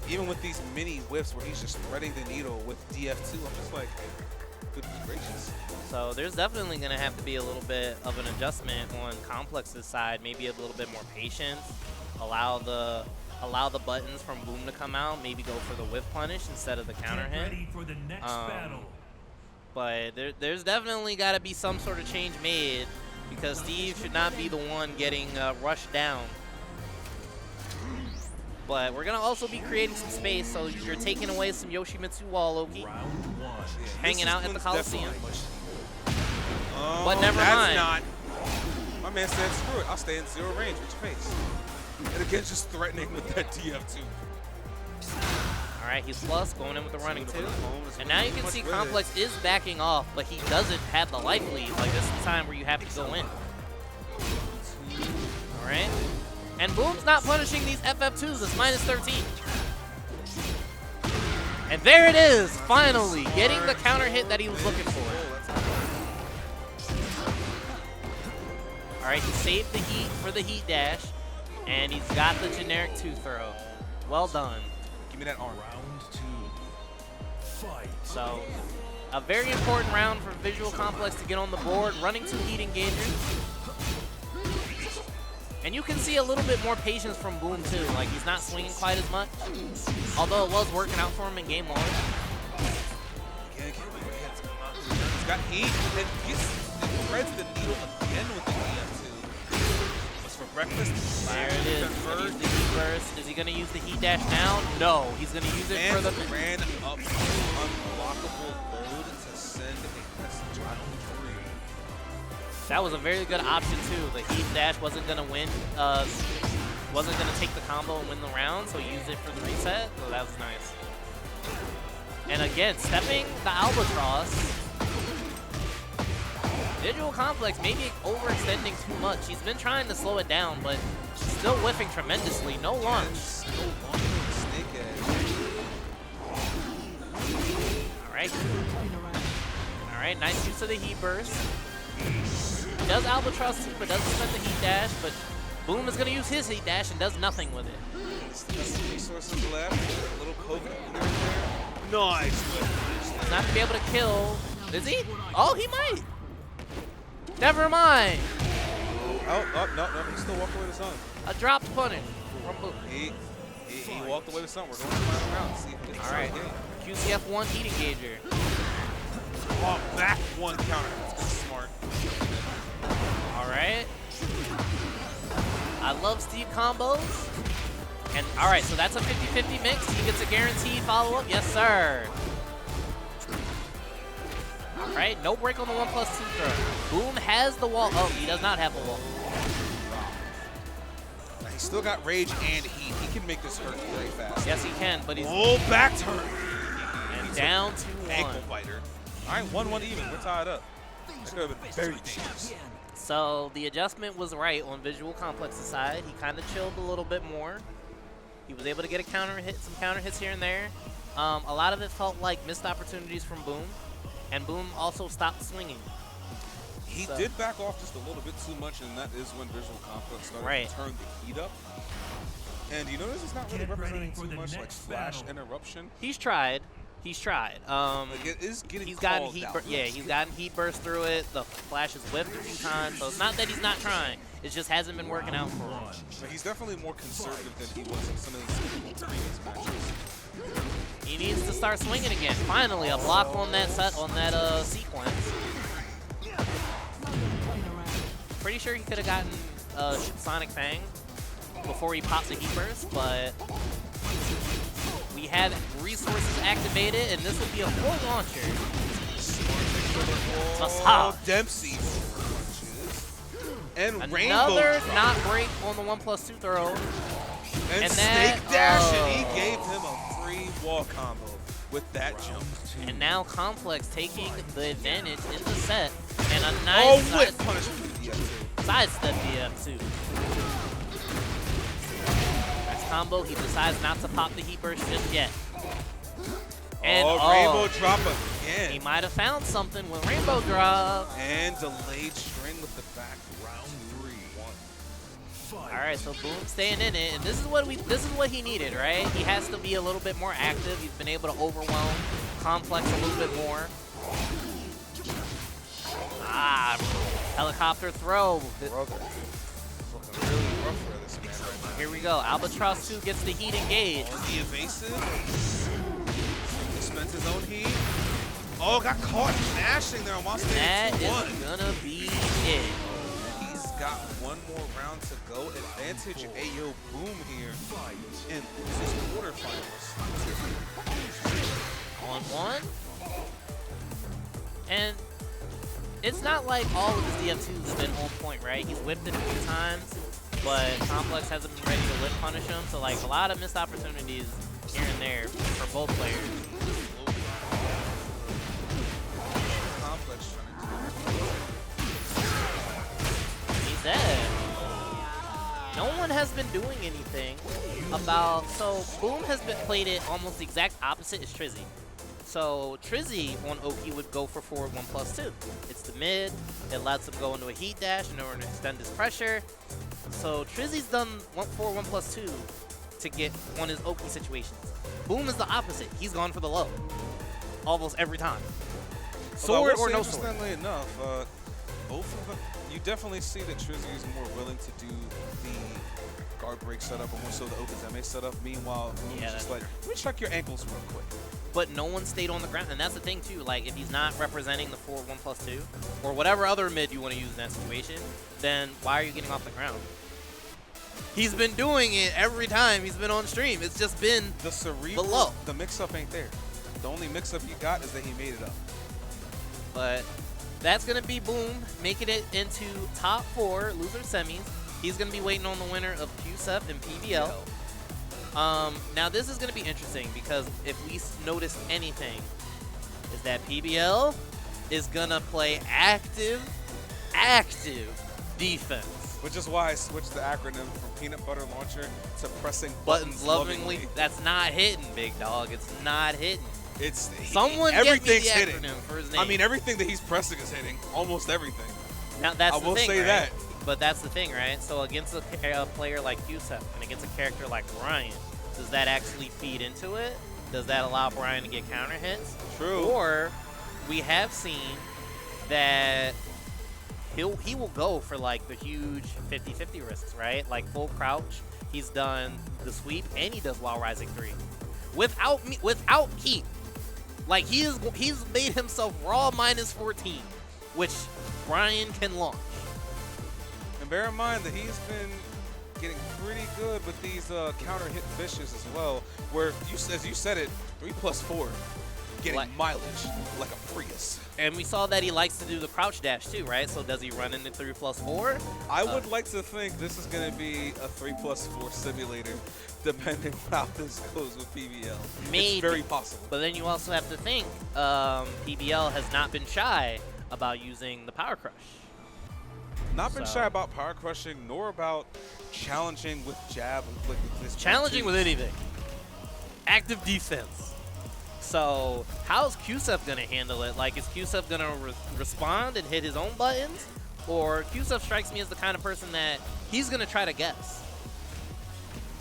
Even with these mini whiffs where he's just threading the needle with DF2, I'm just like, goodness gracious. So there's definitely going to have to be a little bit of an adjustment on Complex's side, maybe a little bit more patience, allow the buttons from Boom to come out, maybe go for the whiff punish instead of the counter hit. Ready for the next battle. But there's definitely got to be some sort of change made because Steve should not be the one getting rushed down. But we're going to also be creating some space, so you're taking away some Yoshimitsu wall Loki, hanging out at the Coliseum. Oh, but never mind. Not. My man said, screw it, I'll stay in 0 range with your face. And again, just threatening with that DF2. All right, he's plus, going in with the running 2. And now you can see Complex is backing off, but he doesn't have the life lead. Like, this is the time where you have to go in. All right. And Boom's not punishing these FF2s. It's minus 13. And there it is, finally, getting the counter hit that he was looking for. All right, he saved the heat for the heat dash, and he's got the generic 2 throw. Well done. Give me that arm. Round 2. Fight. So, a very important round for Visual Complex to get on the board, running 2 heat engagers. And you can see a little bit more patience from Boom too. Like, he's not swinging quite as much, although it was working out for him in game 1. He's got heat, and he threads the needle again with the EM2. What's for breakfast? There it is. Use the heat burst. Is he going to use the heat dash now? No, he's going to use it for the... ran up unblockable load to send a message on 3. That was a very good option too. The heat dash wasn't going to win, wasn't going to take the combo and win the round, so he used it for the reset, so that was nice. And again, stepping the Albatross. Visual Complex maybe overextending too much. He's been trying to slow it down, but still whiffing tremendously. No launch. All right, nice use of the heat burst. He does Albatross too, but doesn't spend the heat dash, but Boom is going to use his heat dash and does nothing with it. Some resources left, a little poke there. Nice. He's not going to be able to kill. Is he? Oh, he might. Never mind. Oh, no, he still walked away with something. A dropped punish from Boom. He walked away with something. We're going to the final round. See if he gets all right. Qsef 1 heat engager. Oh, back 1 counter. That's smart. All right. I love Steve combos. And all right, so that's a 50-50 mix. He gets a guaranteed follow-up. Yes, sir. All right, no break on the 1+2 throw. Boom has the wall. Oh, he does not have the wall. He's still got rage and heat. He can make this hurt very fast. Yes, he can, but he's... Oh, back turn. And down to 1. Ankle biter. All right, 1-1 even. We're tied up. That could have been very dangerous. So the adjustment was right on Visual Complex's side. He kind of chilled a little bit more. He was able to get a counter hit, some counter hits here and there. A lot of it felt like missed opportunities from Boom, and Boom also stopped swinging. He did back off just a little bit too much, and that is when Visual Complex started to turn the heat up. And you notice it's not really representing too much like flash interruption. He's tried. He's tried. Like it is getting he's gotten heat. He's gotten heat burst through it. The flash has whiffed a few times, so it's not that he's not trying. It just hasn't been working out for him. But he's definitely more conservative than he was in some of his previous matches. He needs to start swinging again. Finally, a block on that sequence. Pretty sure he could have gotten Sonic Fang before he popped the heat burst, but we have resources activated, and this will be a full launcher. Oh, Dempsey. And another not break on the 1+2 throw. And Snake Dash, and he gave him a free wall combo with that jump. And now Complex taking the advantage in the set. And a nice whip punishment with the DF2. Sidestep DF2. Next combo, he decides not to pop the heat burst just yet. And Rainbow drop again. He might have found something with Rainbow drop. And delayed string with the back. Round 3-1. All right, so Boom staying in it, and this is what he needed, right? He has to be a little bit more active. He's been able to overwhelm Complex a little bit more. Helicopter throw. Really rough for this man right now. Here we go. Albatross 2 gets the heat engaged. Oh, the evasive. He spent his own heat. Oh, got caught mashing there on Monster. That is gonna be it. He's got one more round to go. Advantage Ayo Boom here. And loses quarterfinals. On 1. And it's not like all of his DF2s have been on point, right? He's whipped it a few times, but Complex hasn't been ready to whip punish him. So like a lot of missed opportunities here and there for both players. Complex trying to He's dead. no one has been doing anything about. So Boom has been played it almost the exact opposite as Trizzy. So Trizzy on Oki would go for forward 1+2. It's the mid. It lets him go into a heat dash in order to extend his pressure. So Trizzy's done forward 1+2 to get on his Oki situations. Boom is the opposite. He's gone for the low almost every time. Sword or no sword. Interestingly enough, both of them, you definitely see that Trizzy is more willing to do the guard break setup or more so the Okazeme setup. Meanwhile, Boom is just like, let me check your ankles real quick. But no one stayed on the ground, and that's the thing too. Like, if he's not representing the forward 1+2 or whatever other mid you want to use in that situation, then why are you getting off the ground? He's been doing it every time he's been on stream. It's just been the cerebral, below. The mix-up ain't there. The only mix-up he got is that he made it up. But that's going to be Boom making it into top 4 loser semis. He's going to be waiting on the winner of Qsef and PBL. Now this is going to be interesting because if we notice anything, is that PBL is going to play active defense. Which is why I switched the acronym from peanut butter launcher to pressing buttons lovingly. That's not hitting, big dog. It's not hitting. It's someone everything's get me the hitting. acronym for his name. I mean, everything that he's pressing is hitting. Almost everything. Now that's I the will thing, say right? that. But that's the thing, right? So against a player like Qsef and against a character like Bryan, does that actually feed into it? Does that allow Bryan to get counter hits? True. Or we have seen that he will go for like the huge 50-50 risks, right? Like full crouch. He's done the sweep and he does while rising 3 without keep. Like he's made himself raw -14, which Bryan can launch. And bear in mind that he's been getting pretty good with these counter hit fishes as well, where as you said it, 3+4, getting mileage like a Prius. And we saw that he likes to do the crouch dash too, right? So does he run into 3+4? I would like to think this is going to be a 3+4 simulator, depending on how this goes with PBL. Maybe. It's very possible. But then you also have to think PBL has not been shy about using the power crush. Not been shy about power crushing, nor about challenging with jab. Challenging with anything. Active defense. So how's Qsef going to handle it? Like, is Qsef going to respond and hit his own buttons? Or Qsef strikes me as the kind of person that he's going to try to guess.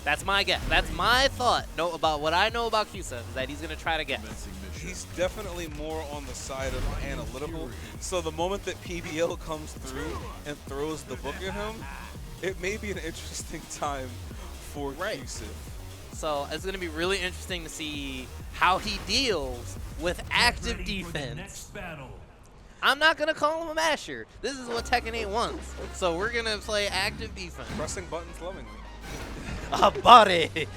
That's my guess. That's my thought about what I know about Qsef, is that he's going to try to guess. He's definitely more on the side of analytical. So the moment that PBL comes through and throws the book at him, it may be an interesting time for Qsef. So it's going to be really interesting to see how he deals with active defense. I'm not going to call him a masher. This is what Tekken 8 wants. So we're going to play active defense. Pressing buttons lovingly. Abare.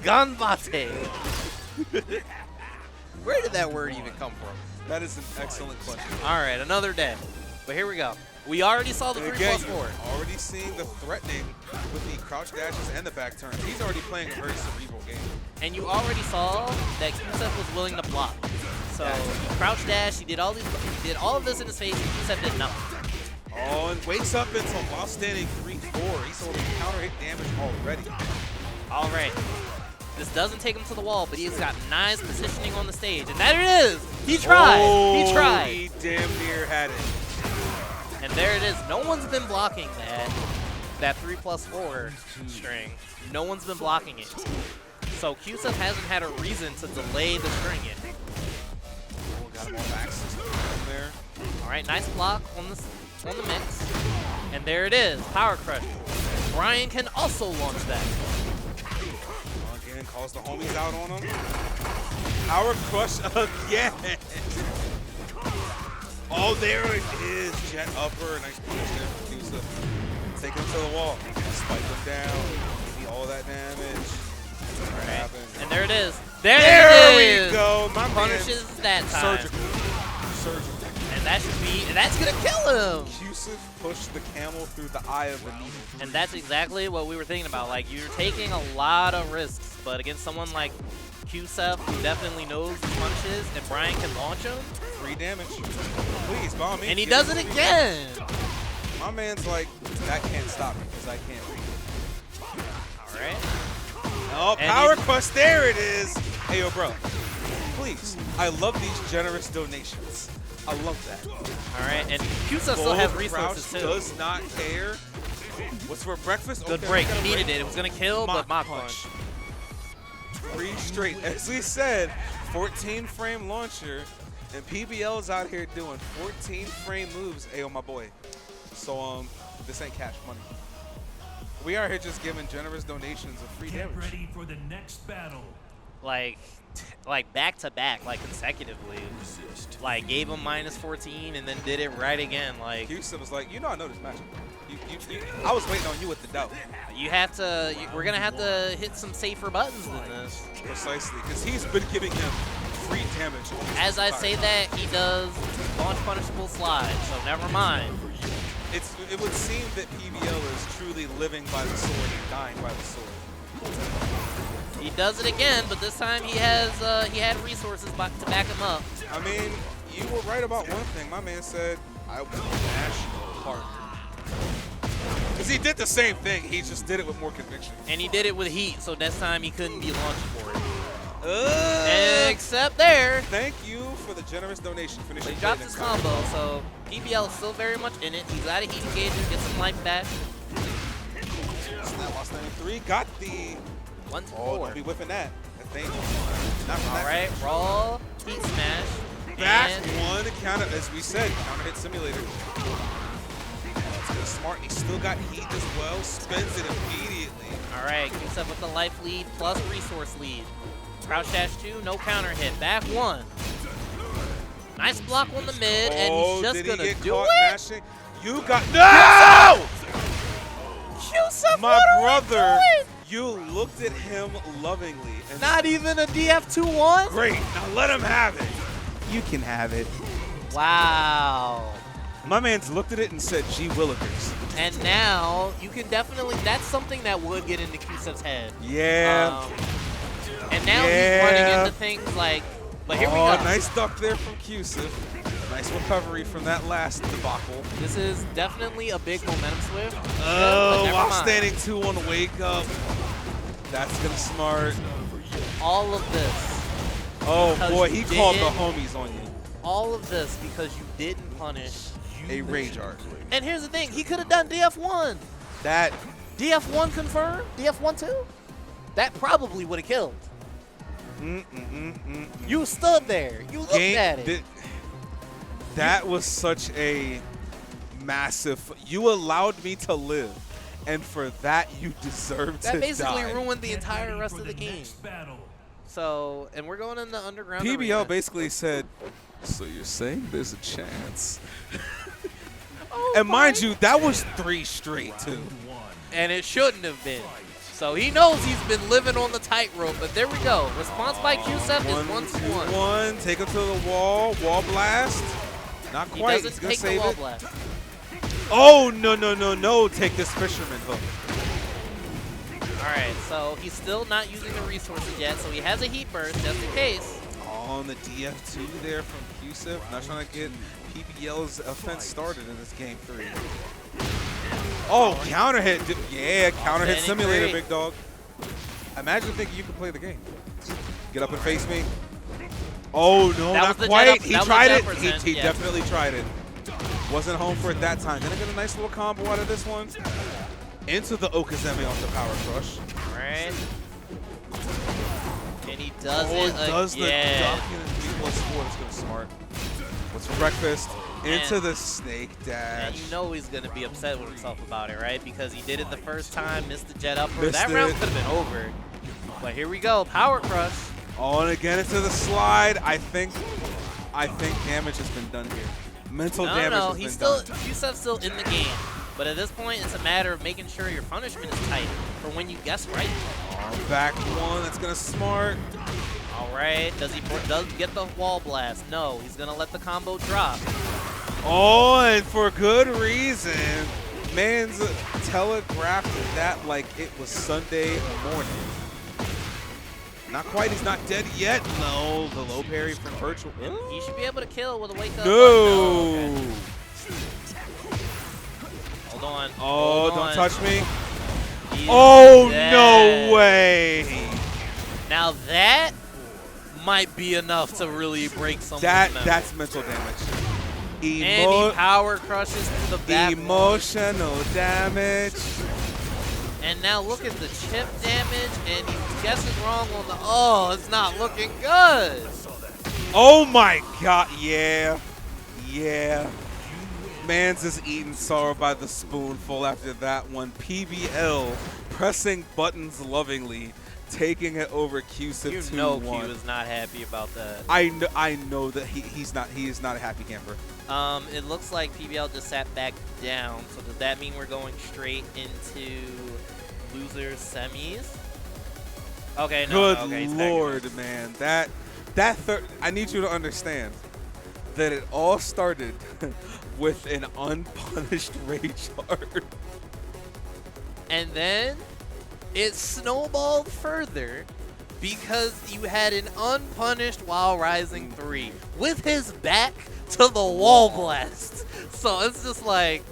Ganbate. Where did that word even come from? That is an excellent question. All right, another day. But here we go. We already saw the 3+4. Already seeing the threatening with the crouch dashes and the back turns. He's already playing a very cerebral game. And you already saw that Qsef was willing to block. So he crouch dash, he did all of this in his face, and Qsef did nothing. Oh, and wakes up until while standing 3-4. He's holding counter hit damage already. All right. This doesn't take him to the wall, but he's got nice positioning on the stage. And there it is. He tried. Oh, he tried. He damn near had it. And there it is. No one's been blocking that 3+4 string. No one's been blocking it. So Qsef hasn't had a reason to delay the string yet. Oh, got him all back system there. All right, nice block on the mix. And there it is. Power crush. Bryan can also launch that. Again, calls the homies out on him. Power crush again. Oh, there it is. Jet upper. Nice punish there for Qsef. Take him to the wall. Spike him down. Give me all that damage. All right. Happen. And there it is. There it is. We go. My punishes that time. Surgical. And that's gonna kill him. Qsef pushed the camel through the eye of the needle. And that's exactly what we were thinking about. Like, you're taking a lot of risks, but against someone like Qsef, who definitely knows the punches, and Bryan can launch him. 3 damage. Please, bomb me. And he does it again. my man's like, that can't stop me because I can't read. All right. Oh, Power Crush, there it is. Hey, yo, bro, please. I love these generous donations. I love that. All right, and Qsef still has resources too. Does not care. What's for breakfast? Good break. He needed it. It was going to kill, but Mach Punch. 3 straight. As we said, 14-frame launcher, and PBL's out here doing 14-frame moves. Ayo, my boy. So, this ain't cash money. We are here just giving generous donations of free damage. Get ready for the next battle. Like back to back, like consecutively. Like gave him -14 and then did it right again. Like Qsef was like, I know this matchup. I was waiting on you with the doubt. You have to. We're gonna have to hit some safer buttons than this. Precisely, because he's been giving him free damage. As I say that, he does launch punishable slide. So never mind. It would seem that PBL is truly living by the sword and dying by the sword. He does it again, but this time he had resources to back him up. I mean, you were right about one thing. My man said, I will mash harder. Because he did the same thing. He just did it with more conviction. And he did it with heat, so next time he couldn't be launched for it. Except there. Thank you for the generous donation. But he drops his combo, so PBL is still very much in it. He's got a heat engager, gets some life back. Snap while standing 3. Got the 1 to 4. Don't be whipping that. All right, raw heat smash. Back one counter, as we said, counter hit simulator. That's smart. He still got heat as well. Spends it immediately. All right, Qsef with the life lead plus resource lead. Crouch dash 2, no counter hit. Back 1. Nice block on the mid, and he's just gonna do it. Mashing? You got no! Qsef, my brother. You looked at him lovingly. And not even a DF2-1? Great. Now let him have it. You can have it. Wow. My man's looked at it and said, gee willikers. And now you can definitely, that's something that would get into Qsef's head. Yeah. And now he's running into things like, but here we go. Nice duck there from Qsef. Nice recovery from that last debacle. This is definitely a big momentum swift. Oh, while standing 2 on the wake up. That's gonna smart. All of this. Oh boy, he called the homies on you. All of this because you didn't punish a rage art. And here's the thing, he could have done DF1. That DF1 confirmed, DF1 too. That probably would have killed. You stood there. You looked at it. That was such a massive. You allowed me to live, and for that you deserve to die. That basically ruined the entire rest of the game. So, and we're going in the underground. PBL basically said, "So you're saying there's a chance?" And mind you, that was 3 straight too, and it shouldn't have been. So he knows he's been living on the tightrope, but there we go. Response by Qsef is 1-1. Take him to the wall. Wall blast. Not quite. He doesn't take the wall blast. Oh, no. Take this fisherman hook. All right, so he's still not using the resources yet, so he has a heat burst just in case. On the DF2 there from Qsef. Not trying to get PBL's offense started in this game 3. Oh, counter hit. Yeah, counter hit simulator, big dog. Imagine thinking you can play the game. Get up and face me. Oh, no, not quite. He tried it. He definitely tried it. Wasn't home for it that time. Gonna get a nice little combo out of this one. Into the Okazeme off the Power Crush. All right. And he does it does again. The duck and B+4. That's gonna smart. What's for breakfast? Into the snake dash. And you know he's going to be upset with himself about it, right? Because he did it the first time, missed the jet up. That round could have been over. But here we go, Power Crush. Oh, and again into the slide. I think damage has been done here. Mental damage has been done. Qsef's still in the game. But at this point, it's a matter of making sure your punishment is tight for when you guess right. Back 1, that's going to smart. All right, does he get the wall blast? No, he's going to let the combo drop. Oh, and for good reason. Man's telegraphed that like it was Sunday morning. Not quite, he's not dead yet. No, the low parry from Virtual. He should be able to kill with a wake up. No. Okay. on. Oh, don't touch me. He's Oh, dead. no way. Now that might be enough to really break someone's memory. That's mental damage. And he power crushes through the back. Emotional damage. And now look at the chip damage, and he guesses wrong on the. Oh, it's not looking good. Oh my God! Yeah, yeah. Man's is eating sorrow by the spoonful after that one. PBL pressing buttons lovingly, taking it over Qsef 2-1. You know Q is not happy about that. I know that he is not a happy camper. It looks like PBL just sat back down. So does that mean we're going straight into losers semis? Okay, no. Good okay, Lord, man. That third. I need you to understand that it all started with an unpunished rage heart. And then it snowballed further because you had an unpunished While Rising 3 with his back to the wall blast. So it's just like,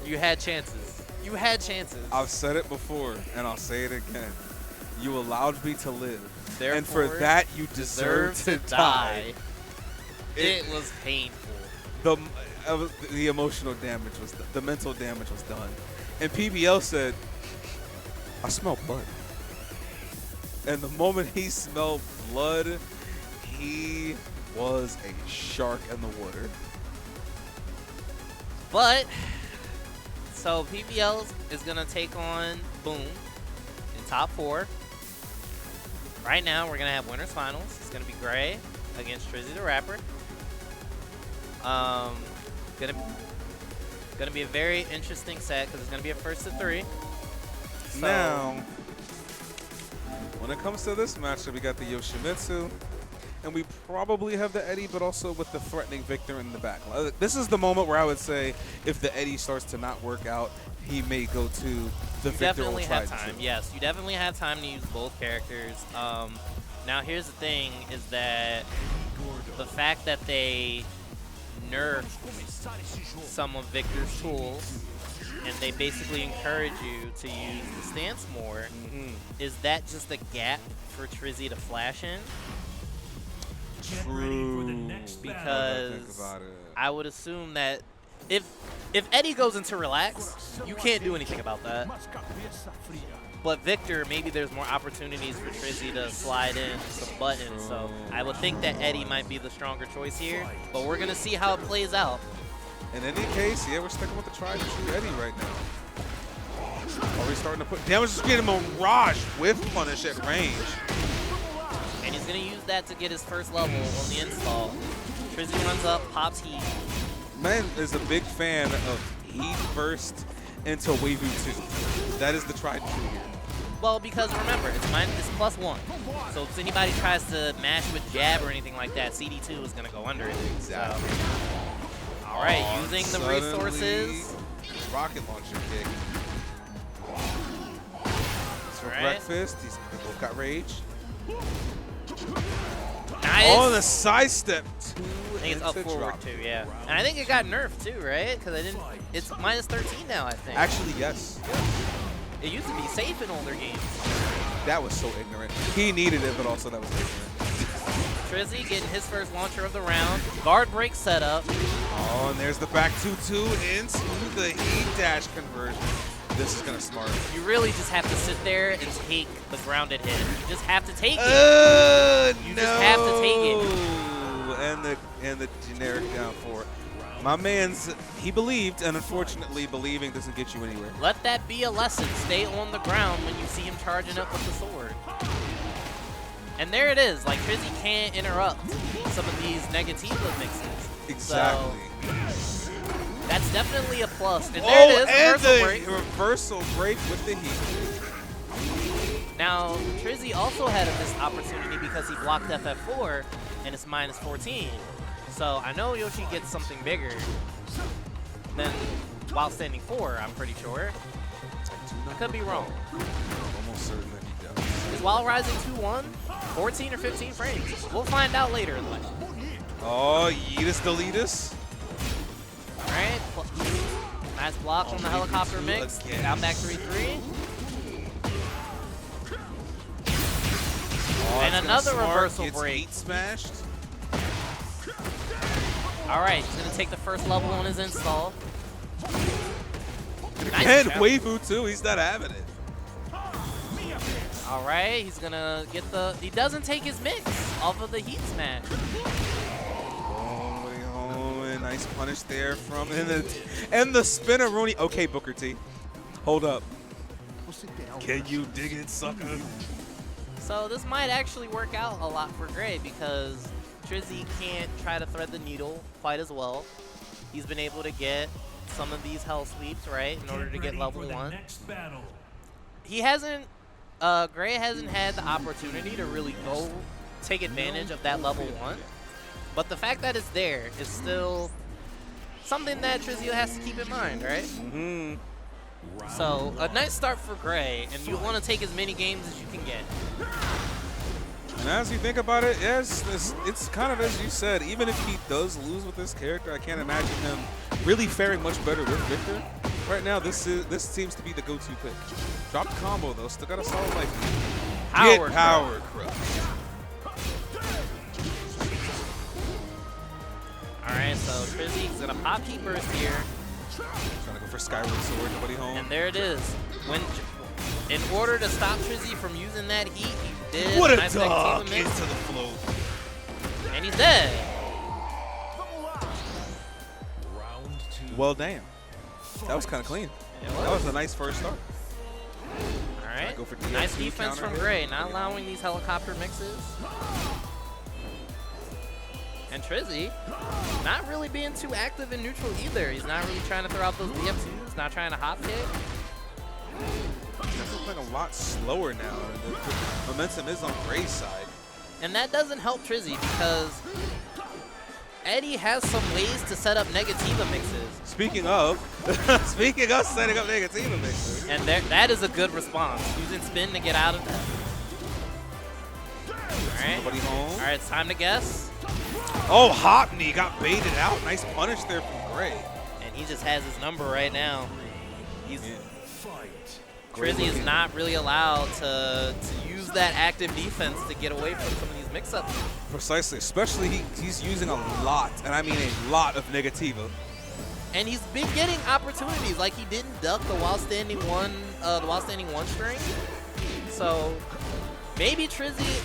you had chances. You had chances. I've said it before, and I'll say it again. You allowed me to live. Therefore, and for that, you deserve to die. It was painful. The emotional damage was, the mental damage was done. And PBL said, I smell blood. And the moment he smelled blood, he was a shark in the water. But, so PBL is going to take on Boom in top 4. Right now, we're going to have winners finals. It's going to be Gray against TrizzyTheRapper. Gonna be a very interesting set because it's gonna be a first to 3. So now, when it comes to this matchup, we got the Yoshimitsu, and we probably have the Eddy, but also with the threatening Victor in the back. This is the moment where I would say if the Eddy starts to not work out, he may go to the Victor. You definitely have time. Yes, you definitely have time to use both characters. Now, here's the thing: is that the fact that they nerfed some of Victor's tools, and they basically encourage you to use the stance more. Is that just a gap for Trizzy to flash in? True. Because I would assume that if Eddy goes into relax, you can't do anything about that. But Victor, maybe there's more opportunities for Trizzy to slide in some buttons. So I would think that Eddy might be the stronger choice here. But we're going to see how it plays out. In any case, yeah, we're sticking with the tried and true Eddy right now. Are we starting to put damage? Just get him a Mirage with punish at range. And he's going to use that to get his first level on the install. Trizzy runs up, pops heat. Man is a big fan of heat first into wave 2. That is the tried and true here. Well, because remember, it's +1. So if anybody tries to mash with jab or anything like that, CD2 is going to go under it. Exactly. So, all right, using the resources. Rocket launcher kick. For breakfast, they both got rage. Nice. Oh, the sidestep. I think it's up forward too, yeah. And I think it got nerfed too, right? Because I didn't. It's -13 now, I think. Actually, yes. It used to be safe in older games. That was so ignorant. He needed it, but also that was ignorant. Trizzy getting his first launcher of the round. Guard break setup. Oh, and there's the back 2-2 into the E-dash conversion. This is gonna smart. You really just have to sit there and take the grounded hit. You just have to take it. You just have to take it. And the generic down 4. My man's, he believed, and unfortunately believing doesn't get you anywhere. Let that be a lesson. Stay on the ground when you see him charging up with the sword. And there it is. Like, Trizzy can't interrupt some of these Negativa mixes. Exactly. So, that's definitely a plus. And there it is, and reversal break. Reversal break with the heat. Now, Trizzy also had a missed opportunity because he blocked FF4, and it's -14. So I know Yoshi gets something bigger than while standing 4, I'm pretty sure. I could be wrong. I'm almost certain that he does. Is While Rising 2-1? 14 or 15 frames? We'll find out later in life. Oh, Yeetus deletus. Alright. Nice block on the helicopter mix. Out back 3-3. And another reversal break. Smashed. All right, he's gonna take the first level on his install. And Weifu too, he's not having it. All right, he's gonna get the, he doesn't take his mix off of the heat smash. Oh, and nice punish there from, and the spinneroonie. Okay, Booker T, hold up. Can you dig it, sucker? So this might actually work out a lot for Gray because Trizzy can't try to thread the needle quite as well. He's been able to get some of these hell sweeps, right, in order to get level 1. He hasn't, Gray hasn't had the opportunity to really go take advantage of that level 1. But the fact that it's there is still something that Trizzy has to keep in mind, right? Mm-hmm. So a nice start for Gray, and you want to take as many games as you can get. And as you think about it, yes, it's kind of as you said. Even if he does lose with this character, I can't imagine him really faring much better with Victor. Right now, this seems to be the go-to pick. Drop the combo though, still got a solid life. Power crush. All right, so Trizzy's gonna pop Heat Burst here. Trying to go for Skyward Sword, nobody home. And there it is. In order to stop Trizzy from using that heat, he did what a nice dog into the float. And he's dead. Well, damn. That was kind of clean. That was a nice first start. All right. Go for nice defense from Gray, not allowing these helicopter mixes. And Trizzy not really being too active in neutral either. He's not really trying to throw out those DF2s, not trying to hop kick. It's looking a lot slower now. The momentum is on Gray's side. And that doesn't help Trizzy because Eddy has some ways to set up Negativa mixes. Speaking of setting up Negativa mixes. And that is a good response. Using spin to get out of that. All right. Nobody home. All right, it's time to guess. Oh, Hopney got baited out. Nice punish there from Gray. And he just has his number right now. Trizzy is not really allowed to use that active defense to get away from some of these mix-ups. Precisely, especially he's using a lot, and I mean a lot of Negativa. And he's been getting opportunities, like he didn't duck the while standing one string. So maybe Trizzy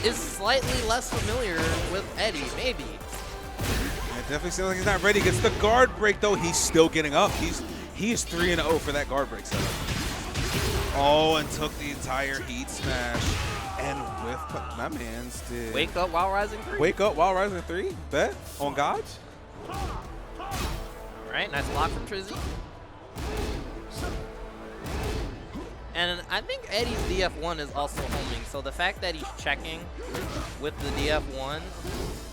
is slightly less familiar with Eddy, maybe. It definitely seems like he's not ready. Gets the guard break though. He's still getting up. He is 3-0 for that guard break setup. Oh, and took the entire heat smash. And whiff, my man's did. Wake up while rising 3. Wake up while rising 3? Bet? On God? All right, nice block from Trizzy. And I think Eddy's DF1 is also homing, so the fact that he's checking with the DF1,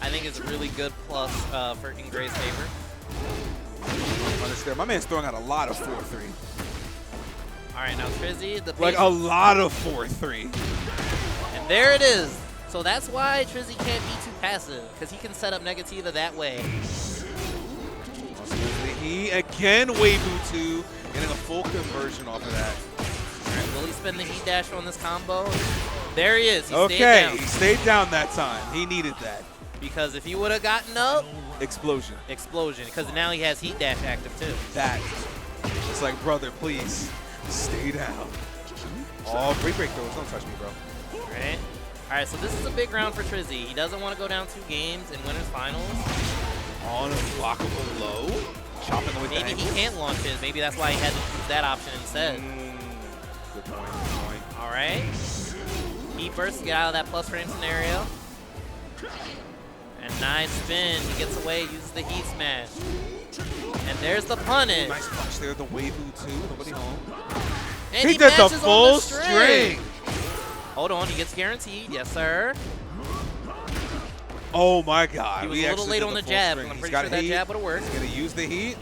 I think is a really good plus for in Gray's favor. My man's throwing out a lot of 4-3. All right, now Trizzy, like a lot of 4-3. And there it is. So that's why Trizzy can't be too passive, because he can set up Negativa that way. He again Weifu 2, getting a full conversion off of that. All right, will he spend the heat dash on this combo? There he is. He stayed down. He stayed down that time. He needed that. Because if he would have gotten up, explosion, because now he has heat dash active too. That. It's like, brother, please. Stay down. Oh, break throws. Don't touch me, bro. All right, so this is a big round for Trizzy. He doesn't want to go down 2 games in winners finals. On a blockable low. Chopping away. Maybe he can't launch his. Maybe that's why he had to choose that option instead. Good point. All right. Heat burst to get out of that plus frame scenario. And nice spin. He gets away, uses the heat smash. And there's the punish. Nice punch there, the Weifu too. Nobody home. And he did the full on the string. Hold on, he gets guaranteed. Yes, sir. Oh my God. He was a little late on the jab, and I'm pretty sure that jab would have worked. He's going to use the heat.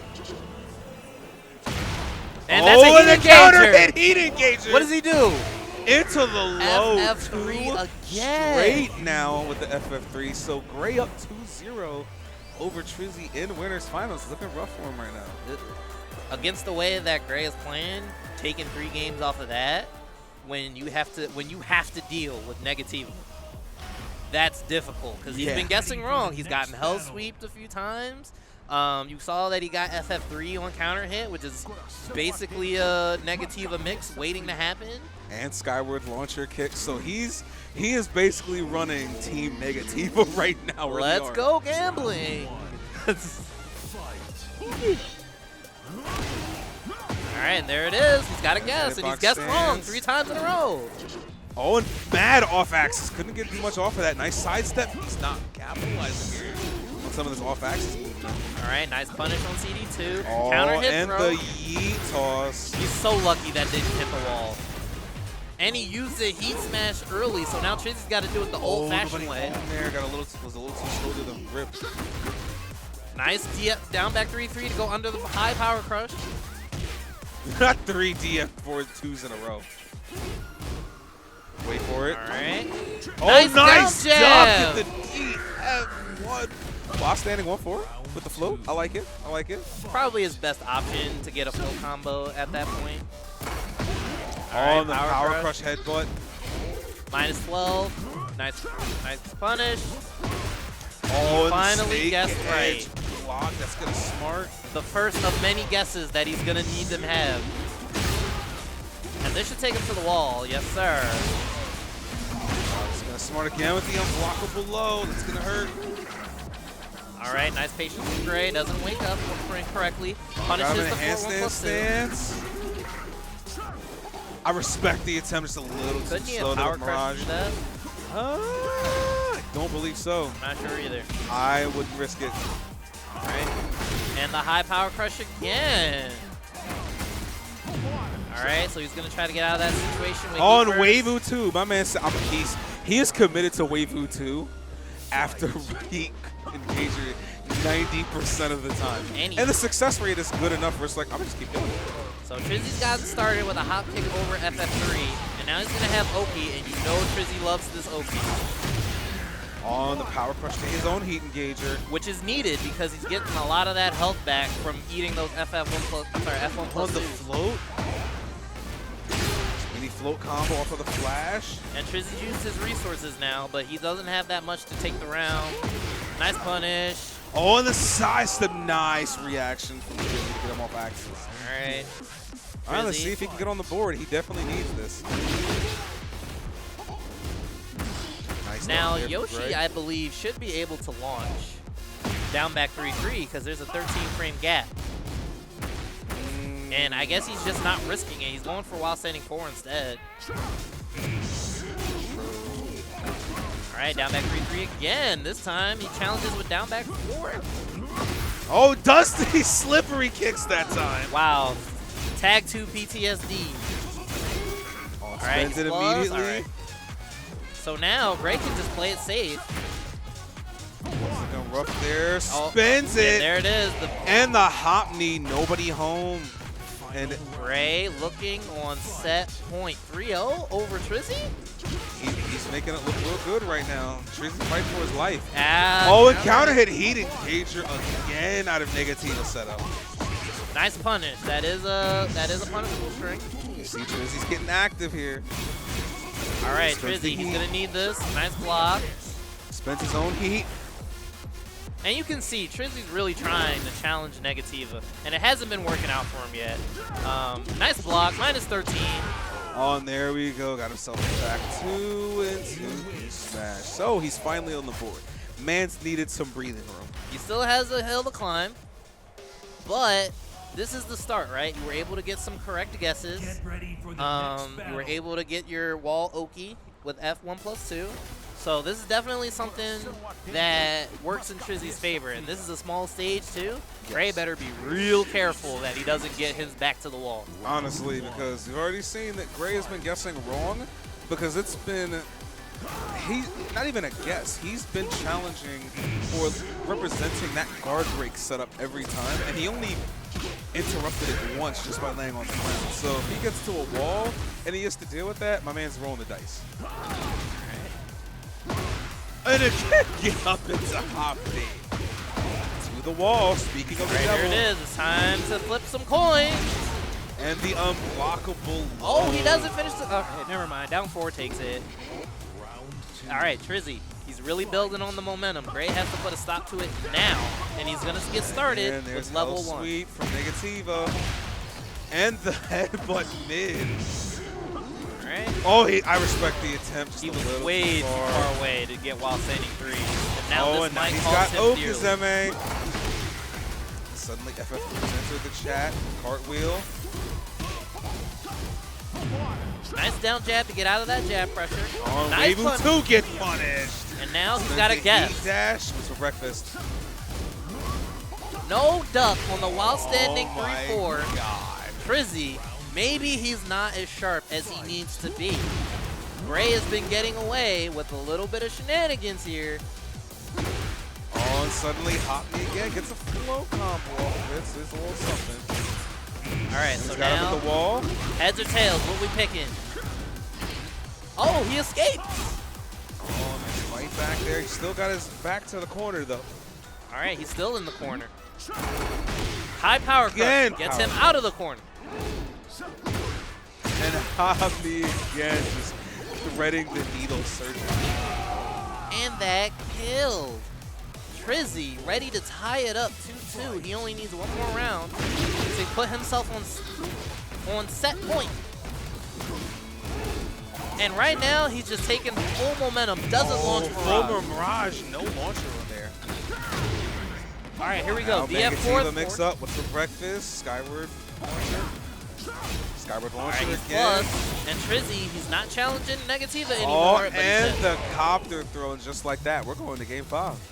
And that's a heat counter heat engager. What does he do? Into the low. FF3 again. Straight now with the FF3. So Gray up 2-0 over Trizzy in winners finals. Looking rough for him right now. against the way that Gray is playing, taking 3 games off of that, when you have to deal with negativity, that's difficult because he's been guessing wrong. He's gotten hell sweeped a few times. You saw that he got FF3 on counter hit, which is basically a Negativa mix waiting to happen. And skyward launcher kick. So he is basically running Team Negativa right now. Let's go gambling. All right, and there it is. He's got a guess, and he's guessed wrong 3 times in a row. Oh, and bad off axis. Couldn't get too much off of that. Nice sidestep. He's not capitalizing here on some of this off axis movement. All right, nice punish on CD2. Oh, Counter hit and throw. the yeet toss. He's so lucky that didn't hit the wall. And he used the heat smash early, so now Trizzy's got to do it the old-fashioned way. There, was a little too slow to the rip. Nice down back 3-3 to go under the high power crush. Not 3 DF4-2s in a row. Wait for it. All right. Oh, nice jab. duck at the DF1. While standing 1-4 with the float. I like it. I like it. Probably his best option to get a full combo at that point. On the power crush headbutt. -12. Nice punish. Oh, finally guessed right. Block. That's gonna smart. The first of many guesses that he's gonna need them have. And this should take him to the wall. Yes, sir. He's gonna smart again with the unblockable low. That's gonna hurt. All right, nice patience with Gray. Doesn't wake up correctly. Punishes the 4-1+2. Stance. I respect the attempt. Just a little too slow to the Mirage. I don't believe so. I'm not sure either. I wouldn't risk it. All right. And the high power crush again. All right, so he's going to try to get out of that situation. On Waifu 2. My man said he is committed to Waifu 2 after he engaged it 90% of the time. And the success rate is good enough where it's like, I'm going to just keep doing it. So Trizzy's gotten started with a hop kick over FF3, and now he's going to have Oki, and you know Trizzy loves this Oki. On the power crush to his own heat engager. Which is needed because he's getting a lot of that health back from eating those F1+2. On the float. Mini float combo off of the flash. And Trizzy used his resources now, but he doesn't have that much to take the round. Nice punish. Oh, and the side step. Nice reaction from Trizzy to get him off axis. All right. All right, let's see if he can get on the board. He definitely needs this. Nice. Now, Yoshi, I believe, should be able to launch down back 3-3 because there's a 13-frame gap. And I guess he's just not risking it. He's going for while standing 4 instead. All right, down back 3-3 again. This time, he challenges with down back 4. Oh, Dusty slippery kicks that time. Wow. Tag 2 PTSD. All right, it immediately. All right. So now, Gray can just play it safe. Looking rough there. Spins it. There it is. And the hop knee. Nobody home. And Gray looking on set point 3-0 over Trizzy. He's making it look real good right now. Trizzy fighting for his life. Oh, and counter hit heat engager again out of Negativa setup. Nice punish. That is a punishable string. You see Trizzy's getting active here. All right, Trizzy, he's gonna need this. Nice block. Spent his own heat. And you can see Trizzy's really trying to challenge Negativa, and it hasn't been working out for him yet. Nice block, -13. Oh, and there we go. Got himself back 2 into smash. So he's finally on the board. Man's needed some breathing room. He still has a hill to climb, but this is the start, right? You were able to get some correct guesses. You were able to get your wall Oki with F1+2. So this is definitely something that works in Trizzy's favor. And this is a small stage too. Gray better be real careful that he doesn't get his back to the wall. Honestly, because you've already seen that Gray has been guessing wrong because it's been, not even a guess. He's been challenging or representing that guard break setup every time. And he only interrupted it once just by laying on the ground. So if he gets to a wall and he has to deal with that, my man's rolling the dice. And again, get up into hop D. To the wall, speaking of the devil. There it is. It's time to flip some coins. And the unblockable. Oh, he doesn't finish the. Okay, never mind. Down 4 takes it. All right, Trizzy. He's really building on the momentum. Gray has to put a stop to it now, and he's gonna get started with level 1. Sweep from Negativa, and the headbutt mid. All right. Oh, I respect the attempt. Just he was a way too far away to get while standing 3. And now this might cost him dearly. Okazeme. Suddenly, FF entered the chat. Cartwheel. Nice down jab to get out of that jab pressure. Oh, nice able to get punished. And now he's got to guess. Dash was for breakfast. No duck on the while standing 3-4. God. Trizzy, maybe he's not as sharp as he needs to be. Gray has been getting away with a little bit of shenanigans here. Oh, and suddenly Hopney again gets a flow combo off of it. So it's a little something. All right, so got now him at the wall. Heads or tails, what we picking? Oh, he escaped. Oh, nice fight back there. He still got his back to the corner, though. All right, he's still in the corner. High power crush gets him out of the corner. And Hopney again just threading the needle surgery. And that killed. Trizzy ready to tie it up 2-2. He only needs one more round to put himself on set point. And right now, he's just taking full momentum. Doesn't launch Mirage. Full Mirage, no launcher on there. All right, here we go. DF4 the mix up. What's for breakfast? Skyward launcher. Skyward launcher again. Plus, and Trizzy, he's not challenging Negativa anymore. Oh, and the copter thrown just like that. We're going to game 5.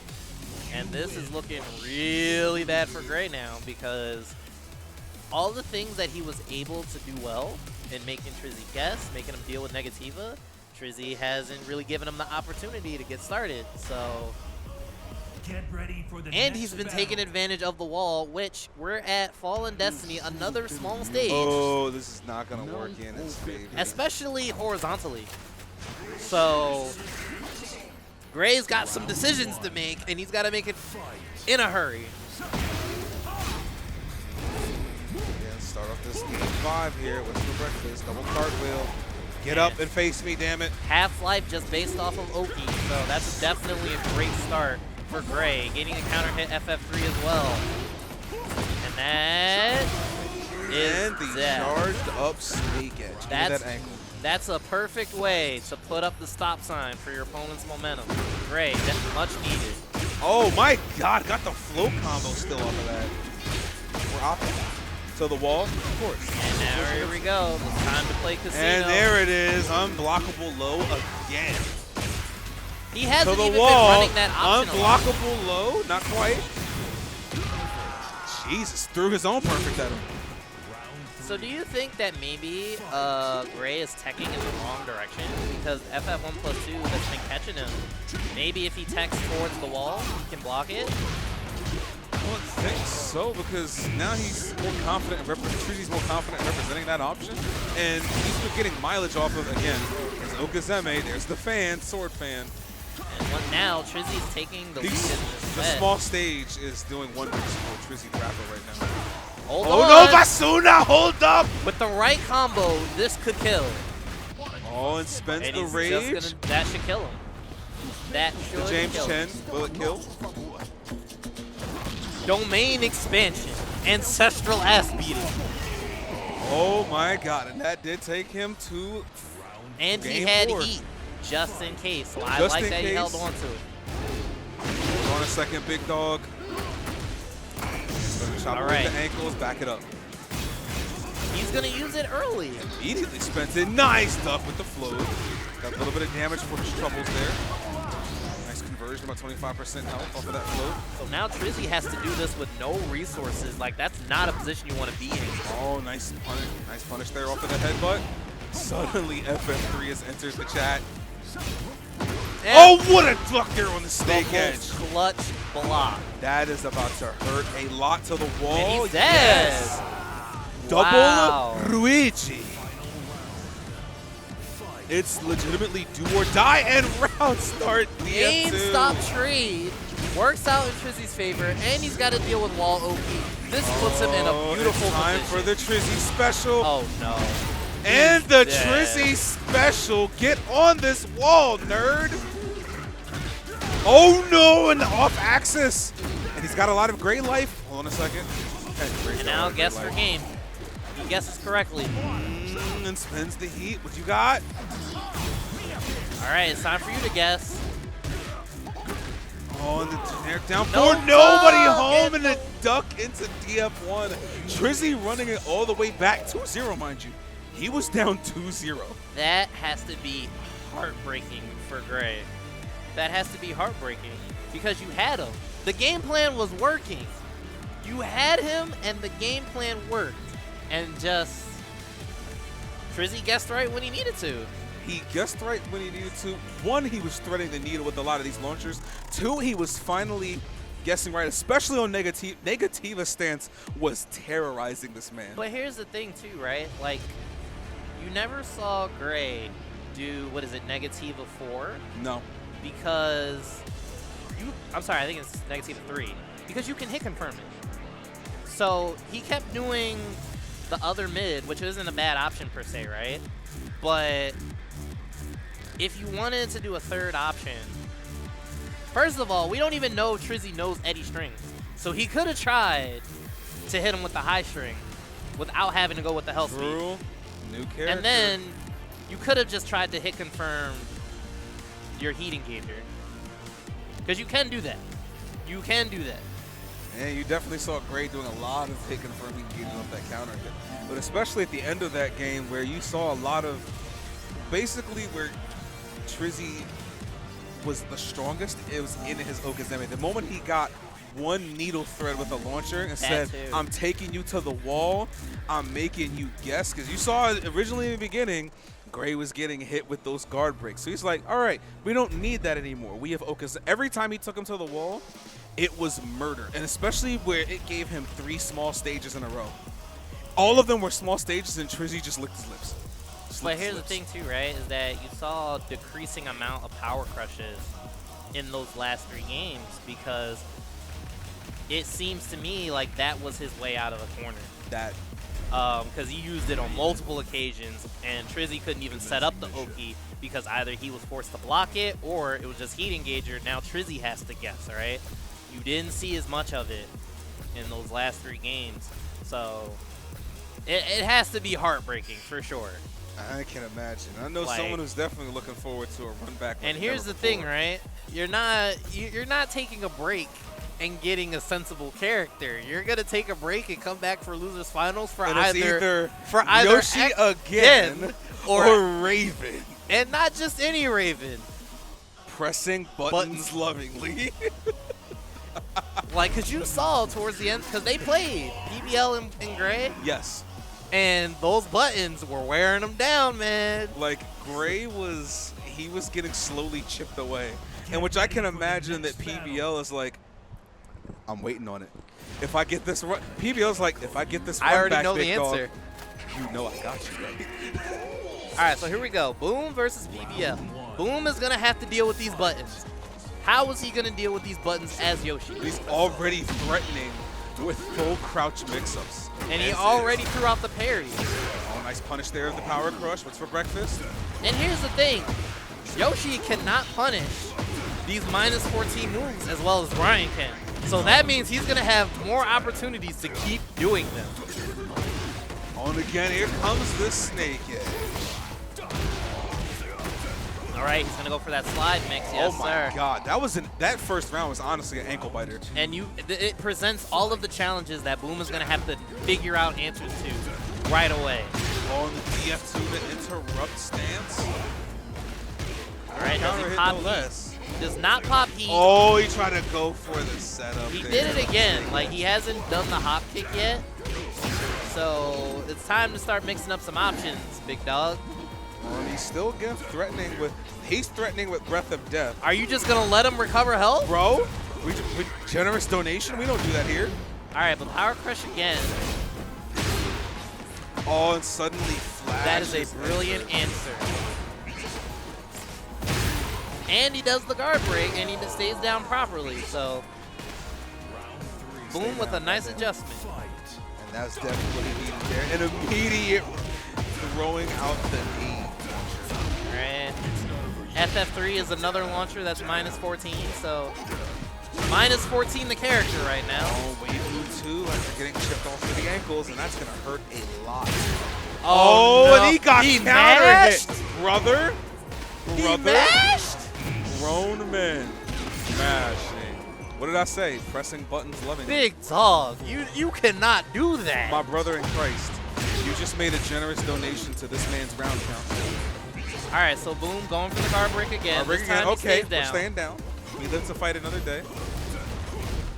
And this is looking really bad for Gray now because all the things that he was able to do well in making Trizzy guess, making him deal with Negativa, Trizzy hasn't really given him the opportunity to get started. So, Get ready for the and he's been taking advantage of the wall, which we're at Fallen Destiny, another small stage. Oh, this is not going to work in his favor. Especially horizontally. So, Gray's got some decisions to make, and he's got to make it in a hurry. Yeah, start off this game 5 here. What's for breakfast? Double cartwheel. Get up and face me, damn it. Half-life just based off of Oki, so that's definitely a great start for Gray. Getting a counter hit FF3 as well. And that is the charged up snake edge. That ankle. That's a perfect way to put up the stop sign for your opponent's momentum. Gray, that's much needed. Oh my God, got the flow combo still off of that. We're off to the wall, of course. And now here we go. It's time to play casino. And there it is, unblockable low again. He hasn't to the even wall. been running that option. Unblockable low, not quite. Jesus, threw his own perfect at him. So do you think that maybe Gray is teching in the wrong direction? Because FF1+2 has been catching him. Maybe if he techs towards the wall, he can block it? I don't think so, because now he's more confident in Trizzy's more confident in representing that option. And he's been getting mileage off of, again, there's Okazeme, there's the fan, sword fan. And now Trizzy's taking the lead in this The set. small stage is doing wonders for TrizzyTheRapper right now. Hold oh on. No, Basuna, hold up! With the right combo, this could kill. Oh, and spends And the he's rage. just gonna, that should kill him. That should James kill Chen, him. will it kill? Domain expansion. Ancestral ass beating. Oh my God, and that did take him to And he game had 4. heat, just in case. So I Just like in that he case. held on to it. Hold on a second, big dog. Chop All away right. the ankles, back it up. He's going to use it early. Immediately spent it. Nice duck with the float. Got a little bit of damage for his troubles there. Nice conversion, about 25% health off of that float. So now Trizzy has to do this with no resources. Like, that's not a position you want to be in. Oh, nice punish. Nice punish there off of the headbutt. Suddenly, FF3 has entered the chat. And oh, what a duck there on the snake edge. Clutch block. That is about to hurt a lot to the wall. And he's dead. Yes. Double Wow. Ruigi. It's legitimately do or die and round start. Game stop trade works out in Trizzy's favor, and he's got to deal with wall OP. This puts him in a beautiful time position. for the Trizzy special. Oh, no. And the dead. Trizzy special. Get on this wall, nerd. Oh, no, and off axis. And he's got a lot of great life. Hold on a second. And now guess for game. He guesses correctly. And spins the heat. What you got? All right, it's time for you to guess. Oh, and the generic down No for nobody duck! home and a duck into DF1. Trizzy running it all the way back. 2-0, mind you. He was down 2-0. That has to be heartbreaking for Gray. That has to be heartbreaking because you had him. The game plan was working. You had him and the game plan worked. And just, Trizzy guessed right when he needed to. He guessed right when he needed to. One, he was threading the needle with a lot of these launchers. Two, he was finally guessing right, especially on Negativa's stance was terrorizing this man. But here's the thing too, right? Like, you never saw Gray do, what is it, Negativa 4? No. Because I'm sorry, I think it's Negativa 3. Because you can hit confirm it. So he kept doing the other mid, which isn't a bad option per se, right? But if you wanted to do a third option, first of all, we don't even know if Trizzy knows Eddy string. So he could have tried to hit him with the high string without having to go with the health speed. New character. And then you could have just tried to hit confirm your heat engager. Because you can do that. You can do that. And you definitely saw Gray doing a lot of hit confirming getting off that counter hit. But especially at the end of that game where you saw a lot of basically where Trizzy was the strongest, it was in his Okazeme. The moment he got one needle thread with a launcher and said, I'm taking you to the wall, I'm making you guess. Because you saw originally in the beginning, Gray was getting hit with those guard breaks. So he's like, all right, we don't need that anymore. We have Okazeme. Every time he took him to the wall, it was murder. And especially where it gave him 3 small stages in a row. All of them were small stages and Trizzy just licked his lips. But here's the thing too, right, is that you saw a decreasing amount of power crushes in those last 3 games because it seems to me like that was his way out of the corner. That. Because he used it on multiple occasions, and Trizzy couldn't even set up the Oki because either he was forced to block it or it was just heat engager. Now Trizzy has to guess, all right? You didn't see as much of it in those last 3 games. So it has to be heartbreaking for sure. I can imagine. I know someone who's definitely looking forward to a run back. And here's the thing, right? You're not taking a break and getting a sensible character. You're gonna take a break and come back for losers finals for either Yoshi again or Raven, and not just any Raven. Pressing buttons lovingly. Like, cause you saw towards the end, cause they played PBL and Gray. Yes. And those buttons were wearing them down, man. Like, Gray was getting slowly chipped away. And which I can imagine that PBL is like, I'm waiting on it. If I get this run, PBL's like, if I get this run I already back, know big the answer. Dog, you know I got you, right? All right, so here we go. Boom versus PBL. Boom is going to have to deal with these buttons. How is he going to deal with these buttons as Yoshi? He's already threatening with full crouch mix-ups. And he already threw out the parry. Oh, nice punish there of the power crush. What's for breakfast? And here's the thing. Yoshi cannot punish these minus 14 moves as well as Bryan can. So that means he's going to have more opportunities to keep doing them. On again, here comes the snake edge. All right, he's going to go for that slide mix. Yes, oh my God, that first round was honestly an ankle biter. And it presents all of the challenges that Boom is going to have to figure out answers to right away. On the DF2 to interrupt stance. All right, does he pop heat? Does not pop heat. Oh, he tried to go for the setup. He did it again. Like, he hasn't done the hop kick yet. So it's time to start mixing up some options, big dog. Well, he's still again threatening with Breath of Death. Are you just gonna let him recover health? Bro, we generous donation, we don't do that here. All right, but power crush again. Oh, and suddenly flash. That is a brilliant answer. And he does the guard break, and he stays down properly, so. Boom with a nice adjustment. And that's definitely what he needed there. An immediate throwing out the knee. Right. FF3 is another launcher that's minus 14, so minus 14 the character right now. Oh, wave 2, like they're getting chipped off to the ankles, and that's going to hurt a lot. Oh, no. And he got counter hit. Brother. He mashed? Grown men mashing. What did I say? Pressing buttons, loving it. Big dog, you cannot do that. My brother in Christ, you just made a generous donation to this man's round count. All right, so Boom going for the guard break again. This time he okay, stays down. we're staying down. We live to fight another day.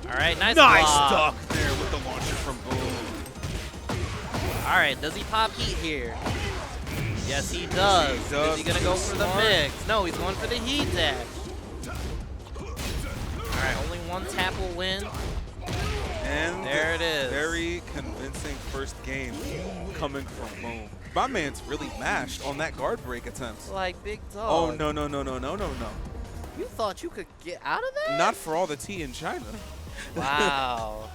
All right, nice Duck block. there with the launcher from Boom. All right, does he pop heat here? Yes, he does. Is he going to go for the mix? No, he's going for the heat dash. All right, only one tap will win. And there it is. Very convincing first game coming from Boom. My man's really mashed on that guard break attempt. Like big dog. Oh, no. You thought you could get out of that? Not for all the tea in China. Wow.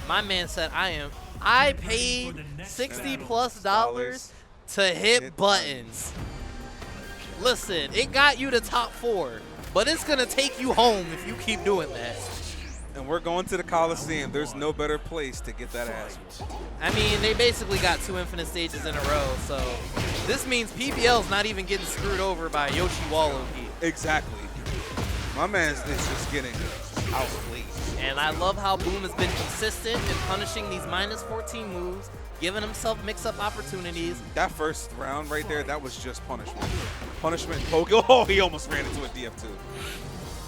My man said, I paid $60+ to hit buttons. Listen, it got you to top 4, but it's going to take you home if you keep doing that. And we're going to the Coliseum. There's no better place to get that ass. I mean, they basically got 2 infinite stages in a row, so this means PBL's not even getting screwed over by Yoshi Walloki. Exactly. My man is just getting outplayed. And I love how Boom has been consistent in punishing these minus 14 moves, giving himself mix-up opportunities. That first round right there, that was just punishment. Punishment and poke. Oh, he almost ran into a DF2.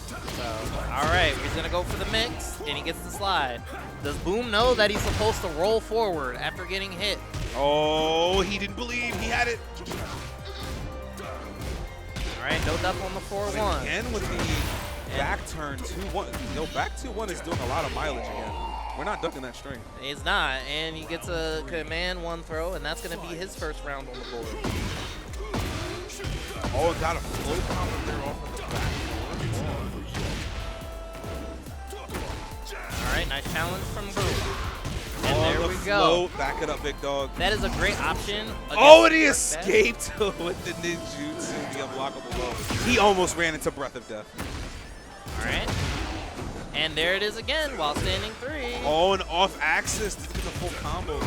So, all right, he's going to go for the mix, and he gets the slide. Does Boom know that he's supposed to roll forward after getting hit? Oh, he didn't believe he had it. All right, no duck on the 4-1. Again with the back turn 2-1. No, back 2-1 is doing a lot of mileage again. We're not ducking that string. He's not, and he gets a command 1 throw, and that's going to be his first round on the board. Oh, and got a flow combo there off of the back. All right, nice challenge from Boom. And there we go. go. Back it up, big dog. That is a great option. Oh, and he escaped with the ninjutsu, the unblockable low. He almost ran into Breath of Death. All right. And there it is again while standing 3. Oh, and off axis. This is a full combo, though.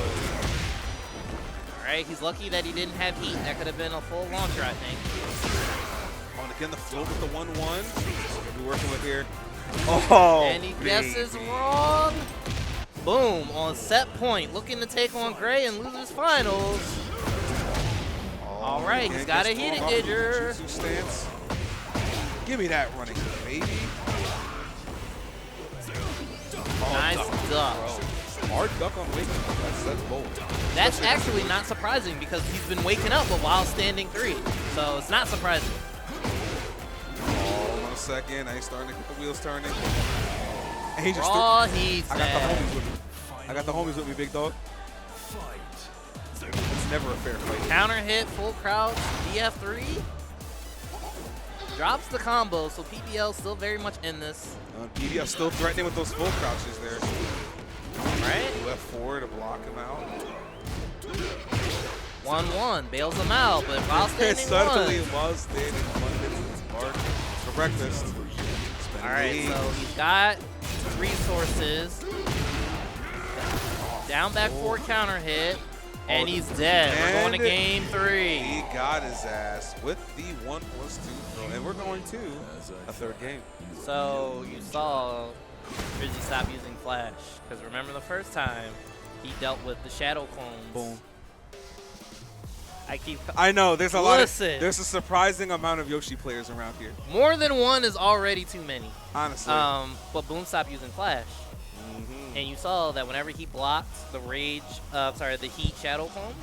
All right, he's lucky that he didn't have heat. That could have been a full launcher, I think. Oh, and again, the float with the 1-1. What are we working with here? Oh, and he guesses wrong. Boom, on set point, looking to take on Gray and losers finals. All right, he's got a heat engager. Stance. Give me that running, baby. Oh, nice duck. Hard duck on waking up. That's bold. That's actually not surprising because he's been waking up, but while standing 3. So it's not surprising. Oh, 1 second. Now he's starting to get the wheels turning. And he just raw heat. I got the homies with me. I got the homies with me, big dog. It's never a fair fight. Counter hit, full crouch, DF3. Drops the combo, so PBL still very much in this. PBL still threatening with those full crouches there. All right. Left forward to block him out. 1-1, bails him out, but while standing suddenly, 1. while standing 1 gets his mark for breakfast. All right, so he's got resources. Down back 4 counter hit, and he's dead. We're going to game 3. He got his ass with the 1+2 throw, and we're going to a 3rd game. So you saw Trizzy stop using Flash, because remember the first time he dealt with the Shadow Clones. Boom. I know, there's a lot of, there's a surprising amount of Yoshi players around here. More than 1 is already too many. Honestly. But Boom stopped using Flash. And you saw that whenever he blocked the the Heat Shadow Clones,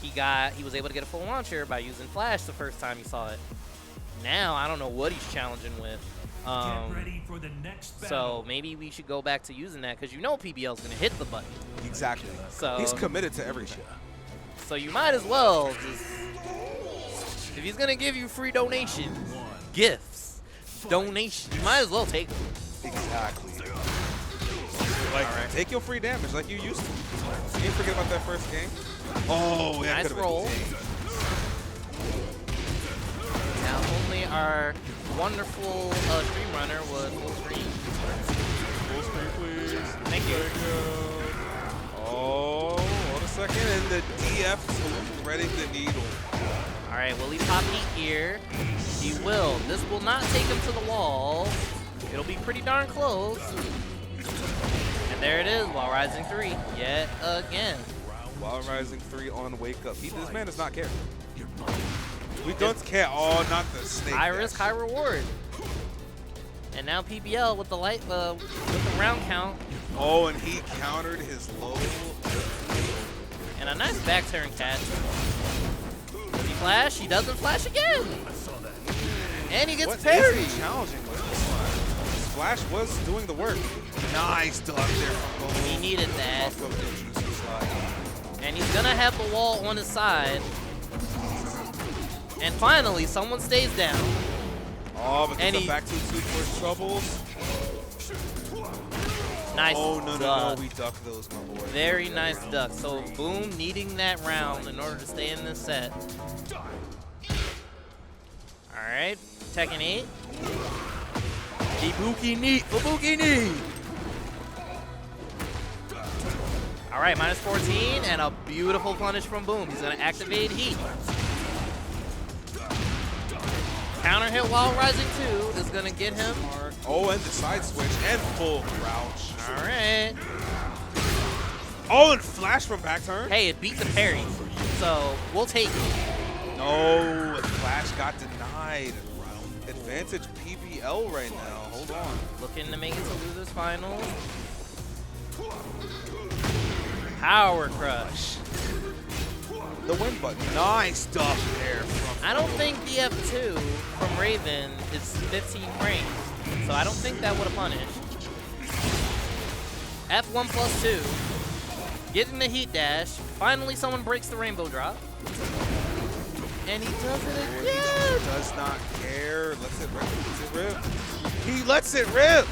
he was able to get a full launcher by using Flash the first time you saw it. Now I don't know what he's challenging with. Get ready for the next battle. So maybe we should go back to using that because you know PBL's gonna hit the button. Exactly. So he's committed to everything. So you might as well just, if he's gonna give you free donation, gifts, donation, you might as well take them. Exactly. Like, take your free damage like you used to. You didn't forget about that first game. Oh, yeah, nice roll. Now only our wonderful stream runner was full screen. Full screen, please. Thank you. Oh, hold a second, and the DF threading the needle. All right, will he pop heat here? He will. This will not take him to the wall. It'll be pretty darn close. And there it is, While Rising 3, yet again. While Rising 3 on Wake Up. This man does not care. We don't care. Oh, not the snake. High risk, high reward. And now PBL with the with the round count. Oh, and he countered his low. And a nice back turn catch. Does he flash? He doesn't flash again. And he gets parried. What is he challenging with this one? Splash was doing the work. Nice duck there from Gold. He needed that. And he's gonna have the wall on his side. And finally, someone stays down. Oh, but there's a back 2-2 for troubles. Nice no, we ducked those, my boy. Very nice duck. So Boom needing that round in order to stay in this set. All right, Tekken 8. Ibuki knee. All right, -14 and a beautiful punish from Boom. He's gonna activate heat. Counter hit while rising 2 is gonna get him. Oh, and the side switch and full crouch. All right. Oh, and flash from back turn. Hey, it beat the parry, so we'll take it. No, flash got denied. Advantage PBL right now. Hold on. Looking to make it to losers finals. Power crush. The win button. Nice stuff there. I don't think DF2 from Raven is 15 frames, so I don't think that would have punished. F1 +2. Getting the heat dash. Finally, someone breaks the rainbow drop. And he does it again. He does not care. Lets it rip. Lets it rip. He lets it rip.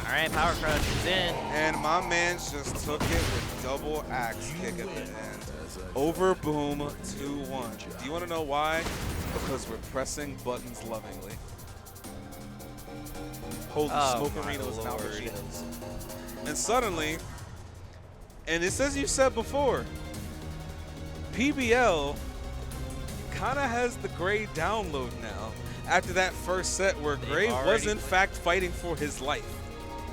All right, power crush is in. And my man just took it with double axe kick at the end. Over Boom 2-1. Do you want to know why? Because we're pressing buttons lovingly. Holy smokerinos now the shills. And suddenly, and it's as you said before, PBL kind of has the Gray download now. After that first set where Gray was in fact fighting for his life.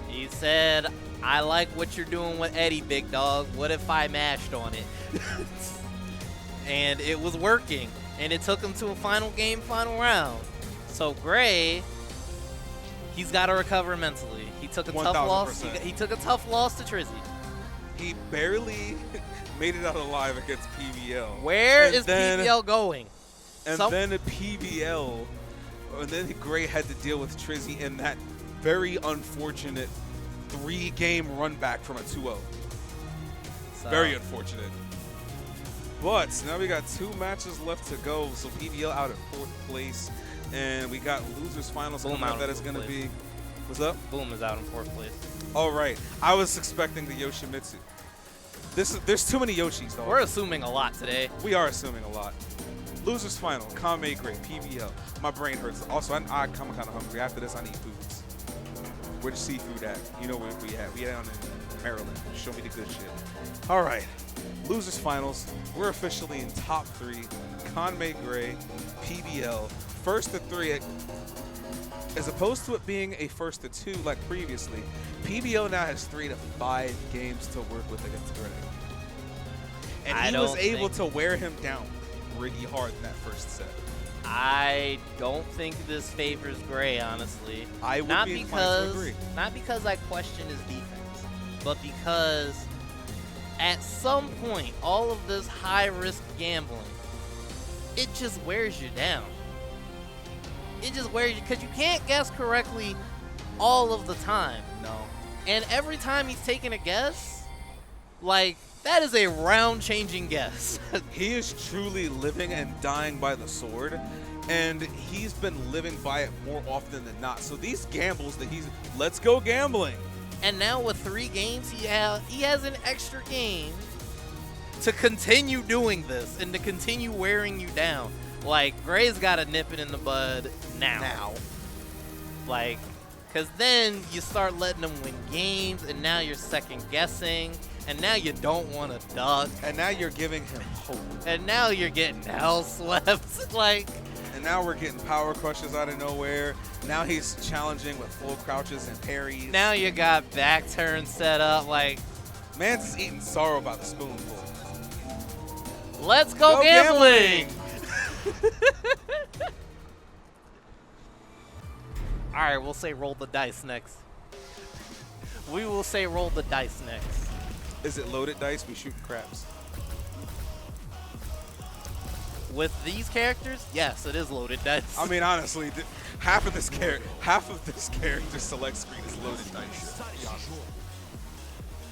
He said, I like what you're doing with Eddy, big dog. What if I mashed on it? And it was working. And it took him to a final game, final round. So Gray, he's got to recover mentally. He took a tough loss. He took a tough loss to Trizzy. He barely made it out alive against PBL. Where is PBL going? And then a PBL, and then Gray had to deal with Trizzy in that very unfortunate 3-game run back from a 2-0. So. Very unfortunate. But now we got 2 matches left to go, so PBL out at 4th place, and we got losers finals coming up that is going to be. What's up? Boom is out in 4th place. All right, I was expecting the Yoshimitsu. There's too many Yoshis, though. We're assuming a lot today. We are assuming a lot. Losers final, Kanme Gray, PBL. My brain hurts. Also, I'm kind of hungry. After this, I need foods. Where's the seafood at? You know where we at. We down in Maryland. Show me the good shit. All right. Losers finals. We're officially in top 3. Kanme Gray, PBL. First to 3. As opposed to it being a first to 2 like previously, PBL now has 3 to 5 games to work with against Gray. And he was able to wear him down pretty hard in that first set. I don't think this favors Gray, honestly. I would be inclined to agree. Not because I question his defense, but because at some point, all of this high-risk gambling, it just wears you down. It just wears you, because you can't guess correctly all of the time. No. And every time he's taking a guess, like, that is a round-changing guess. He is truly living and dying by the sword. And he's been living by it more often than not. So these gambles that let's go gambling. And now with 3 games, he has an extra game to continue doing this and to continue wearing you down. Like, Gray's got to nip it in the bud now. Like, because then you start letting them win games, and now you're second guessing, and now you don't want to duck. And now you're giving him hope. And now you're getting hell swept. Like, and now we're getting power crushes out of nowhere. Now he's challenging with full crouches and parries. Now you got back turns set up. Like, man's is eating sorrow by the spoonful. Let's go gambling! All right, we'll say roll the dice next. We will say roll the dice next. Is it loaded dice? We shooting craps. With these characters, yes, it is loaded dice. I mean, honestly, half of this character select screen is loaded dice.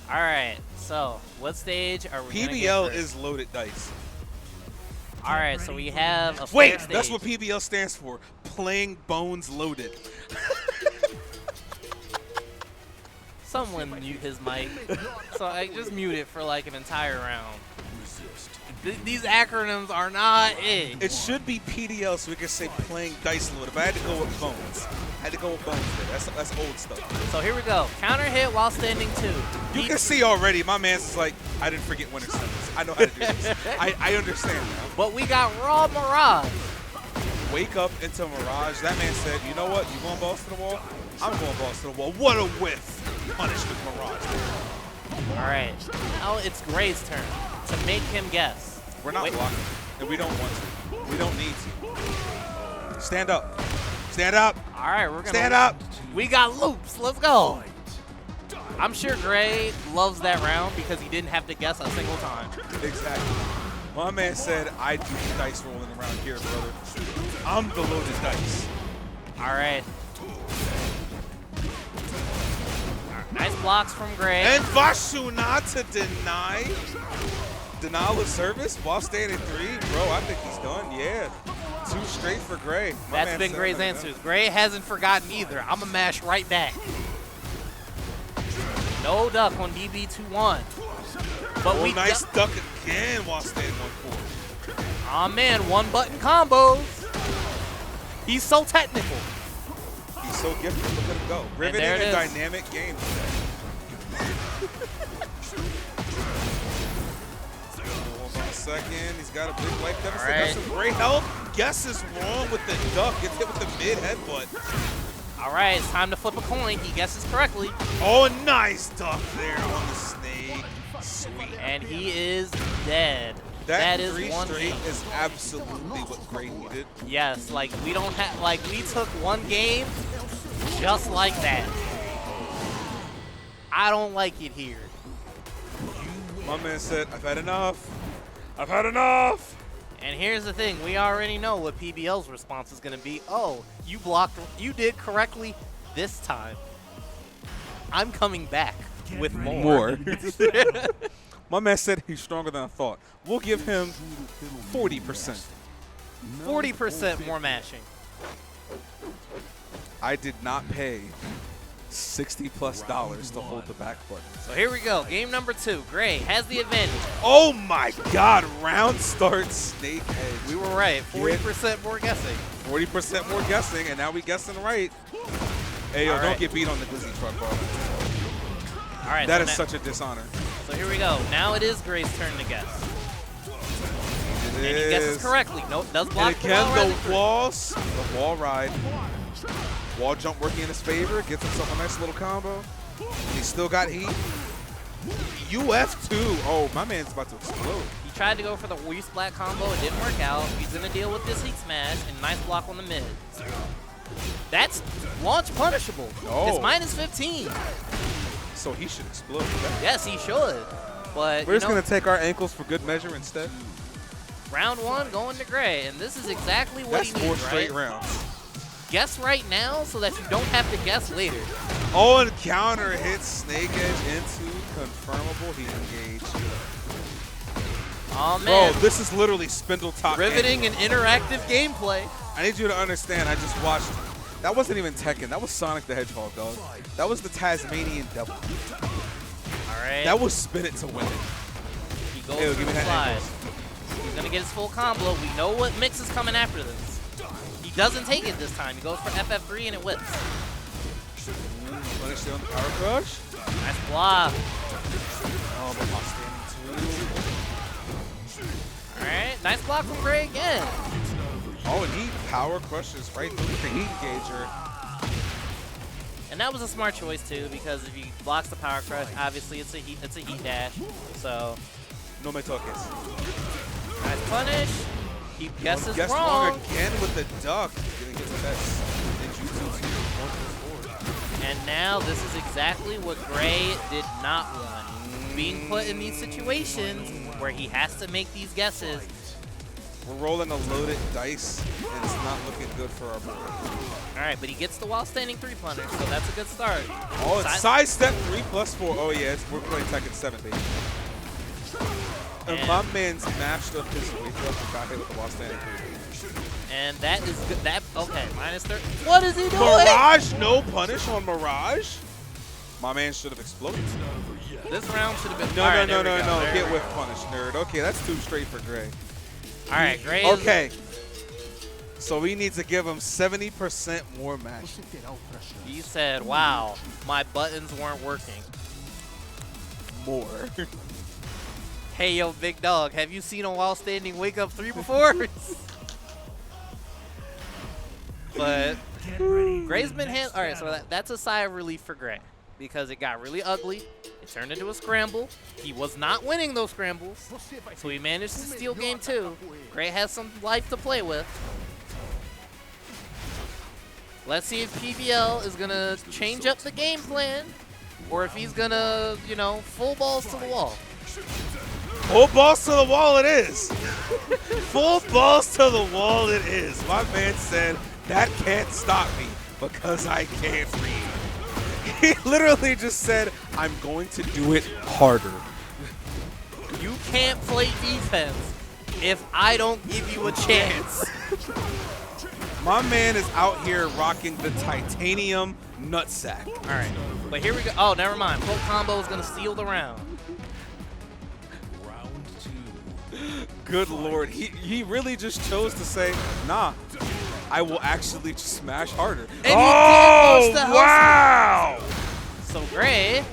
All right, so what stage are we gonna get PBL first? is loaded dice. All right, so we have a Wait, stage. that's what PBL stands for. Playing bones loaded. Someone mute his mic. So I just mute it for like an entire round. These acronyms are not it. It should be PDL so we can say playing dice loaded, but I had to go with bones. There. That's old stuff. So here we go. Counter hit while standing 2. You can see already, my man's is like, I didn't forget winter summons. I know how to do this. I understand now. But we got Raw Mirage. Wake up into Mirage. That man said, you know what? You going balls to the wall? I'm going balls to the wall. What a whiff. Punished with Mirage. All right. Now it's Gray's turn to make him guess. We're not blocking, and we don't want to. We don't need to. Stand up. Stand up. All right, we're gonna stand up. We got loops. Let's go. I'm sure Gray loves that round because he didn't have to guess a single time. Exactly. My man said, I do the dice rolling around here, brother. I'm the loaded dice. All right. Nice blocks from Gray. And Vashu not to deny. Denial of service while staying at 3. Bro, I think he's done. Yeah. 2 straight for Gray. That's been Gray's answers. Gray hasn't forgotten either. I'm going to mash right back. No duck on DB2-1. But we nice duck again while staying 1-4. Aw, man. 1-button combos. He's so technical. He's so gifted. Look at him go. Riveting and dynamic game today. Second, he's got a big life deficit. Got some great health. Guesses wrong with the duck. Gets hit with the mid headbutt. All right, it's time to flip a coin. He guesses correctly. Oh, nice duck there on the snake. Sweet. And he is dead. That is 3 one straight game. is absolutely what Gray needed. Yes, like we don't have, like we took one game just like that. I don't like it here. My man said, I've had enough. I've had enough. And here's the thing, we already know what PBL's response is going to be. Oh, you blocked, you did correctly this time. I'm coming back with more. My man said he's stronger than I thought. We'll give him 40%. 40% more mashing. I did not pay $60+ to hold the back button. So here we go. Game number 2. Gray has the advantage. Oh my God! Round start snake edge. We were right. 40% more guessing. 40% more guessing, and now we guessing right. Hey yo, don't get beat on the glizzy truck, bro. All right. That is such a dishonor. So here we go. Now it is Gray's turn to guess. And he guesses correctly. Nope, does block. And again, the walls, the wall ride. Wall jump working in his favor, gets himself a nice little combo. And he still got heat. UF2. Oh, my man's about to explode. He tried to go for the Wii Splat combo. It didn't work out. He's going to deal with this heat smash and nice block on the mid. That's launch punishable. Oh. It's minus 15. So he should explode. Yes, he should. But we're just going to take our ankles for good measure instead. Round 1 going to Gray, and this is exactly what he needs, That's 4 straight right? rounds. Guess right now so that you don't have to guess later. Oh, and counter hits snake edge into confirmable heat engage. Oh, man. Bro, this is literally Spindle Top. Riveting and interactive gameplay. I need you to understand, I just watched. That wasn't even Tekken. That was Sonic the Hedgehog, dog. That was the Tasmanian Devil. All right. That was spin it to win it. He goes for the slide. He's going to get his full combo. We know what mix is coming after this. He doesn't take it this time. He goes for FF3 and it whips. Punish on the Power Crush. Nice block. Oh, but my standing too. All right. Nice block from Gray again. Oh, and he Power Crushes right through the heat engager. And that was a smart choice too, because if he blocks the Power Crush, obviously it's a heat dash. So no me toques. Nice punish. He guesses Guess wrong. again with the duck. Gonna get the best. And now this is exactly what Gray did not want. Being put in these situations where he has to make these guesses. We're rolling a loaded dice, and it's not looking good for our board. All right, but he gets the while standing 3 punish, so that's a good start. Oh, it's sidestep 3+4. Oh, yeah, we're playing Tekken 7, baby. And my man's matched up his way up and got hit with the while standing 3. And that is good. Okay, -30. What is he doing? Mirage, no punish on Mirage. My man should have exploded. This round should have been. No, right, no. There Get with punish, nerd. Okay, that's too straight for Gray. All right, Gray. Okay. So we need to give him 70% more match. He said, wow, my buttons weren't working. More. Hey, yo, big dog, have you seen a while standing wake up 3 before? But Gray's been hit. All right, so that's a sigh of relief for Gray because it got really ugly. It turned into a scramble. He was not winning those scrambles, so he managed to steal game 2. Gray has some life to play with. Let's see if PBL is going to change up the game plan or if he's going to, you know, full balls to the wall. Full balls to the wall it is. Full balls to the wall it is. My man said, that can't stop me because I can't read. He literally just said, I'm going to do it harder. You can't play defense if I don't give you a chance. My man is out here rocking the titanium nutsack. All right, but here we go. Oh, never mind. Full combo is going to seal the round. Round 2. Good Lord. He really just chose to say, nah, I will actually just smash harder. And oh, wow! So Gray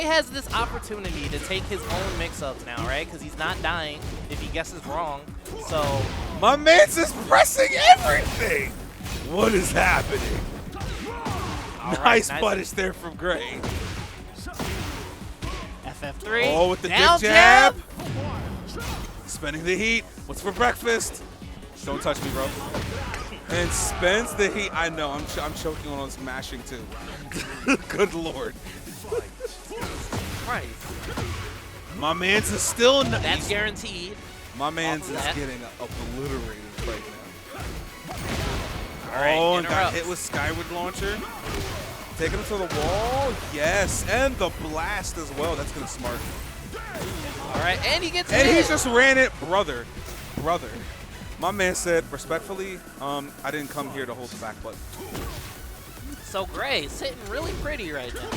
has this opportunity to take his own mix-ups now, right? Because he's not dying if he guesses wrong. So my man's just pressing everything. What is happening? Nice punish there from Gray. FF3. Oh, with the down dip jab. Spending the heat. What's for breakfast? Don't touch me, bro. And spends the heat. I know. I'm choking on smashing too. Good Lord. Right. My man's is still. That's guaranteed. My man's is getting obliterated right now. All right, oh, and got hit with Skyward Launcher. Taking him to the wall. Yes, and the blast as well. That's gonna smart. All right, and he gets and hit. he just ran it, brother. My man said, respectfully, I didn't come here to hold the back button. So Gray sitting really pretty right now.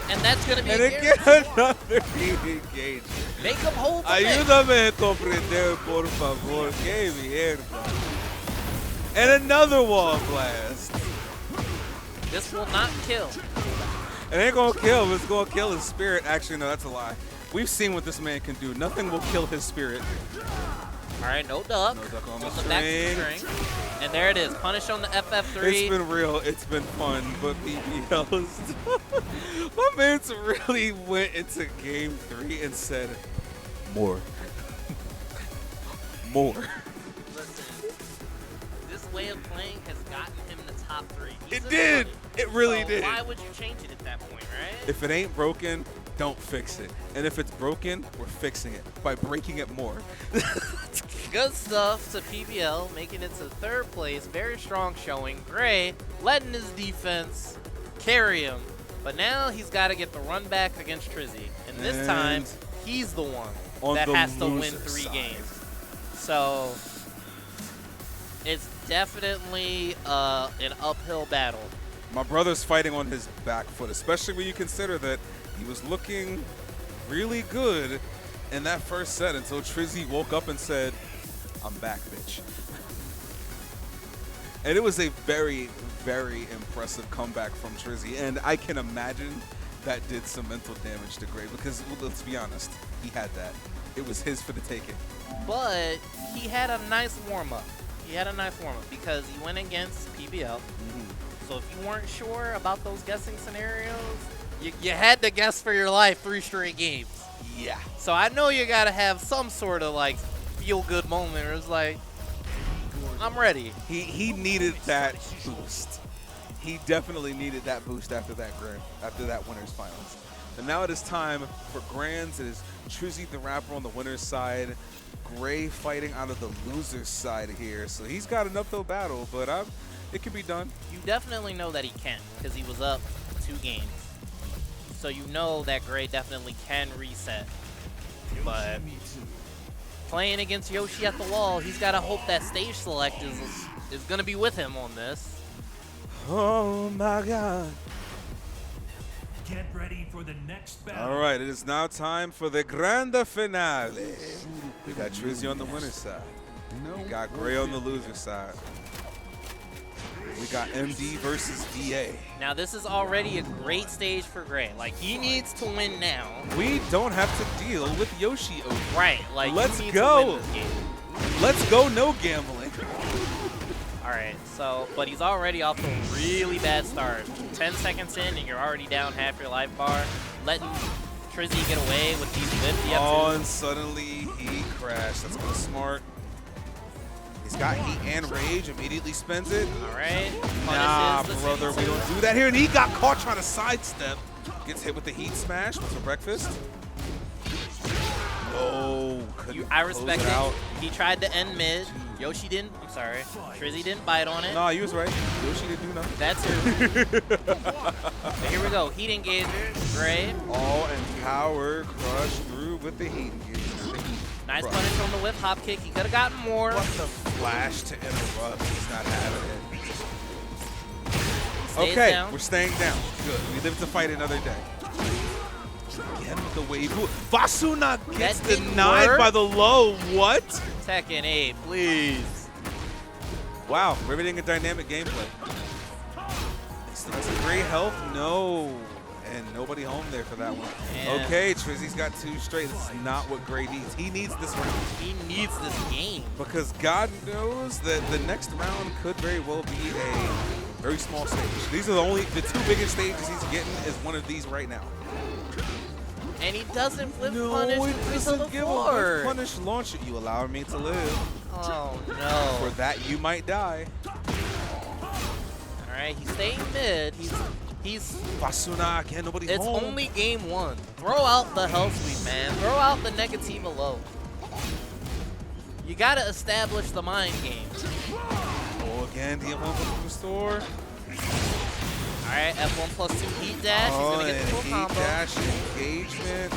And that's going to be and again, another heat engage. Make him hold the Ayúdame a comprender, por favor. Que mierda. And another wall blast. This will not kill. It ain't going to kill, but it's going to kill his spirit. Actually, no, that's a lie. We've seen what this man can do. Nothing will kill his spirit. All right, no duck. No duck on the back to the string. And there it is. Punish on the FF3. It's been real. It's been fun. But BBL's my man's really went into game 3 and said, more. More. Listen, this way of playing has gotten him the top 3. It did. It really did. Why would you change it at that point, right? If it ain't broken, don't fix it. And if it's broken, we're fixing it by breaking it more. Good stuff to PBL, making it to 3rd place. Very strong showing. Gray letting his defense carry him But now he's got to get the run back against Trizzy. And this time, he's the one that has to win 3 games. So it's definitely an uphill battle. My brother's fighting on his back foot, especially when you consider that he was looking really good in that first set until Trizzy woke up and said, "I'm back, bitch." And it was a very, very impressive comeback from Trizzy. And I can imagine that did some mental damage to Gray because, let's be honest, he had that. It was his for the taking. But he had a nice warm-up. He had a nice warm-up because he went against PBL. So if you weren't sure about those guessing scenarios, you had to guess for your life 3 straight games. Yeah. So I know you got to have some sort of like feel-good moment where it's like, I'm ready. He needed that boost. He definitely needed that boost after that winners finals. And now it is time for grands. It is TrizzyTheRapper on the winner's side, Gray fighting out of the loser's side here. So he's got an uphill battle, but it can be done. You definitely know that he can because he was up 2 games. So you know that Gray definitely can reset. But playing against Yoshi at the wall, he's got to hope that stage select is going to be with him on this. Oh my God. Get ready for the next battle. All right, it is now time for the grande finale. We got Trizzy on the winner's side. We got Gray on the loser's side. We got MD versus DA. Now this is already a great stage for Gray. Like he needs to win now. We don't have to deal with Yoshi over. Right. Like let's you need go. to win this game. Let's go. No gambling. All right. So, but he's already off to a really bad start. 10 seconds in, and you're already down half your life bar. Letting Trizzy get away with these whips. Oh, and suddenly he crashed. That's kind of smart. He's got heat and rage, immediately spends it. All right. Nah, brother, we don't do that here. And he got caught trying to sidestep. Gets hit with the heat smash. What's for breakfast? No, I respect it. He tried to end mid. Yoshi didn't. I'm sorry. Trizzy didn't bite on it. No, you was right. Yoshi didn't do nothing. That's it. But here we go. Heat engager. Gray. Oh, and power crush through with the heat engager. Nice punish on the whip hop kick. He could have gotten more. What the flash to interrupt? He's not having it. Okay, down. We're staying down. Good. We live to fight another day. Again with the wave. Vasuna gets denied by the low. What? Tekken 8, please. Wow, riveting and dynamic gameplay. Still has some great health. No. And nobody home there for that one. Yeah. Okay, Trizzy's got 2 straight. This is not what Gray needs. He needs this round. He needs this game. Because God knows that the next round could very well be a very small stage. These are the 2 biggest stages he's getting is one of these right now. And he doesn't flip punish to the floor. Punish launch it. You allow me to live. Oh, no. For that, you might die. All right, he's staying mid. He's Basuna again, nobody's It's home. only game 1. Throw out the health sweep, man. Throw out the negativa low. You got to establish the mind game. Oh, again, the F1 from the store. All right, F1 plus 2 heat dash. He's going to get the full combo. Heat dash engagement.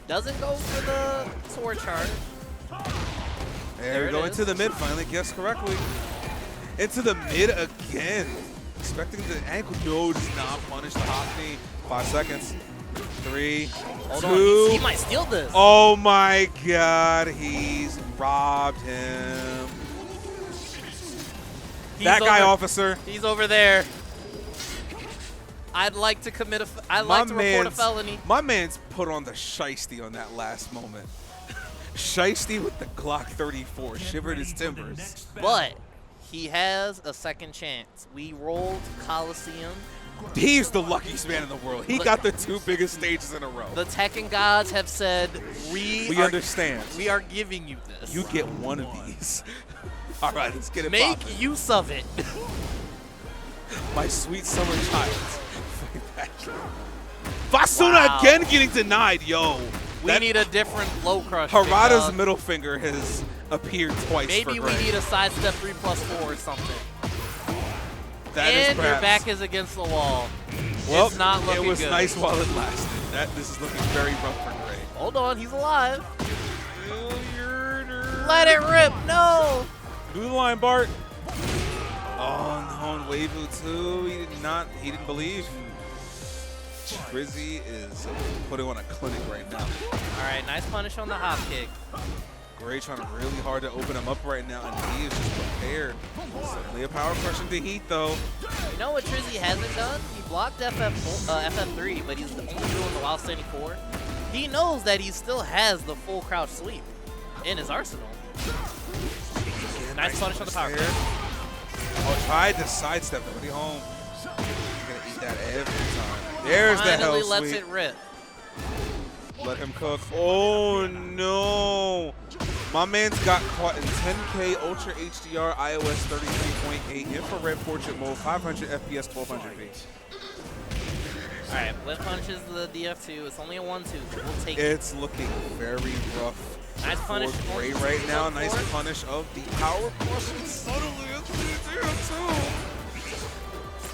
Doesn't go for the sword charge. There we go into the mid finally. Guessed correctly. Into the mid again. Expecting the ankle. No, does not punish the hop knee. 5 seconds. 3, 2. He might steal this. Oh my God, he's robbed him. That guy, officer. He's over there. I'd like to commit a. I'd like to report a felony. My man's put on the shiesty on that last moment. Shiesty with the Glock 34 shivered his timbers. But he has a second chance. We rolled Coliseum. He's the luckiest man in the world. He got the 2 biggest stages in a row. The Tekken gods have said, we understand. We are giving you this. You get one of these. All right, let's get it Make poppin'. use of it. My sweet summer child. Basuna again getting denied, yo. We need a different low crush. Harada's middle finger has appeared twice. Maybe we need a sidestep 3+4 or something. And your back is against the wall. Well, it's not looking good. It was nice while it lasted. This is looking very rough for Gray. Hold on, he's alive. Let it rip, no! Do the line, Bart. Oh no, and Weibu too. He didn't believe. Trizzy is putting on a clinic right now. All right, nice punish on the hop kick. Gray trying really hard to open him up right now, and he is just prepared. Suddenly a power crush into heat, though. You know what Trizzy hasn't done? He blocked FF3, but he's only doing the while standing forward. He knows that he still has the full crouch sweep in his arsenal. Nice punish on the power kick. Oh, tried to sidestep nobody home. He's gonna eat that every time. There's the hell sweep. Finally lets it rip. Let him cook. Oh no! My man's got caught in 10K Ultra HDR iOS 33.8 infrared portrait mode, 500 FPS, 1200p. All right, Blitz punches the DF2. It's only a 1-2, but we'll take it. It's looking very rough. Nice punish for Gray right now. Nice punish of the power crush. Suddenly it's the DF2.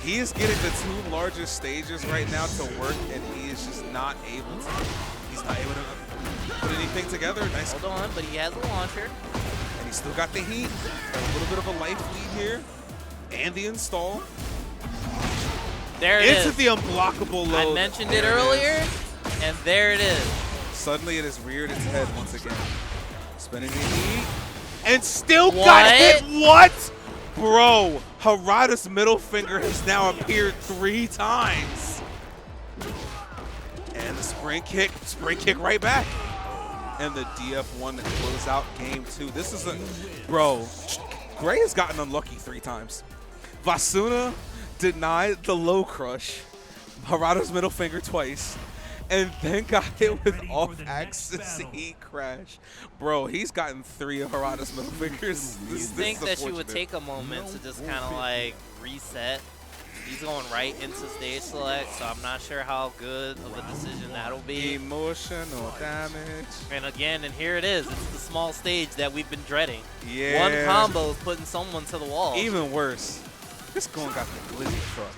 He is getting the two largest stages right now to work, and he is just not able to. He's not able to put anything together. Nice. Hold on, but he has a launcher. And he's still got the heat. Got a little bit of a life lead here. And the install. There it is. Into the unblockable load. I mentioned it earlier, and there it is. Suddenly it has reared its head once again. Spinning the heat. And still got hit. What? Bro, Harada's middle finger has now appeared 3 times. And the spring kick right back. And the DF1 to close out game 2. This is a, bro, Gray has gotten unlucky 3 times. Vasuna denied the low crush, Harada's middle finger twice, and then got hit with off-axis heat crash. Bro, he's gotten 3 of Harada's middle fingers. You think that you would take a moment to just kind of like reset? He's going right into stage select, so I'm not sure how good of a decision that'll be. Emotional damage. And again, and here it is. It's the small stage that we've been dreading. Yeah. One combo is putting someone to the wall. Even worse, this gon' got the glizzy truck.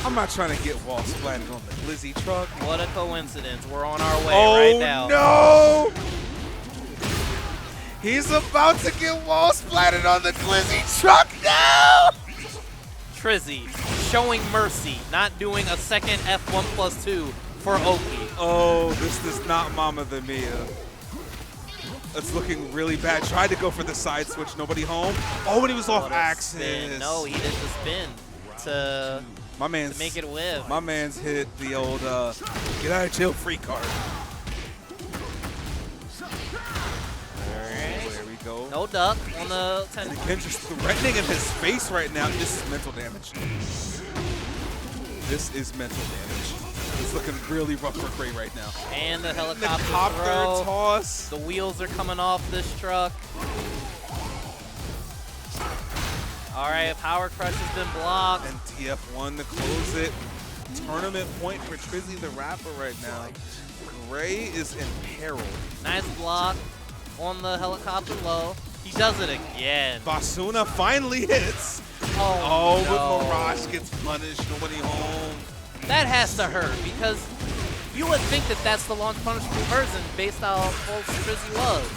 I'm not trying to get wall splatted on the glizzy truck. What a coincidence. We're on our way right now. Oh, no! He's about to get wall splatted on the glizzy truck now! Trizzy showing mercy, not doing a second F1+2 for Oki. Oh, this is not Mama the Mia. It's looking really bad. Tried to go for the side switch, nobody home. Oh, and he was off axis. No, he did the spin to make it whip. My man's hit the old get out of jail free card. There we go. No duck on the 10. And again, just threatening in his face right now. This is mental damage. This is mental damage. It's looking really rough for Gray right now. And the helicopter throw. Toss. The wheels are coming off this truck. All right, power crush has been blocked. And TF1 to close it. Tournament point for TrizzyTheRapper right now. Gray is in peril. Nice block on the helicopter low. He does it again. Vasuna finally hits. Oh, no. But Mirage gets punished. Nobody home. That has to hurt because you would think that that's the launch punishable version based on how close Trizzy was.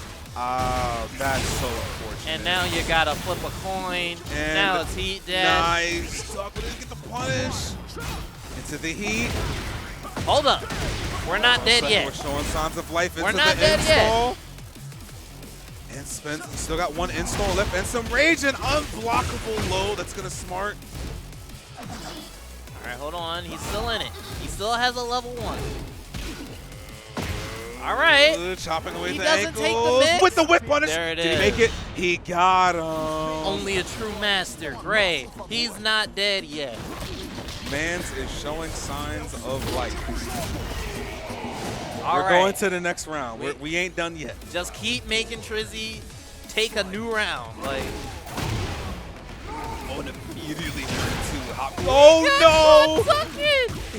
That's so unfortunate. And now you gotta flip a coin. And now it's heat dead. Nice. Duck didn't get the punish. Into the heat. Hold up. We're not dead yet. We're showing signs of life. We're not dead yet. And Spence still got 1 install left and some rage and unblockable low. That's gonna smart. All right, hold on. He's still in it. He still has a level 1. All right. Chopping away he the doesn't ankles. Take the mix. With the whip punish. There it is. Did he make it? He got him. Only a true master. Gray. He's not dead yet. Mans is showing signs of life. We're going to the next round. We ain't done yet. Just keep making Trizzy take a new round. Like. Oh, and immediately turned to hop. Oh no!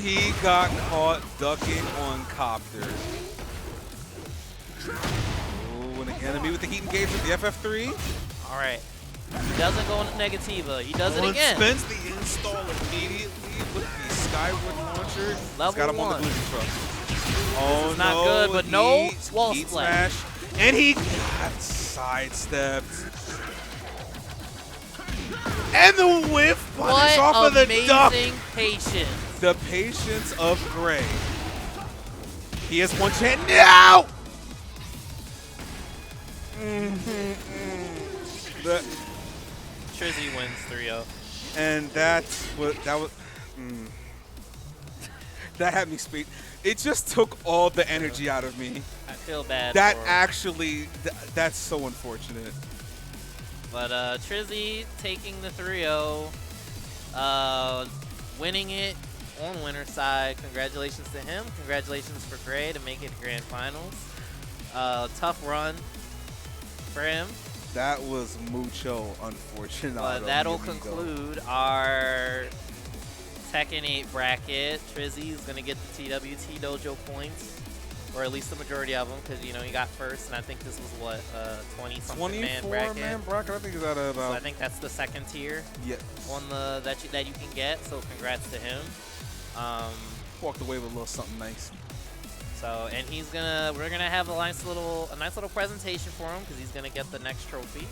He got caught ducking on copter. Oh, and again, me with the heat engagement, the FF3. All right. He doesn't go into Negativa. He does it again. Spends the install immediately with the Skyward launcher. Level Got him 1. on the glizzy truck. This is not good, but no wall splash. And he got sidestepped. And the whiff punish off of the duck. Amazing patience. The patience of Gray. He has one chance now. Trizzy wins 3-0. And that was that had me speak. It just took all the energy out of me. I feel bad. That actually, that's so unfortunate. But Trizzy taking the 3-0, winning it on winner's side. Congratulations to him. Congratulations for Gray to make it to Grand Finals. Tough run for him. That was mucho unfortunate. But that'll conclude our Tekken 8 bracket. Trizzy is going to get the TWT Dojo points, or at least the majority of them, because, you know, he got first, and I think this was, what, 20-something man bracket? 24-man bracket, I think is at about... So I think that's the second tier on the that you can get, so congrats to him. Walked away with a little something nice. So, and we're gonna have a nice little presentation for him, because he's gonna get the next trophy.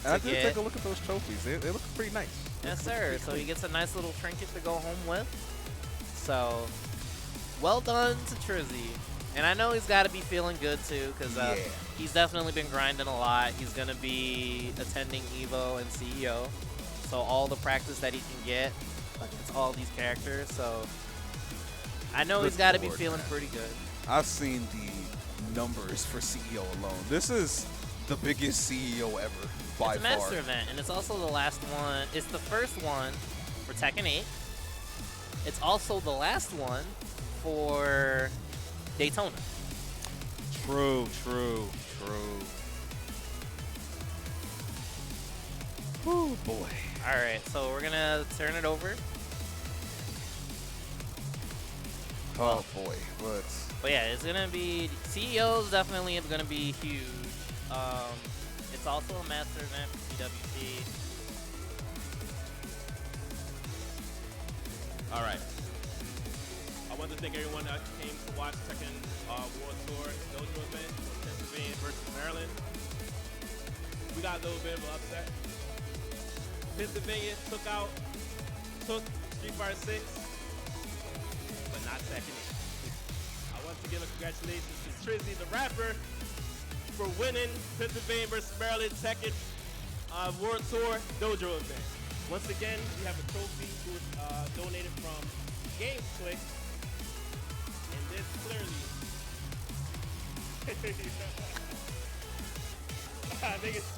And I did take a look at those trophies. They look pretty nice. Yes, sir. So he gets a nice little trinket to go home with. So, well done to Trizzy. And I know he's got to be feeling good, too, because he's definitely been grinding a lot. He's going to be attending EVO and CEO. So all the practice that he can get against all these characters. So I know he's got to be feeling pretty good. I've seen the numbers for CEO alone. This is the biggest CEO ever, by far. It's a master event, and it's also the last one. It's the first one for Tekken 8. It's also the last one for Daytona. True. Oh boy. All right, so we're gonna turn it over. Oh boy, But yeah, it's gonna be CEO's definitely gonna be huge. It's also a master event for CWT. All right. I want to thank everyone that came to watch Tekken World Tour Dojo event, Pennsylvania versus Maryland. We got a little bit of an upset. Pennsylvania took Street Fighter 6, but not Tekken 8. I want to give a congratulations to TrizzyTheRapper for winning Pennsylvania versus Maryland Tekken World Tour Dojo event. Once again, we have a trophy who was donated from GameClick, and this clearly. I think it's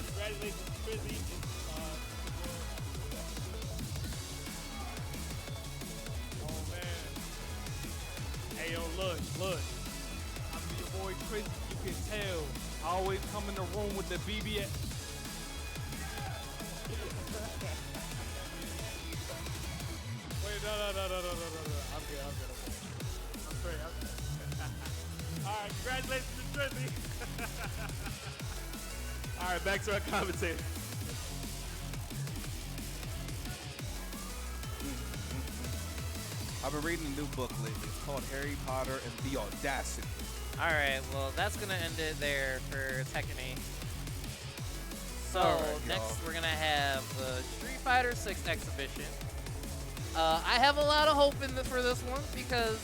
congratulations, Trizzy. Oh man! Hey yo, look! I'm your boy Trizzy. You can tell. I always come in the room with the BBS. Wait, no. I'm good. I'm straight. All right, congratulations to Trizzy. All right, back to our commentator. I've been reading a new book lately. It's called Harry Potter and the Audacity. All right, well, that's going to end it there for Tekken 8. So next we're going to have the Street Fighter 6 exhibition. I have a lot of hope for this one because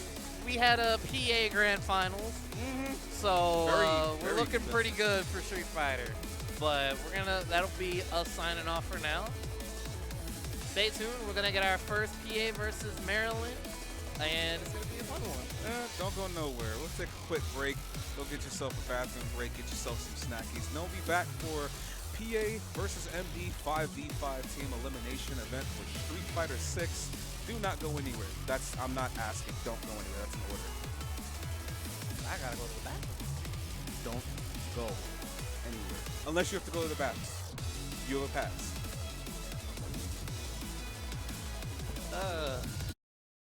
we had a PA Grand Finals. So we're looking pretty good for Street Fighter. But that'll be us signing off for now. Stay tuned. We're going to get our first PA versus Maryland. And it's going to be a fun one. Don't go nowhere. We'll take a quick break. Go get yourself a bathroom break. Get yourself some snackies. And we'll be back for PA versus MD 5v5 team elimination event for Street Fighter 6. Do not go anywhere. I'm not asking. Don't go anywhere. That's an order. I got to go to the bathroom. Don't go anywhere. Unless you have to go to the bathroom. You have a pass.